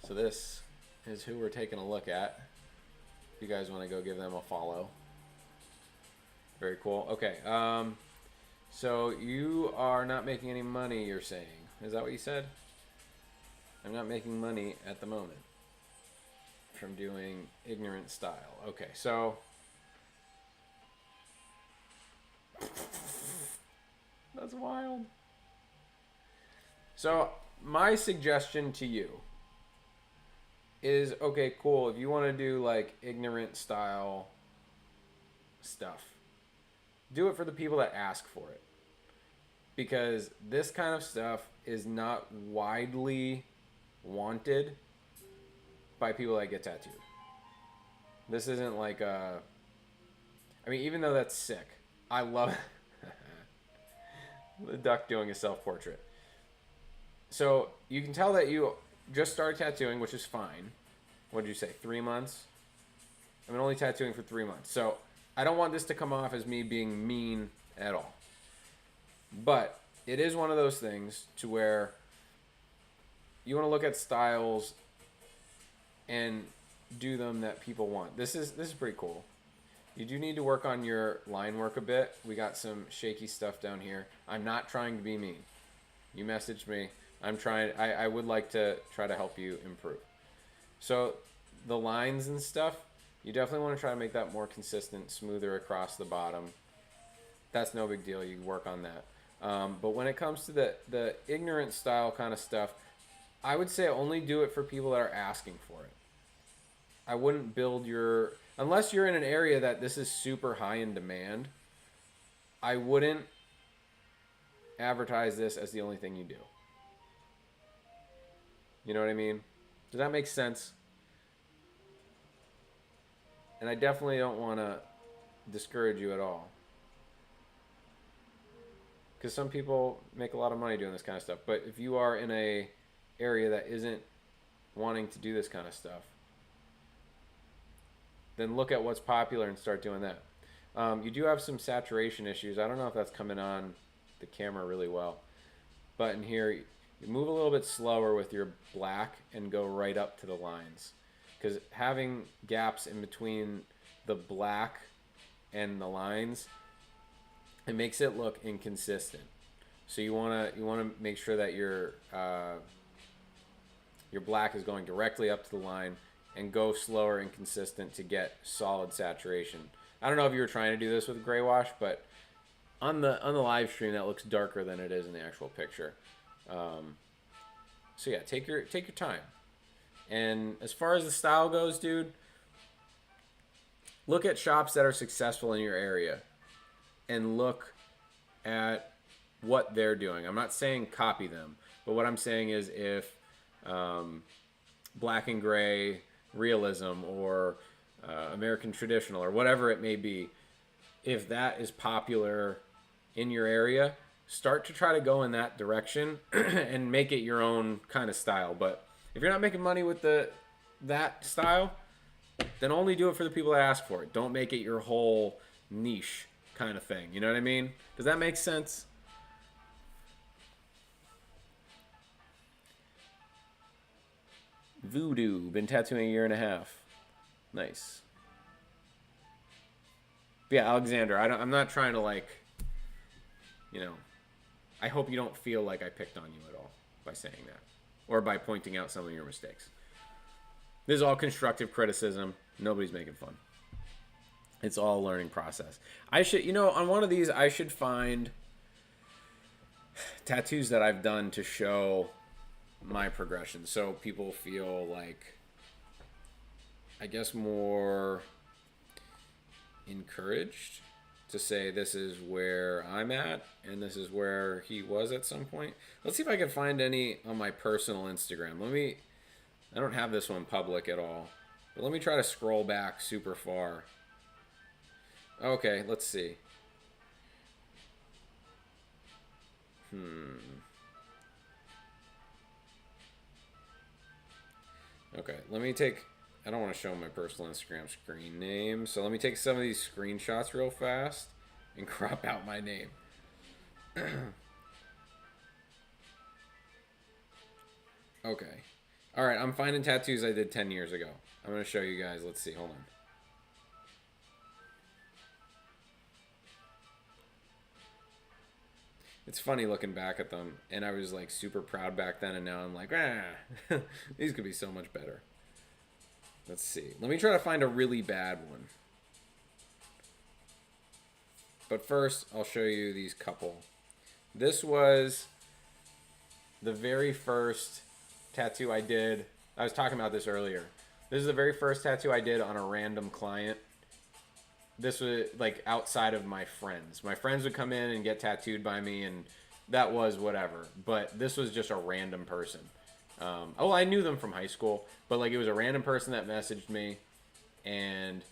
So this is who we're taking a look at. If you guys want to go give them a follow. Very cool. Okay. So you are not making any money, you're saying. Is that what you said? I'm not making money at the moment from doing ignorant style. Okay, so that's wild. So my suggestion to you is, okay, cool, if you want to do like ignorant style stuff, do it for the people that ask for it. Because this kind of stuff is not widely wanted by people that get tattooed. This isn't like a... I mean, even though that's sick, I love the duck doing a self-portrait. So you can tell that you just started tattooing, which is fine. What did you say, 3 months? I've been only tattooing for 3 months. So I don't want this to come off as me being mean at all. But it is one of those things to where you want to look at styles and do them that people want. This is pretty cool. You do need to work on your line work a bit. We got some shaky stuff down here. I'm not trying to be mean. You messaged me. I would like to try to help you improve. So the lines and stuff, you definitely want to try to make that more consistent, smoother across the bottom. That's no big deal. You can work on that. But when it comes to the ignorant style kind of stuff, I would say only do it for people that are asking for it. I wouldn't build your... Unless you're in an area that this is super high in demand, I wouldn't advertise this as the only thing you do. You know what I mean? Does that make sense? And I definitely don't want to discourage you at all. Because some people make a lot of money doing this kind of stuff. But if you are in a area that isn't wanting to do this kind of stuff, then look at what's popular and start doing that. You do have some saturation issues. I don't know if that's coming on the camera really well. But in here, you move a little bit slower with your black and go right up to the lines. Because having gaps in between the black and the lines, it makes it look inconsistent. So you wanna make sure that your black is going directly up to the line, and go slower and consistent to get solid saturation. I don't know if you were trying to do this with gray wash, but on the live stream that looks darker than it is in the actual picture. So yeah, take your time. And as far as the style goes, dude, look at shops that are successful in your area and look at what they're doing. I'm not saying copy them, but what I'm saying is if black and gray realism or American traditional or whatever it may be, if that is popular in your area, start to try to go in that direction and make it your own kind of style. But if you're not making money with that style, then only do it for the people that ask for it. Don't make it your whole niche kind of thing. You know what I mean? Does that make sense? Voodoo, been tattooing a year and a half. Nice. But yeah, Alexander, I'm not trying to I hope you don't feel like I picked on you at all by saying that or by pointing out some of your mistakes. This is all constructive criticism. Nobody's making fun. It's all a learning process. I should, on one of these, I should find tattoos that I've done to show my progression so people feel like, I guess, more encouraged to say this is where I'm at and this is where he was at some point. Let's see if I can find any on my personal Instagram. I don't have this one public at all, but let me try to scroll back super far. Okay, let's see. Okay, I don't want to show my personal Instagram screen name, so let me take some of these screenshots real fast and crop out my name. Okay. Alright, I'm finding tattoos I did 10 years ago. I'm going to show you guys. Let's see, hold on. It's funny looking back at them, and I was like super proud back then, and now I'm like, these could be so much better. Let's see. Let me try to find a really bad one. But first, I'll show you these couple. This was the very first tattoo I did. I was talking about this earlier. This is the very first tattoo I did on a random client. This was like outside of my friends. My friends would come in and get tattooed by me, and that was whatever. But this was just a random person. I knew them from high school, but like it was a random person that messaged me, and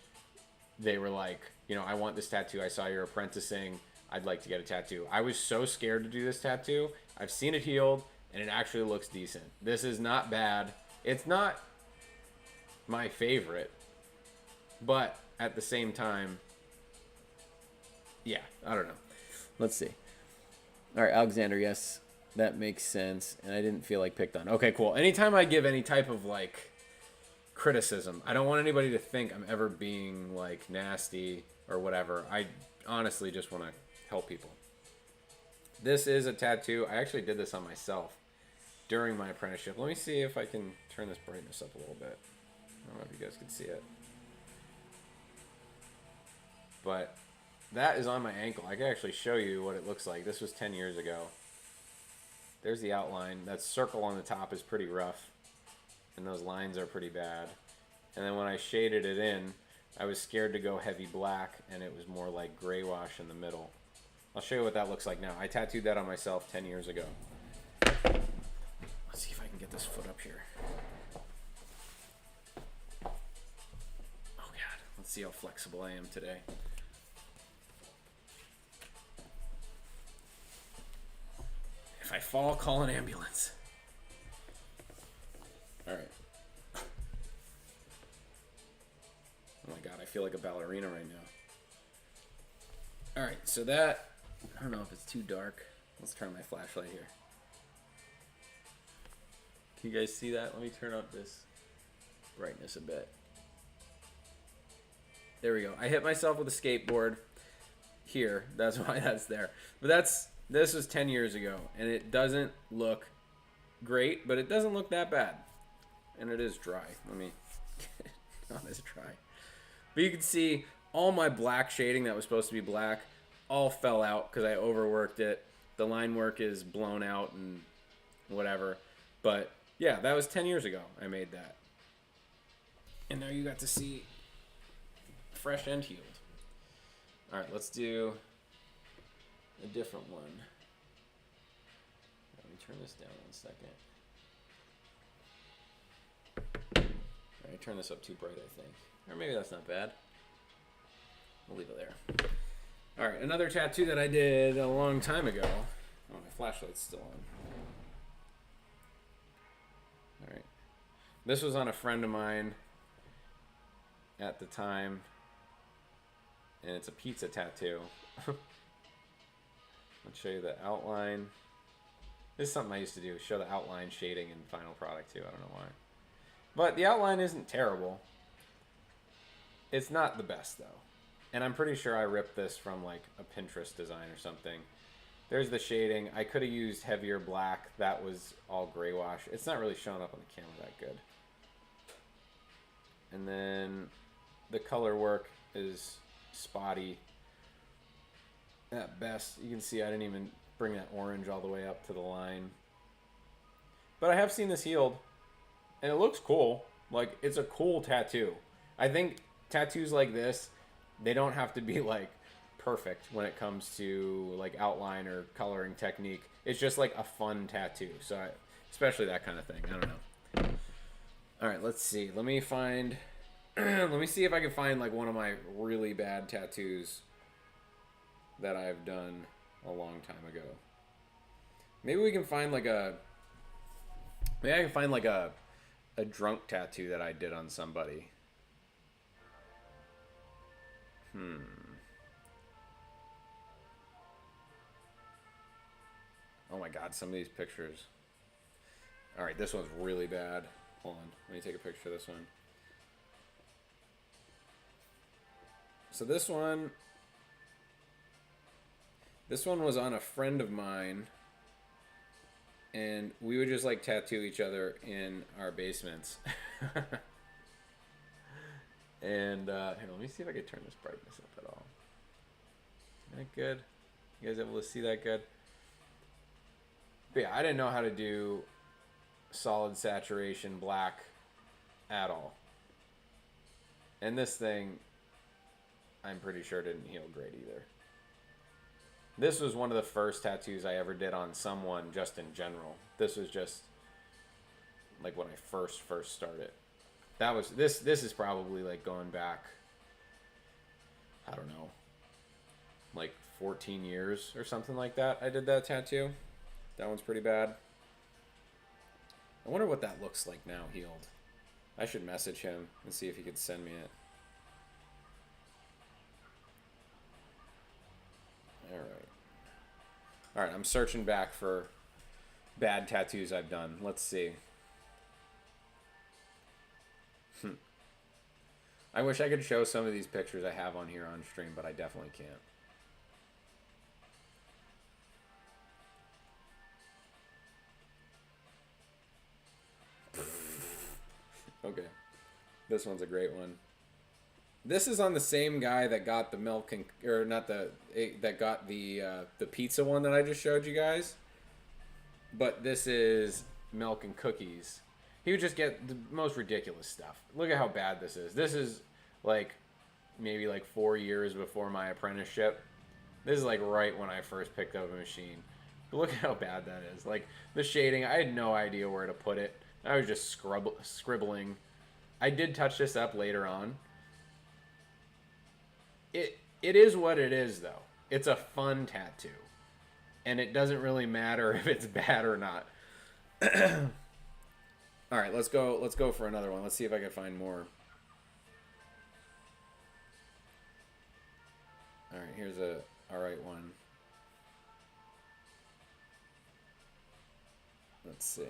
they were like, I want this tattoo. I saw you're apprenticing. I'd like to get a tattoo. I was so scared to do this tattoo. I've seen it healed, and it actually looks decent. This is not bad. It's not my favorite, but at the same time, yeah, I don't know. Let's see. All right, Alexander, yes, that makes sense, and I didn't feel like picked on. Okay, cool. Anytime I give any type of criticism, I don't want anybody to think I'm ever being nasty or whatever. I honestly just want to help people. This is a tattoo. I actually did this on myself during my apprenticeship. Let me see if I can turn this brightness up a little bit. I don't know if you guys can see it. But that is on my ankle. I can actually show you what it looks like. This was 10 years ago. There's the outline. That circle on the top is pretty rough, and those lines are pretty bad. And then when I shaded it in, I was scared to go heavy black, and it was more like gray wash in the middle. I'll show you what that looks like now. I tattooed that on myself 10 years ago. Let's see if I can get this foot up here. Oh God, let's see how flexible I am today. If I fall, call an ambulance. All right. Oh my God, I like a ballerina right now. Alright, so that, I don't know if it's too dark. Let's turn my flashlight here. Can you guys see that? Let me turn up this brightness a bit. There we go. I hit myself with a skateboard here. That's why that's there. But this was 10 years ago, and it doesn't look great, but it doesn't look that bad. And it is dry. Let me get it not as dry. But you can see all my black shading that was supposed to be black all fell out because I overworked it. The line work is blown out and whatever. But yeah, that was 10 years ago I made that. And now you got to see fresh and healed. All right, let's do a different one. Let me turn this down 1 second. All right, turn this up too bright, I think. Or maybe that's not bad. We'll leave it there. All right, another tattoo that I did a long time ago. Oh, my flashlight's still on. All right. This was on a friend of mine at the time. And it's a pizza tattoo. Let's show you the outline. This is something I used to do, show the outline shading in final product too. I don't know why. But the outline isn't terrible. It's not the best though. And I'm pretty sure I ripped this from like a Pinterest design or something. There's the shading. I could have used heavier black. That was all gray wash. It's not really showing up on the camera that good. And then the color work is spotty at best. You can see I didn't even bring that orange all the way up to the line. But I have seen this healed. And it looks cool. Like, it's a cool tattoo. I think tattoos like this, they don't have to be like perfect when it comes to like outline or coloring technique. It's just like a fun tattoo. So especially that kind of thing. I don't know. All right, let's see. Let me find let me see if I can find like one of my really bad tattoos that I've done a long time ago. Maybe we can find like maybe I can find like a drunk tattoo that I did on somebody. Oh my god, some of these pictures. Alright, this one's really bad. Hold on, let me take a picture of this one. So this one was on a friend of mine, and we would just like tattoo each other in our basements. And here, let me see if I can turn this brightness up at all. Is that good? You guys able to see that good? But yeah, I didn't know how to do solid saturation black at all. And this thing, I'm pretty sure didn't heal great either. This was one of the first tattoos I ever did on someone just in general. This was just like when I first started. That was this is probably like going back, I don't know, like 14 years or something like that. I did that tattoo. That one's pretty bad. I wonder what that looks like now healed. I should message him and see if he could send me it. Alright, I'm searching back for bad tattoos I've done. Let's see. I wish I could show some of these pictures I have on here on stream, but I definitely can't. Okay. This one's a great one. This is on the same guy that got the milk and, or not the, that got the pizza one that I just showed you guys. But this is milk and cookies. He would just get the most ridiculous stuff. Look at how bad this is. This is like maybe like 4 years before my apprenticeship. This is like right when I first picked up a machine. But look at how bad that is. Like the shading, I had no idea where to put it. I was just scribbling. I did touch this up later on. It is what it is though. It's a fun tattoo. And it doesn't really matter if it's bad or not. All right, let's go for another one. Let's see if I can find more. All right, here's a all right one. Let's see.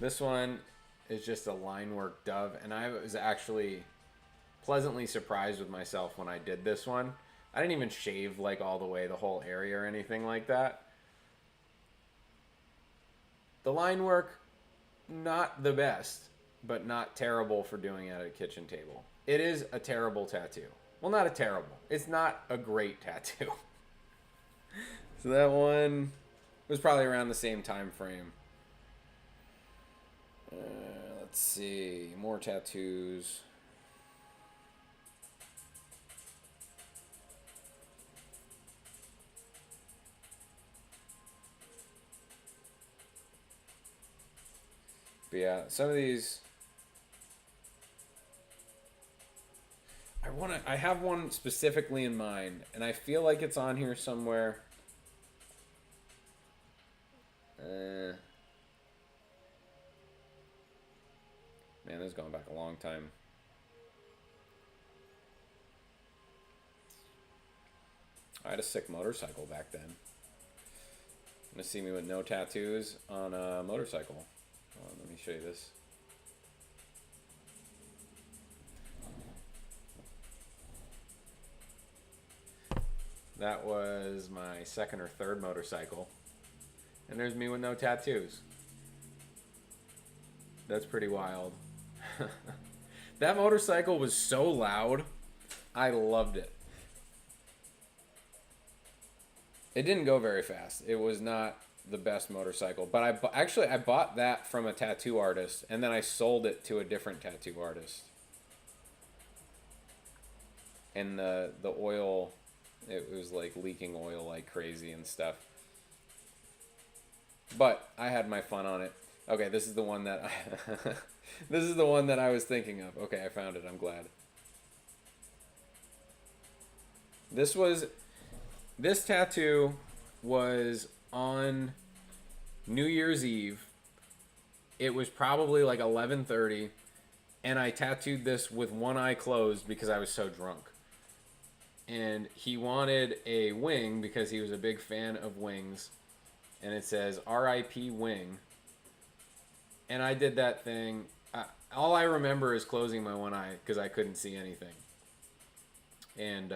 This one is just a line work dove, and I was actually pleasantly surprised with myself when I did this one. I didn't even shave like all the way the whole area or anything like that. The line work, not the best, but not terrible for doing it at a kitchen table. It is a terrible tattoo. Well, not a terrible. It's not a great tattoo. So that one was probably around the same time frame. Let's see. More tattoos. But yeah, some of these I have one specifically in mind, and I feel like it's on here somewhere. Man, this is going back a long time. I had a sick motorcycle back then. I'm gonna see me with no tattoos on a motorcycle. Hold on, let me show you this. That was my second or third motorcycle. And there's me with no tattoos. That's pretty wild. That motorcycle was so loud. I loved it. It didn't go very fast. It was not the best motorcycle. But I bought that from a tattoo artist, and then I sold it to a different tattoo artist. And the oil, it was like leaking oil like crazy and stuff. But I had my fun on it. Okay, this is the one that this is the one that I was thinking of. Okay, I found it. I'm glad. This tattoo was on New Year's Eve. It was probably like 11:30, and I tattooed this with one eye closed because I was so drunk. And he wanted a wing because he was a big fan of wings, and it says R.I.P. Wing. And I did that thing. All I remember is closing my one eye because I couldn't see anything. And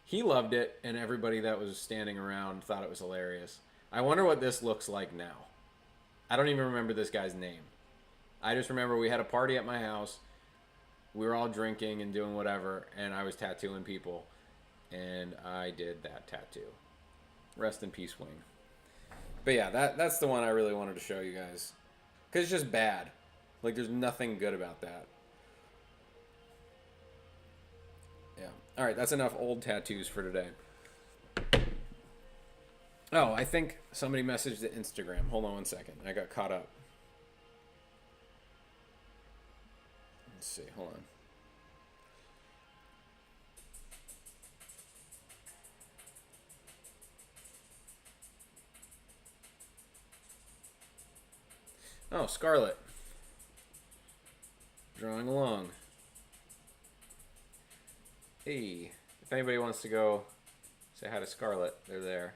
he loved it, and everybody that was standing around thought it was hilarious. I wonder what this looks like now. I don't even remember this guy's name. I just remember we had a party at my house. We were all drinking and doing whatever, and I was tattooing people. And I did that tattoo. Rest in peace, Wing. But yeah, that's the one I really wanted to show you guys. Because it's just bad. Like, there's nothing good about that. Yeah. Alright, that's enough old tattoos for today. Oh, I think somebody messaged the Instagram. Hold on one second. I got caught up. Let's see. Hold on. Oh, Scarlett. Drawing along. Hey, if anybody wants to go say hi to Scarlett, they're there.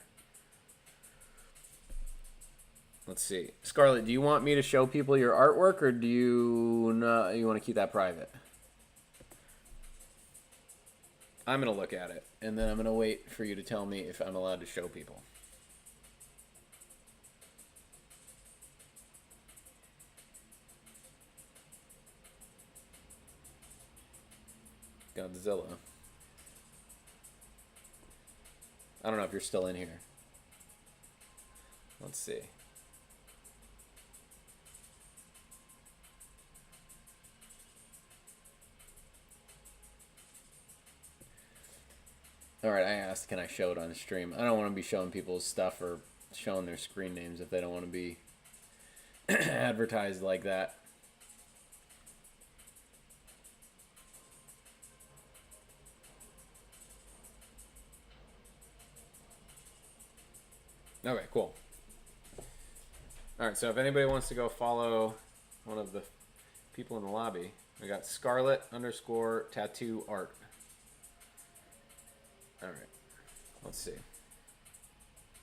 Let's see. Scarlett, do you want me to show people your artwork, or do you not, you want to keep that private? I'm going to look at it, and then I'm going to wait for you to tell me if I'm allowed to show people. Godzilla. I don't know if you're still in here. Let's see. Alright, I asked, can I show it on stream? I don't want to be showing people's stuff or showing their screen names if they don't want to be advertised like that. Okay, cool. Alright, so if anybody wants to go follow one of the people in the lobby, we got Scarlett _tattoo art. All right. Let's see.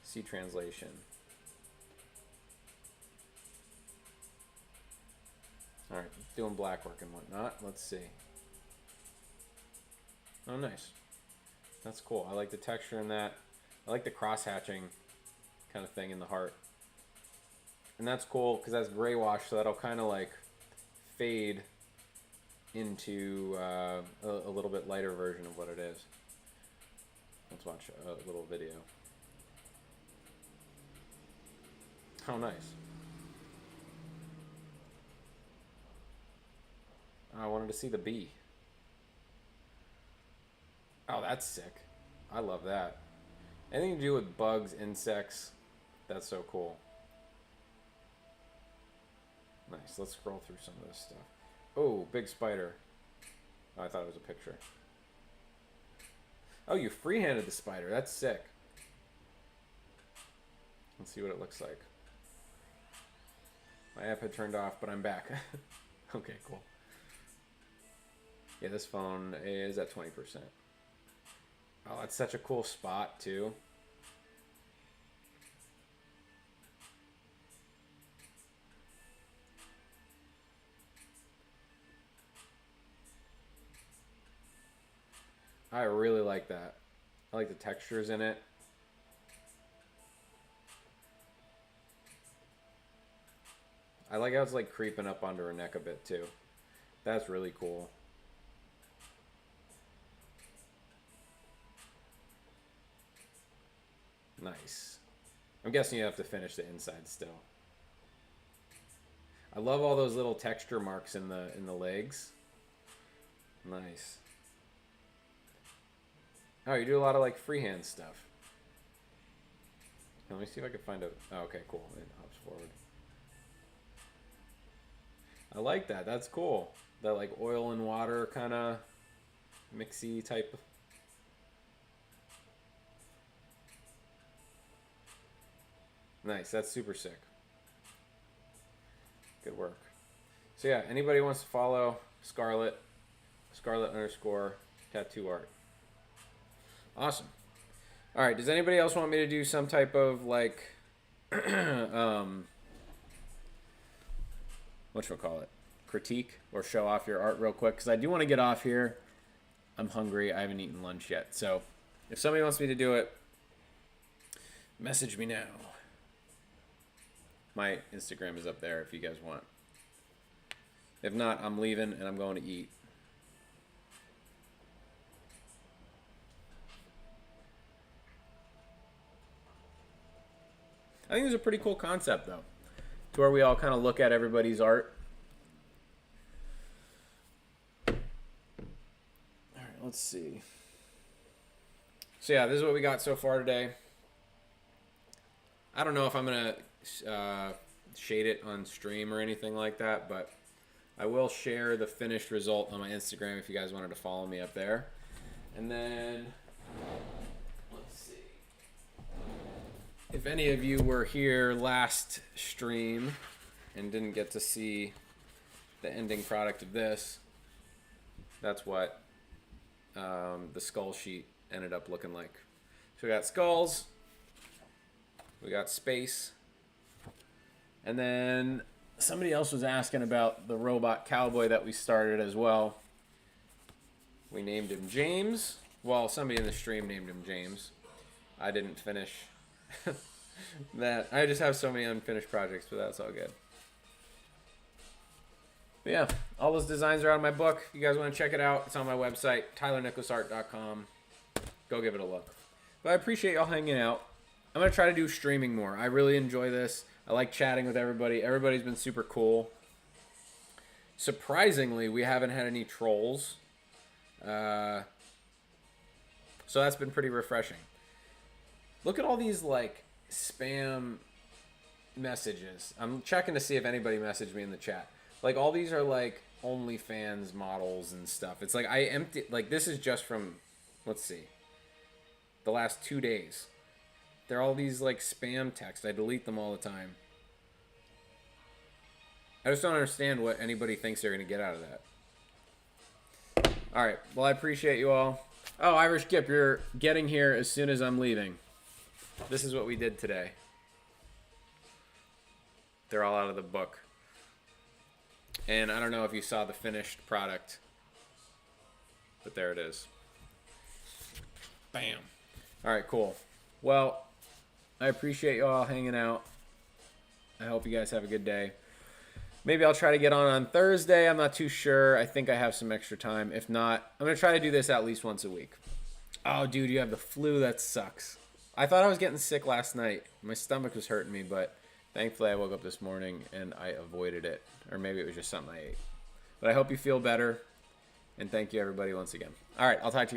See translation. All right. Doing black work and whatnot. Let's see. Oh, nice. That's cool. I like the texture in that. I like the cross-hatching kind of thing in the heart. And that's cool because that's gray wash, so that'll kind of like fade into a little bit lighter version of what it is. Let's watch a little video. How nice. I wanted to see the bee. Oh, that's sick. I love that. Anything to do with bugs, insects, that's so cool. Nice. Let's scroll through some of this stuff. Oh, big spider. Oh, I thought it was a picture. Oh, you freehanded the spider. That's sick. Let's see what it looks like. My app had turned off, but I'm back. Okay, cool. Yeah, this phone is at 20%. Oh, that's such a cool spot, too. I really like that. I like the textures in it. I like how it's like creeping up onto her neck a bit too. That's really cool. Nice. I'm guessing you have to finish the inside still. I love all those little texture marks in the legs. Nice. Oh, you do a lot of like freehand stuff. Let me see if I can find a... Oh, okay, cool. It hops forward. I like that. That's cool. That like oil and water kind of mixy type. Nice. That's super sick. Good work. So yeah, anybody wants to follow Scarlett, Scarlett_tattoo art. Awesome. All right. Does anybody else want me to do some type of like, whatchamacallit, critique or show off your art real quick? Because I do want to get off here. I'm hungry. I haven't eaten lunch yet. So if somebody wants me to do it, message me now. My Instagram is up there if you guys want. If not, I'm leaving and I'm going to eat. I think it's a pretty cool concept, though, to where we all kind of look at everybody's art. All right, let's see. So yeah, this is what we got so far today. I don't know if I'm going to shade it on stream or anything like that, but I will share the finished result on my Instagram if you guys wanted to follow me up there. And then... if any of you were here last stream and didn't get to see the ending product of this, that's what the skull sheet ended up looking like. So we got skulls, we got space, and then somebody else was asking about the robot cowboy that we started as well. We named him James. Well, somebody in the stream named him James. I didn't finish that. I just have so many unfinished projects, but that's all good. But yeah, all those designs are out of my book. If you guys want to check it out, it's on my website, tylernicklausart.com. Go give it a look. But I appreciate y'all hanging out. I'm going to try to do streaming more. I really enjoy this. I like chatting with everybody. Everybody's been super cool. Surprisingly, we haven't had any trolls. So that's been pretty refreshing. Look at all these, like, spam messages. I'm checking to see if anybody messaged me in the chat. Like, all these are, like, OnlyFans models and stuff. It's like, I empty... Like, this is just from, let's see, the last 2 days. They're all these, like, spam texts. I delete them all the time. I just don't understand what anybody thinks they're going to get out of that. All right. Well, I appreciate you all. Oh, Irish Gip, you're getting here as soon as I'm leaving. This is what we did today. They're all out of the book. And I don't know if you saw the finished product, but there it is. Bam. All right, cool. Well, I appreciate you all hanging out. I hope you guys have a good day. Maybe I'll try to get on Thursday. I'm not too sure. I think I have some extra time. If not, I'm going to try to do this at least once a week. Oh, dude, you have the flu. That sucks. I thought I was getting sick last night. My stomach was hurting me, but thankfully I woke up this morning and I avoided it. Or maybe it was just something I ate. But I hope you feel better. And thank you, everybody, once again. All right, I'll talk to you.